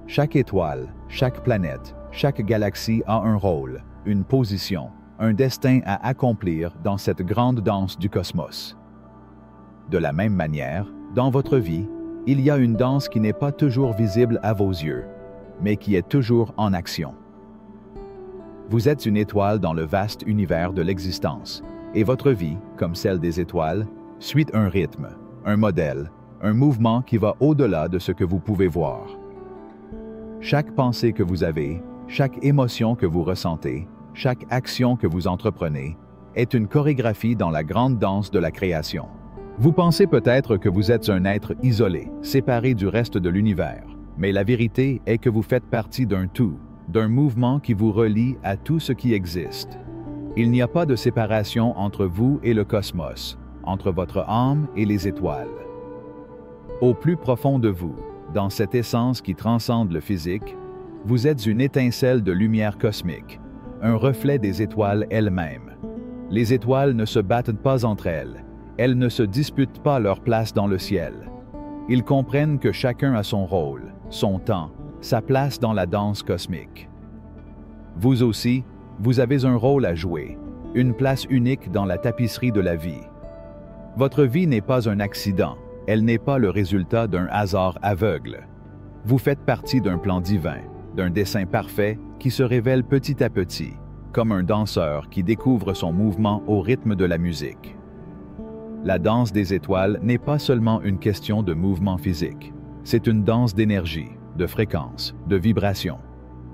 Chaque étoile, chaque planète, chaque galaxie a un rôle, une position, un destin à accomplir dans cette grande danse du cosmos. De la même manière, dans votre vie, il y a une danse qui n'est pas toujours visible à vos yeux, mais qui est toujours en action. Vous êtes une étoile dans le vaste univers de l'existence, et votre vie, comme celle des étoiles, suit un rythme, un modèle, un mouvement qui va au-delà de ce que vous pouvez voir. Chaque pensée que vous avez, chaque émotion que vous ressentez, chaque action que vous entreprenez, est une chorégraphie dans la grande danse de la création. Vous pensez peut-être que vous êtes un être isolé, séparé du reste de l'univers, mais la vérité est que vous faites partie d'un tout, d'un mouvement qui vous relie à tout ce qui existe. Il n'y a pas de séparation entre vous et le cosmos, entre votre âme et les étoiles. Au plus profond de vous, dans cette essence qui transcende le physique, vous êtes une étincelle de lumière cosmique, un reflet des étoiles elles-mêmes. Les étoiles ne se battent pas entre elles, elles ne se disputent pas leur place dans le ciel. Ils comprennent que chacun a son rôle, son temps, sa place dans la danse cosmique. Vous aussi, vous avez un rôle à jouer, une place unique dans la tapisserie de la vie. Votre vie n'est pas un accident, elle n'est pas le résultat d'un hasard aveugle. Vous faites partie d'un plan divin, d'un dessein parfait qui se révèle petit à petit, comme un danseur qui découvre son mouvement au rythme de la musique. La danse des étoiles n'est pas seulement une question de mouvement physique, c'est une danse d'énergie, de fréquence, de vibration.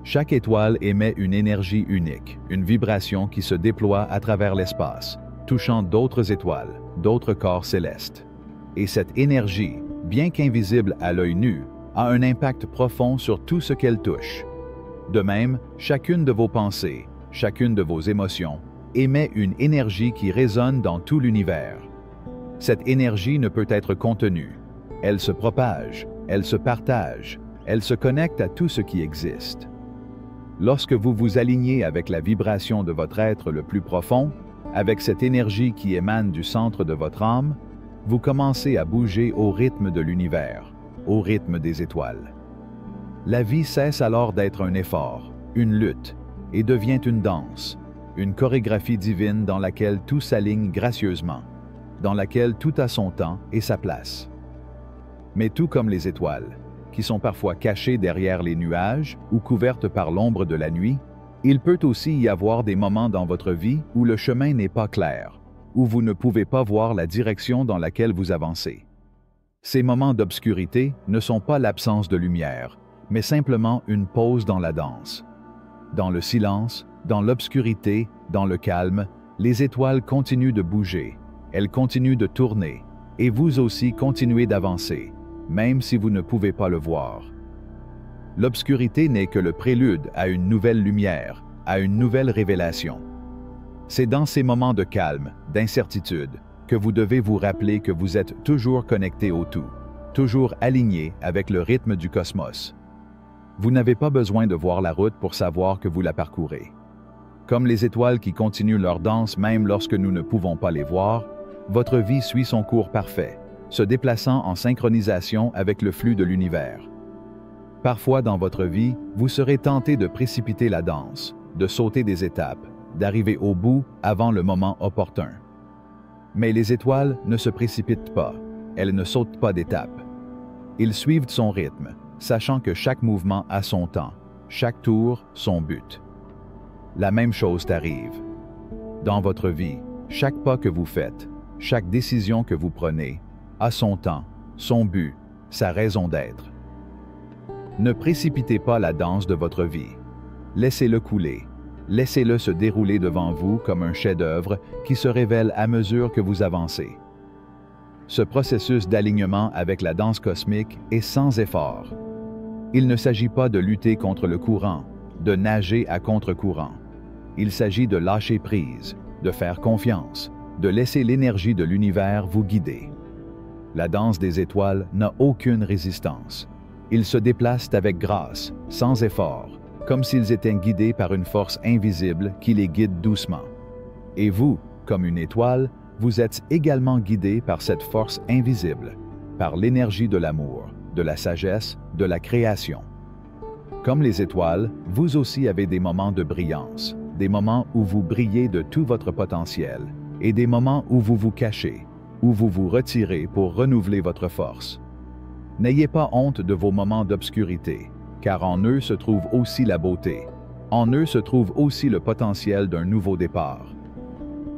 Chaque étoile émet une énergie unique, une vibration qui se déploie à travers l'espace, touchant d'autres étoiles, d'autres corps célestes. Et cette énergie, bien qu'invisible à l'œil nu, a un impact profond sur tout ce qu'elle touche. De même, chacune de vos pensées, chacune de vos émotions, émet une énergie qui résonne dans tout l'univers. Cette énergie ne peut être contenue. Elle se propage, elle se partage, elle se connecte à tout ce qui existe. Lorsque vous vous alignez avec la vibration de votre être le plus profond, avec cette énergie qui émane du centre de votre âme, vous commencez à bouger au rythme de l'univers, au rythme des étoiles. La vie cesse alors d'être un effort, une lutte, et devient une danse, une chorégraphie divine dans laquelle tout s'aligne gracieusement, dans laquelle tout a son temps et sa place. Mais tout comme les étoiles, qui sont parfois cachées derrière les nuages ou couvertes par l'ombre de la nuit, il peut aussi y avoir des moments dans votre vie où le chemin n'est pas clair, où vous ne pouvez pas voir la direction dans laquelle vous avancez. Ces moments d'obscurité ne sont pas l'absence de lumière, mais simplement une pause dans la danse. Dans le silence, dans l'obscurité, dans le calme, les étoiles continuent de bouger, elles continuent de tourner, et vous aussi continuez d'avancer, même si vous ne pouvez pas le voir. L'obscurité n'est que le prélude à une nouvelle lumière, à une nouvelle révélation. C'est dans ces moments de calme, d'incertitude, que vous devez vous rappeler que vous êtes toujours connecté au tout, toujours aligné avec le rythme du cosmos. Vous n'avez pas besoin de voir la route pour savoir que vous la parcourez. Comme les étoiles qui continuent leur danse même lorsque nous ne pouvons pas les voir, votre vie suit son cours parfait, se déplaçant en synchronisation avec le flux de l'univers. Parfois dans votre vie, vous serez tenté de précipiter la danse, de sauter des étapes, d'arriver au bout avant le moment opportun. Mais les étoiles ne se précipitent pas, elles ne sautent pas d'étapes. Ils suivent son rythme, sachant que chaque mouvement a son temps, chaque tour son but. La même chose t'arrive. Dans votre vie, chaque pas que vous faites, chaque décision que vous prenez, a son temps, son but, sa raison d'être. Ne précipitez pas la danse de votre vie. Laissez-le couler. Laissez-le se dérouler devant vous comme un chef-d'œuvre qui se révèle à mesure que vous avancez. Ce processus d'alignement avec la danse cosmique est sans effort. Il ne s'agit pas de lutter contre le courant, de nager à contre-courant. Il s'agit de lâcher prise, de faire confiance, de laisser l'énergie de l'univers vous guider. La danse des étoiles n'a aucune résistance. Ils se déplacent avec grâce, sans effort, comme s'ils étaient guidés par une force invisible qui les guide doucement. Et vous, comme une étoile, vous êtes également guidé par cette force invisible, par l'énergie de l'amour, de la sagesse, de la création. Comme les étoiles, vous aussi avez des moments de brillance, des moments où vous brillez de tout votre potentiel, et des moments où vous vous cachez, où vous vous retirez pour renouveler votre force. N'ayez pas honte de vos moments d'obscurité, car en eux se trouve aussi la beauté. En eux se trouve aussi le potentiel d'un nouveau départ.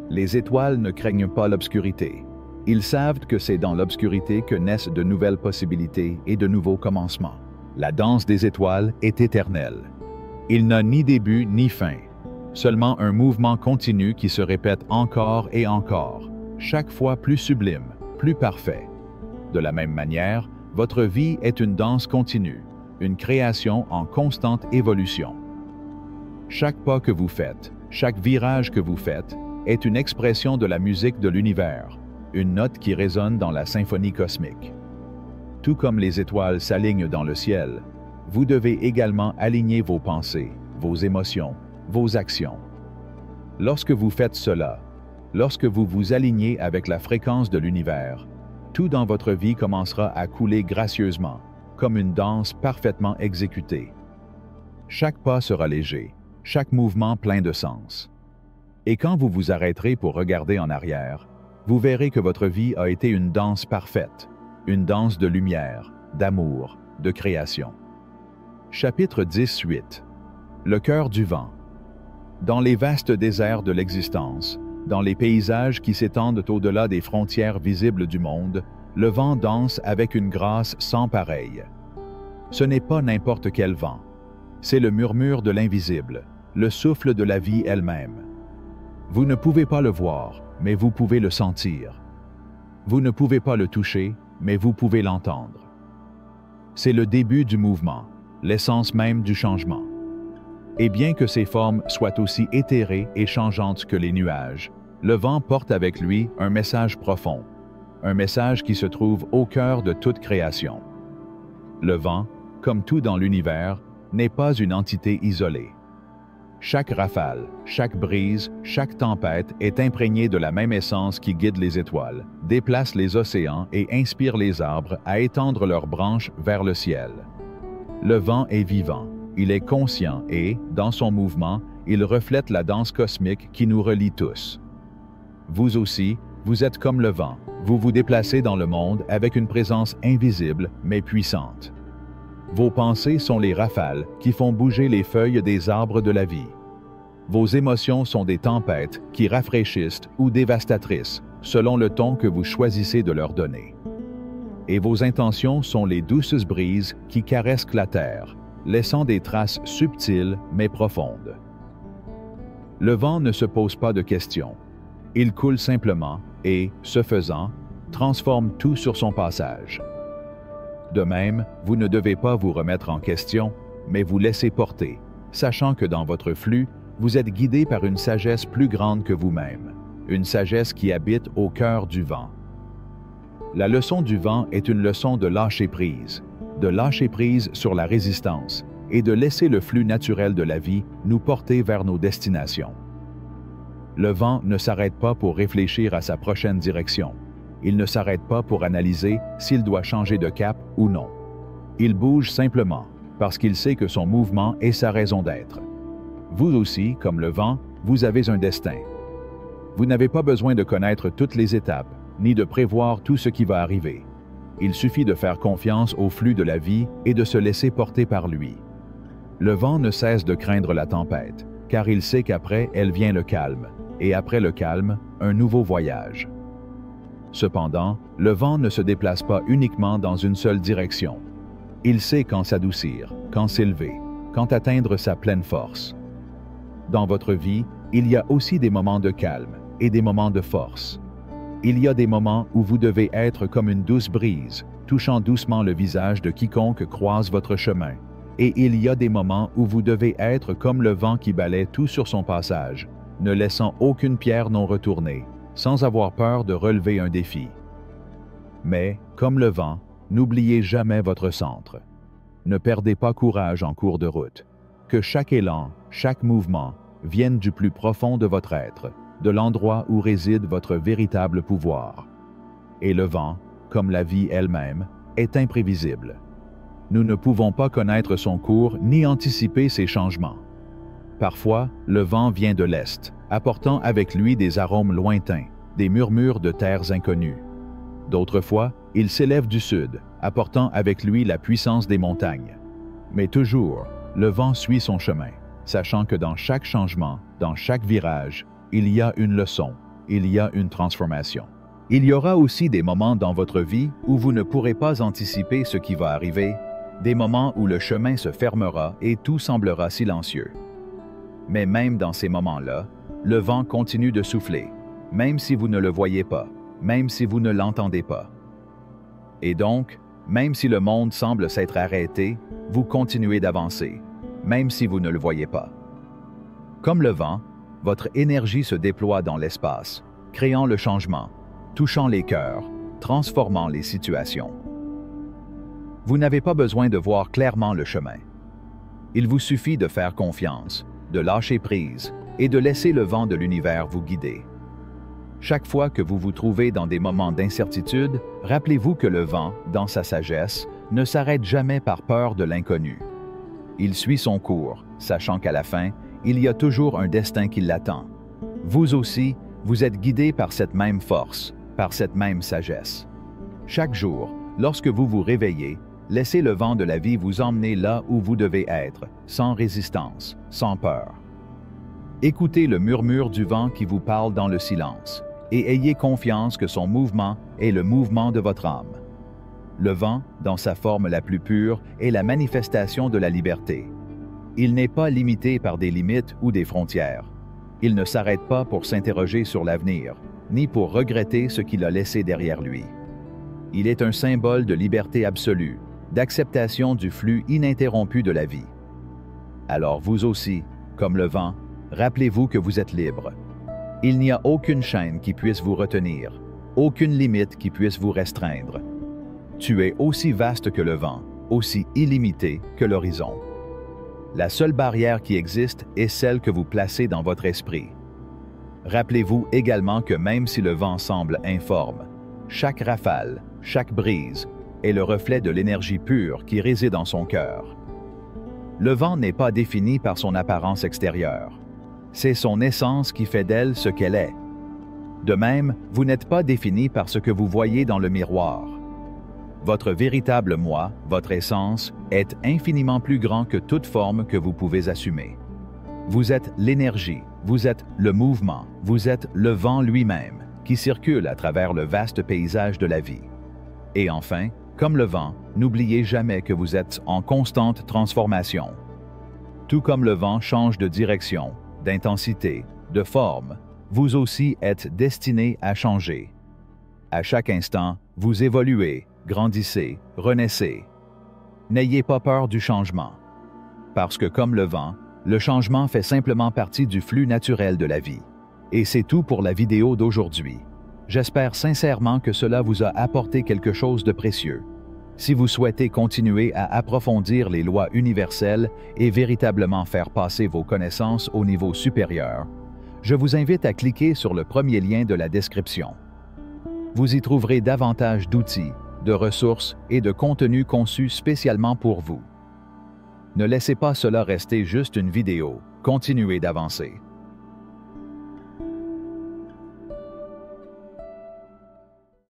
Les étoiles ne craignent pas l'obscurité. Ils savent que c'est dans l'obscurité que naissent de nouvelles possibilités et de nouveaux commencements. La danse des étoiles est éternelle. Il n'a ni début ni fin, seulement un mouvement continu qui se répète encore et encore, chaque fois plus sublime, plus parfait. De la même manière, votre vie est une danse continue, une création en constante évolution. Chaque pas que vous faites, chaque virage que vous faites, est une expression de la musique de l'univers, une note qui résonne dans la symphonie cosmique. Tout comme les étoiles s'alignent dans le ciel, vous devez également aligner vos pensées, vos émotions, vos actions. Lorsque vous faites cela, lorsque vous vous alignez avec la fréquence de l'univers, tout dans votre vie commencera à couler gracieusement, comme une danse parfaitement exécutée. Chaque pas sera léger, chaque mouvement plein de sens. Et quand vous vous arrêterez pour regarder en arrière, vous verrez que votre vie a été une danse parfaite, une danse de lumière, d'amour, de création. Chapitre 18. Le cœur du vent. Dans les vastes déserts de l'existence, dans les paysages qui s'étendent au-delà des frontières visibles du monde, le vent danse avec une grâce sans pareille. Ce n'est pas n'importe quel vent. C'est le murmure de l'invisible, le souffle de la vie elle-même. Vous ne pouvez pas le voir, mais vous pouvez le sentir. Vous ne pouvez pas le toucher, mais vous pouvez l'entendre. C'est le début du mouvement, l'essence même du changement. Et bien que ses formes soient aussi éthérées et changeantes que les nuages, le vent porte avec lui un message profond, un message qui se trouve au cœur de toute création. Le vent, comme tout dans l'univers, n'est pas une entité isolée. Chaque rafale, chaque brise, chaque tempête est imprégnée de la même essence qui guide les étoiles, déplace les océans et inspire les arbres à étendre leurs branches vers le ciel. Le vent est vivant, il est conscient et, dans son mouvement, il reflète la danse cosmique qui nous relie tous. Vous aussi, vous êtes comme le vent, vous vous déplacez dans le monde avec une présence invisible mais puissante. Vos pensées sont les rafales qui font bouger les feuilles des arbres de la vie. Vos émotions sont des tempêtes qui rafraîchissent ou dévastatrices, selon le ton que vous choisissez de leur donner. Et vos intentions sont les douces brises qui caressent la terre, laissant des traces subtiles mais profondes. Le vent ne se pose pas de questions. Il coule simplement et, ce faisant, transforme tout sur son passage. De même, vous ne devez pas vous remettre en question, mais vous laisser porter, sachant que dans votre flux, vous êtes guidé par une sagesse plus grande que vous-même, une sagesse qui habite au cœur du vent. La leçon du vent est une leçon de lâcher prise sur la résistance et de laisser le flux naturel de la vie nous porter vers nos destinations. Le vent ne s'arrête pas pour réfléchir à sa prochaine direction. Il ne s'arrête pas pour analyser s'il doit changer de cap ou non. Il bouge simplement parce qu'il sait que son mouvement est sa raison d'être. Vous aussi, comme le vent, vous avez un destin. Vous n'avez pas besoin de connaître toutes les étapes, ni de prévoir tout ce qui va arriver. Il suffit de faire confiance au flux de la vie et de se laisser porter par lui. Le vent ne cesse de craindre la tempête, car il sait qu'après, elle vient le calme, et après le calme, un nouveau voyage. Cependant, le vent ne se déplace pas uniquement dans une seule direction. Il sait quand s'adoucir, quand s'élever, quand atteindre sa pleine force. Dans votre vie, il y a aussi des moments de calme et des moments de force. Il y a des moments où vous devez être comme une douce brise, touchant doucement le visage de quiconque croise votre chemin. Et il y a des moments où vous devez être comme le vent qui balaie tout sur son passage, ne laissant aucune pierre non retournée, sans avoir peur de relever un défi. Mais, comme le vent, n'oubliez jamais votre centre. Ne perdez pas courage en cours de route. Que chaque élan, chaque mouvement, vienne du plus profond de votre être, de l'endroit où réside votre véritable pouvoir. Et le vent, comme la vie elle-même, est imprévisible. Nous ne pouvons pas connaître son cours ni anticiper ses changements. Parfois, le vent vient de l'est, apportant avec lui des arômes lointains, des murmures de terres inconnues. D'autres fois, il s'élève du sud, apportant avec lui la puissance des montagnes. Mais toujours, le vent suit son chemin, sachant que dans chaque changement, dans chaque virage, il y a une leçon, il y a une transformation. Il y aura aussi des moments dans votre vie où vous ne pourrez pas anticiper ce qui va arriver, des moments où le chemin se fermera et tout semblera silencieux. Mais même dans ces moments-là, le vent continue de souffler, même si vous ne le voyez pas, même si vous ne l'entendez pas. Et donc, même si le monde semble s'être arrêté, vous continuez d'avancer, même si vous ne le voyez pas. Comme le vent, votre énergie se déploie dans l'espace, créant le changement, touchant les cœurs, transformant les situations. Vous n'avez pas besoin de voir clairement le chemin. Il vous suffit de faire confiance, de lâcher prise et de laisser le vent de l'univers vous guider. Chaque fois que vous vous trouvez dans des moments d'incertitude, rappelez-vous que le vent, dans sa sagesse, ne s'arrête jamais par peur de l'inconnu. Il suit son cours, sachant qu'à la fin, il y a toujours un destin qui l'attend. Vous aussi, vous êtes guidé par cette même force, par cette même sagesse. Chaque jour, lorsque vous vous réveillez, laissez le vent de la vie vous emmener là où vous devez être, sans résistance, sans peur. Écoutez le murmure du vent qui vous parle dans le silence, et ayez confiance que son mouvement est le mouvement de votre âme. Le vent, dans sa forme la plus pure, est la manifestation de la liberté. Il n'est pas limité par des limites ou des frontières. Il ne s'arrête pas pour s'interroger sur l'avenir, ni pour regretter ce qu'il a laissé derrière lui. Il est un symbole de liberté absolue, d'acceptation du flux ininterrompu de la vie. Alors vous aussi, comme le vent, rappelez-vous que vous êtes libre. Il n'y a aucune chaîne qui puisse vous retenir, aucune limite qui puisse vous restreindre. Tu es aussi vaste que le vent, aussi illimité que l'horizon. La seule barrière qui existe est celle que vous placez dans votre esprit. Rappelez-vous également que même si le vent semble informe, chaque rafale, chaque brise est le reflet de l'énergie pure qui réside en son cœur. Le vent n'est pas défini par son apparence extérieure. C'est son essence qui fait d'elle ce qu'elle est. De même, vous n'êtes pas défini par ce que vous voyez dans le miroir. Votre véritable moi, votre essence, est infiniment plus grand que toute forme que vous pouvez assumer. Vous êtes l'énergie, vous êtes le mouvement, vous êtes le vent lui-même, qui circule à travers le vaste paysage de la vie. Et enfin, comme le vent, n'oubliez jamais que vous êtes en constante transformation. Tout comme le vent change de direction, d'intensité, de forme, vous aussi êtes destiné à changer. À chaque instant, vous évoluez, grandissez, renaissez. N'ayez pas peur du changement. Parce que comme le vent, le changement fait simplement partie du flux naturel de la vie. Et c'est tout pour la vidéo d'aujourd'hui. J'espère sincèrement que cela vous a apporté quelque chose de précieux. Si vous souhaitez continuer à approfondir les lois universelles et véritablement faire passer vos connaissances au niveau supérieur, je vous invite à cliquer sur le premier lien de la description. Vous y trouverez davantage d'outils, de ressources et de contenus conçus spécialement pour vous. Ne laissez pas cela rester juste une vidéo, continuez d'avancer.